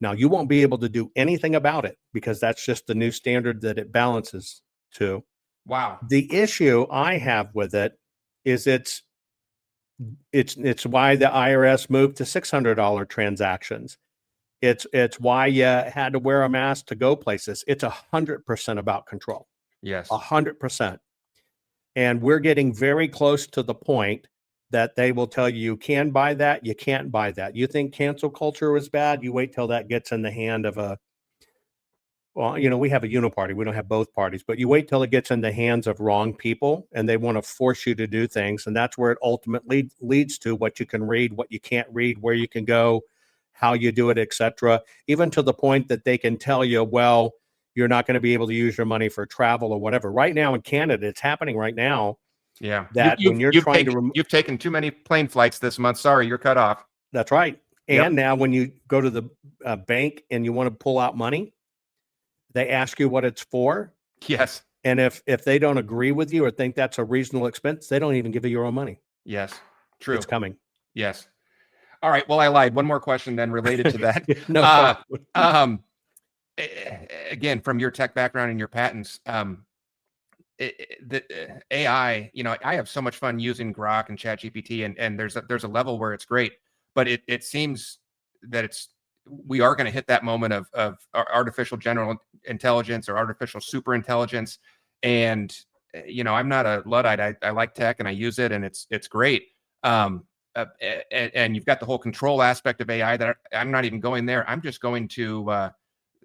Now, you won't be able to do anything about it because that's just the new standard that it balances to. Wow. The issue I have with it is it's why the IRS moved to $600 transactions. It's why you had to wear a mask to go places. It's 100% about control. Yes. 100%. And we're getting very close to the point that they will tell you can buy that, you can't buy that. You think cancel culture is bad? You wait till that gets in the hand of we have a uniparty. We don't have both parties, but you wait till it gets in the hands of wrong people and they want to force you to do things. And that's where it ultimately leads to what you can read, what you can't read, where you can go, how you do it, etc. Even to the point that they can tell you, well, you're not going to be able to use your money for travel or whatever. Right now in Canada, it's happening right now. Yeah. That when you've taken too many plane flights this month. Sorry, you're cut off. That's right. And now when you go to the bank and you want to pull out money, they ask you what it's for. Yes. And if they don't agree with you or think that's a reasonable expense, they don't even give you your own money. Yes. True. It's coming. Yes. All right. Well, I lied. One more question then related to that. No. Again, from your tech background and your patents, the AI, I have so much fun using Grok and ChatGPT, and there's a level where it's great, but it seems that we are going to hit that moment of artificial general intelligence or artificial super intelligence. And I'm not a Luddite. I like tech and I use it, and it's great. And you've got the whole control aspect of AI that I'm not even going there. I'm just going to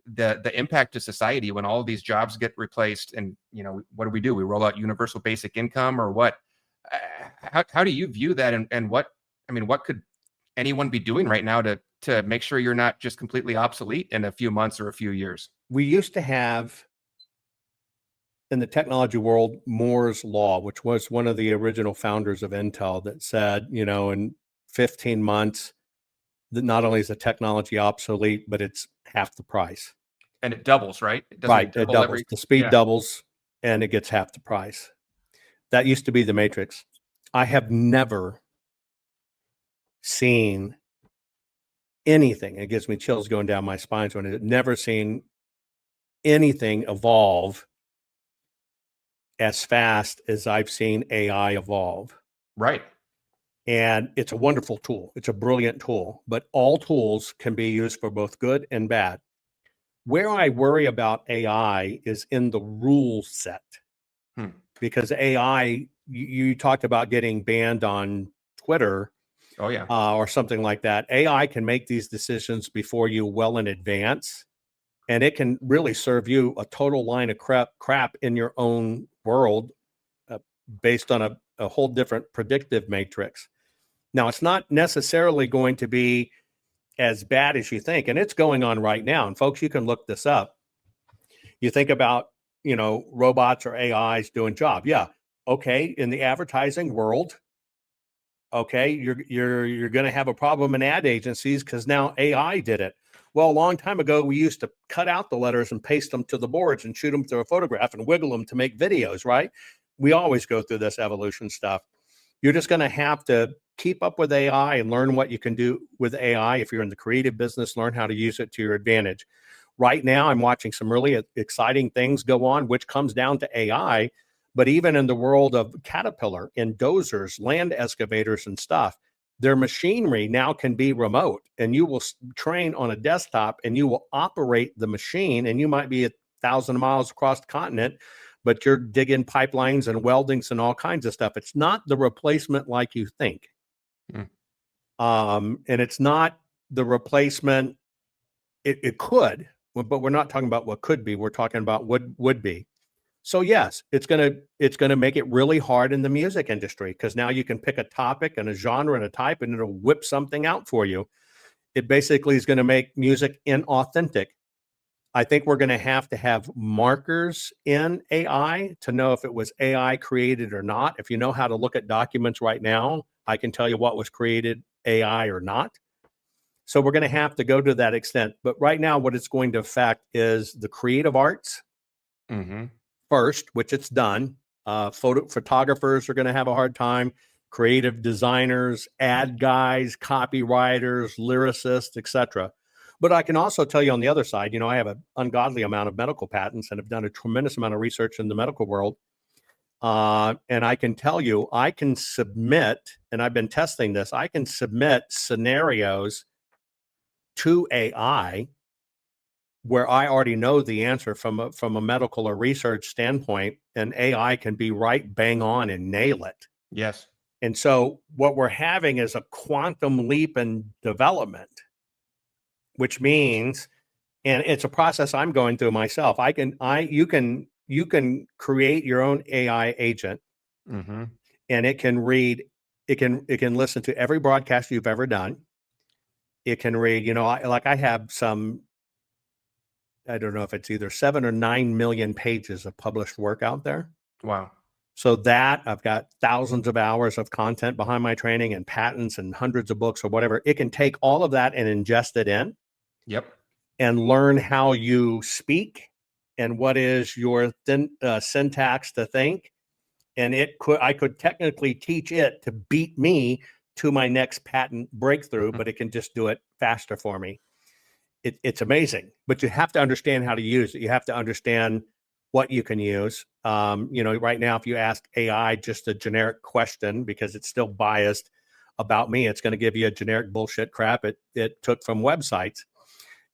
the impact to society when all of these jobs get replaced. And what do? We roll out universal basic income or what? How do you view that? And what could anyone be doing right now to make sure you're not just completely obsolete in a few months or a few years? We used to have, in the technology world, Moore's Law, which was one of the original founders of Intel, that said, in 15 months, that not only is the technology obsolete, but it's half the price. And it doubles, right? It doubles. The speed doubles, and it gets half the price. That used to be the Matrix. I have never seen anything. It gives me chills going down my spine. So I've never seen anything evolve as fast as I've seen AI evolve. Right. And it's a wonderful tool. It's a brilliant tool, but all tools can be used for both good and bad. Where I worry about AI is in the rule set. Because AI, you talked about getting banned on Twitter. Oh, yeah. Or something like that. AI can make these decisions before you well in advance, and it can really serve you a total line of crap in your own world based on a whole different predictive matrix. Now, it's not necessarily going to be as bad as you think, and it's going on right now. And folks, you can look this up. You think about, robots or AIs doing job. Yeah. Okay. In the advertising world, okay, you're going to have a problem in ad agencies because now AI did it. Well, a long time ago, we used to cut out the letters and paste them to the boards and shoot them through a photograph and wiggle them to make videos, right? We always go through this evolution stuff. You're just going to have to keep up with AI and learn what you can do with AI. If you're in the creative business, learn how to use it to your advantage. Right now, I'm watching some really exciting things go on, which comes down to AI. But even in the world of Caterpillar and dozers, land excavators and stuff, their machinery now can be remote, and you will train on a desktop and you will operate the machine, and you might be 1,000 miles across the continent, but you're digging pipelines and weldings and all kinds of stuff. It's not the replacement like you think. And it's not the replacement. It could, but we're not talking about what could be. We're talking about what would be. So yes, it's gonna make it really hard in the music industry, because now you can pick a topic and a genre and a type, and it'll whip something out for you. It basically is going to make music inauthentic. I think we're going to have markers in AI to know if it was AI created or not. If you know how to look at documents right now, I can tell you what was created AI or not. So we're going to have to go to that extent. But right now, what it's going to affect is the creative arts. First, which it's done. Photographers are going to have a hard time. Creative designers, ad guys, copywriters, lyricists, etc. But I can also tell you on the other side, I have an ungodly amount of medical patents and have done a tremendous amount of research in the medical world. And I can tell you, I can submit, and I've been testing this, I can submit scenarios to AI where I already know the answer from a medical or research standpoint, and AI can be right bang on and nail it. Yes. And so what we're having is a quantum leap in development, which means, and it's a process I'm going through myself. You can create your own AI agent, and it can read, it can listen to every broadcast you've ever done. It can read, I have some, I don't know if it's either 7 or 9 million pages of published work out there. Wow. So that I've got thousands of hours of content behind my training and patents and hundreds of books or whatever. It can take all of that and ingest it in. Yep. And learn how you speak and what is your syntax to think. And I could technically teach it to beat me to my next patent breakthrough, but it can just do it faster for me. It's amazing, but you have to understand how to use it. You have to understand what you can use. Right now, if you ask AI just a generic question, because it's still biased about me, it's going to give you a generic bullshit crap it took from websites.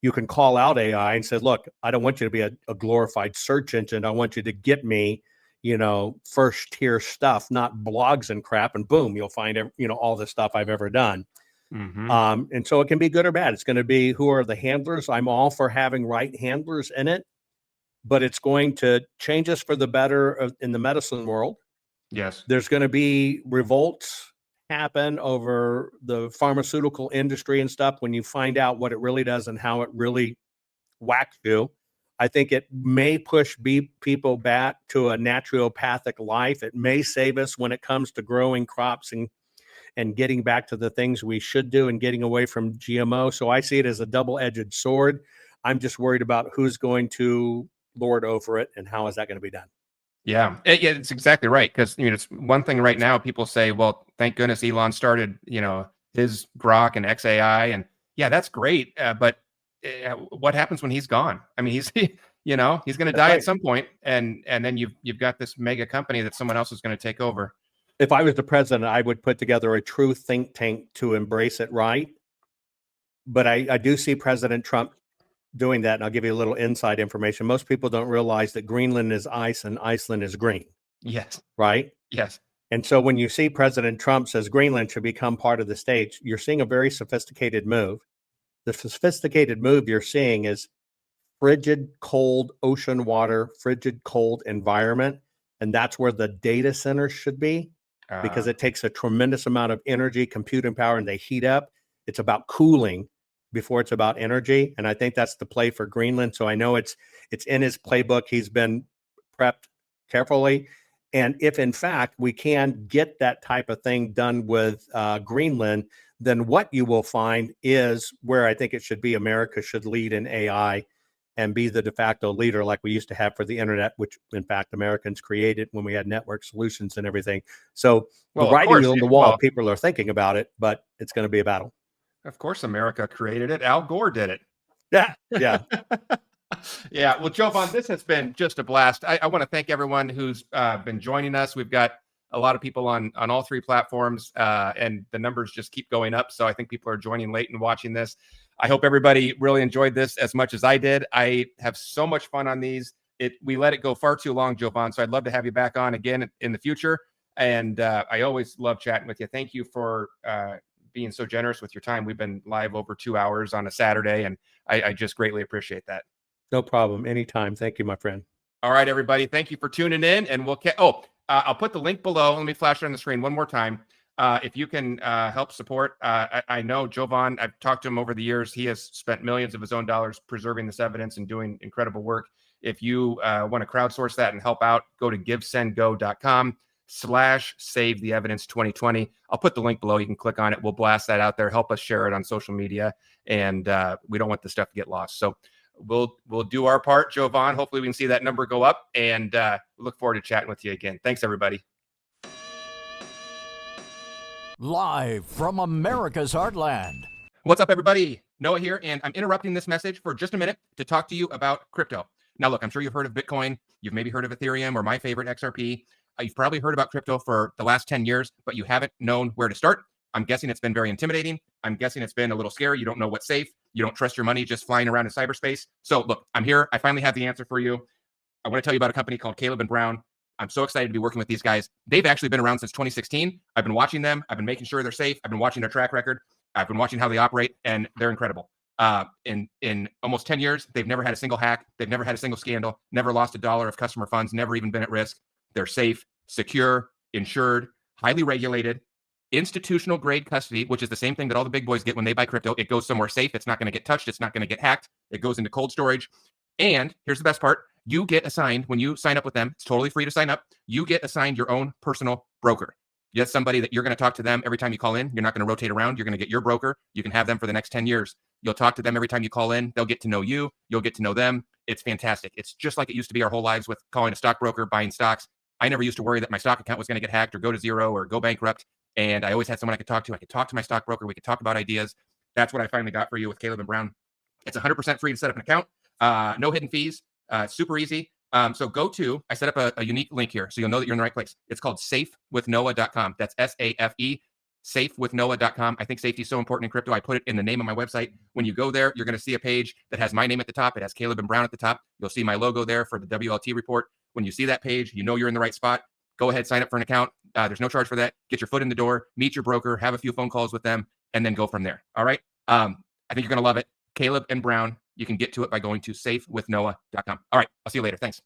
You can call out AI and say, look, I don't want you to be a glorified search engine. I want you to get me, first tier stuff, not blogs and crap, and boom, you'll find, all the stuff I've ever done. And so it can be good or bad. It's going to be who are the handlers. I'm all for having right handlers in it, but it's going to change us for the better in the medicine world. Yes. There's going to be revolts happen over the pharmaceutical industry and stuff when you find out what it really does and how it really whacks you. I think it may push people back to a naturopathic life. It may save us when it comes to growing crops and getting back to the things we should do and getting away from GMO. So I see it as a double-edged sword. I'm just worried about who's going to lord over it and how is that going to be done. Yeah, it's exactly right. Because it's one thing right now. People say, "Well, thank goodness Elon started, his Grok and XAI," and yeah, that's great. But what happens when he's gone? I mean, he's going to die at some point, and then you've got this mega company that someone else is going to take over. If I was the president, I would put together a true think tank to embrace it right. But I do see President Trump doing that, and I'll give you a little inside information. Most people don't realize that Greenland is ice and Iceland is green. Yes. Right? Yes. And so when you see President Trump says Greenland should become part of the state, you're seeing a very sophisticated move. The sophisticated move you're seeing is frigid, cold ocean water, frigid, cold environment. And that's where the data centers should be, because it takes a tremendous amount of energy, computing power, and they heat up. It's about cooling before it's about energy. And I think that's the play for Greenland. So I know it's in his playbook. He's been prepped carefully. And if in fact we can get that type of thing done with Greenland, then what you will find is where I think it should be. America should lead in AI and be the de facto leader like we used to have for the internet, which in fact Americans created when we had network solutions and everything. So the writing is on the wall. People are thinking about it, but it's going to be a battle. Of course, America created it. Al Gore did it. Yeah. Yeah. Well, Jovan, this has been just a blast. I want to thank everyone who's been joining us. We've got a lot of people on all three platforms, and the numbers just keep going up. So I think people are joining late and watching this. I hope everybody really enjoyed this as much as I did. I have so much fun on these. We let it go far too long, Jovan. So I'd love to have you back on again in the future. And I always love chatting with you. Thank you for being so generous with your time. We've been live over 2 hours on a Saturday, and I just greatly appreciate that. No problem. Anytime. Thank you, my friend. All right, everybody. Thank you for tuning in, and we'll I'll put the link below. Let me flash it on the screen one more time. If you can help support, I know Jovan, I've talked to him over the years. He has spent millions of his own dollars preserving this evidence and doing incredible work. If you want to crowdsource that and help out, go to givesendgo.com/save the evidence 2020. I'll put the link below. You can click on it. We'll blast that out there. Help us share it on social media. And we don't want this stuff to get lost. So we'll do our part, Jovan. Hopefully we can see that number go up, and look forward to chatting with you again. Thanks, everybody. Live from America's heartland. What's up, everybody? Noah here, and I'm interrupting this message for just a minute to talk to you about crypto. Now, look, I'm sure you've heard of Bitcoin. You've maybe heard of Ethereum or my favorite, XRP. You've probably heard about crypto for the last 10 years, but you haven't known where to start. I'm guessing it's been very intimidating. I'm guessing it's been a little scary. You don't know what's safe. You don't trust your money just flying around in cyberspace. So look, I'm here. I finally have the answer for you. I want to tell you about a company called Caleb & Brown. I'm so excited to be working with these guys. They've actually been around since 2016. I've been watching them. I've been making sure they're safe. I've been watching their track record. I've been watching how they operate, and they're incredible. In almost 10 years, they've never had a single hack. They've never had a single scandal, never lost $1 of customer funds, never even been at risk. They're safe, secure, insured, highly regulated, institutional grade custody, which is the same thing that all the big boys get when they buy crypto. It goes somewhere safe. It's not going to get touched. It's not going to get hacked. It goes into cold storage. And here's the best part. You get assigned, when you sign up with them, it's totally free to sign up. You get assigned your own personal broker. You have somebody that you're going to talk to them every time you call in. You're not going to rotate around. You're going to get your broker. You can have them for the next 10 years. You'll talk to them every time you call in. They'll get to know you. You'll get to know them. It's fantastic. It's just like it used to be our whole lives with calling a stockbroker, buying stocks. I never used to worry that my stock account was going to get hacked or go to zero or go bankrupt. And I always had someone I could talk to. I could talk to my stockbroker. We could talk about ideas. That's what I finally got for you with Caleb & Brown. It's 100% free to set up an account. No hidden fees. Super easy. So go to, I set up a unique link here so you'll know that you're in the right place. It's called safewithnoah.com. That's SAFE, safewithnoah.com. I think safety is so important in crypto. I put it in the name of my website. When you go there, you're going to see a page that has my name at the top. It has Caleb & Brown at the top. You'll see my logo there for the WLT report. When you see that page, you know you're in the right spot. Go ahead, sign up for an account. There's no charge for that. Get your foot in the door, meet your broker, have a few phone calls with them, and then go from there. All right. I think you're going to love it. Caleb and Brown, you can get to it by going to safewithnoah.com. All right. I'll see you later. Thanks.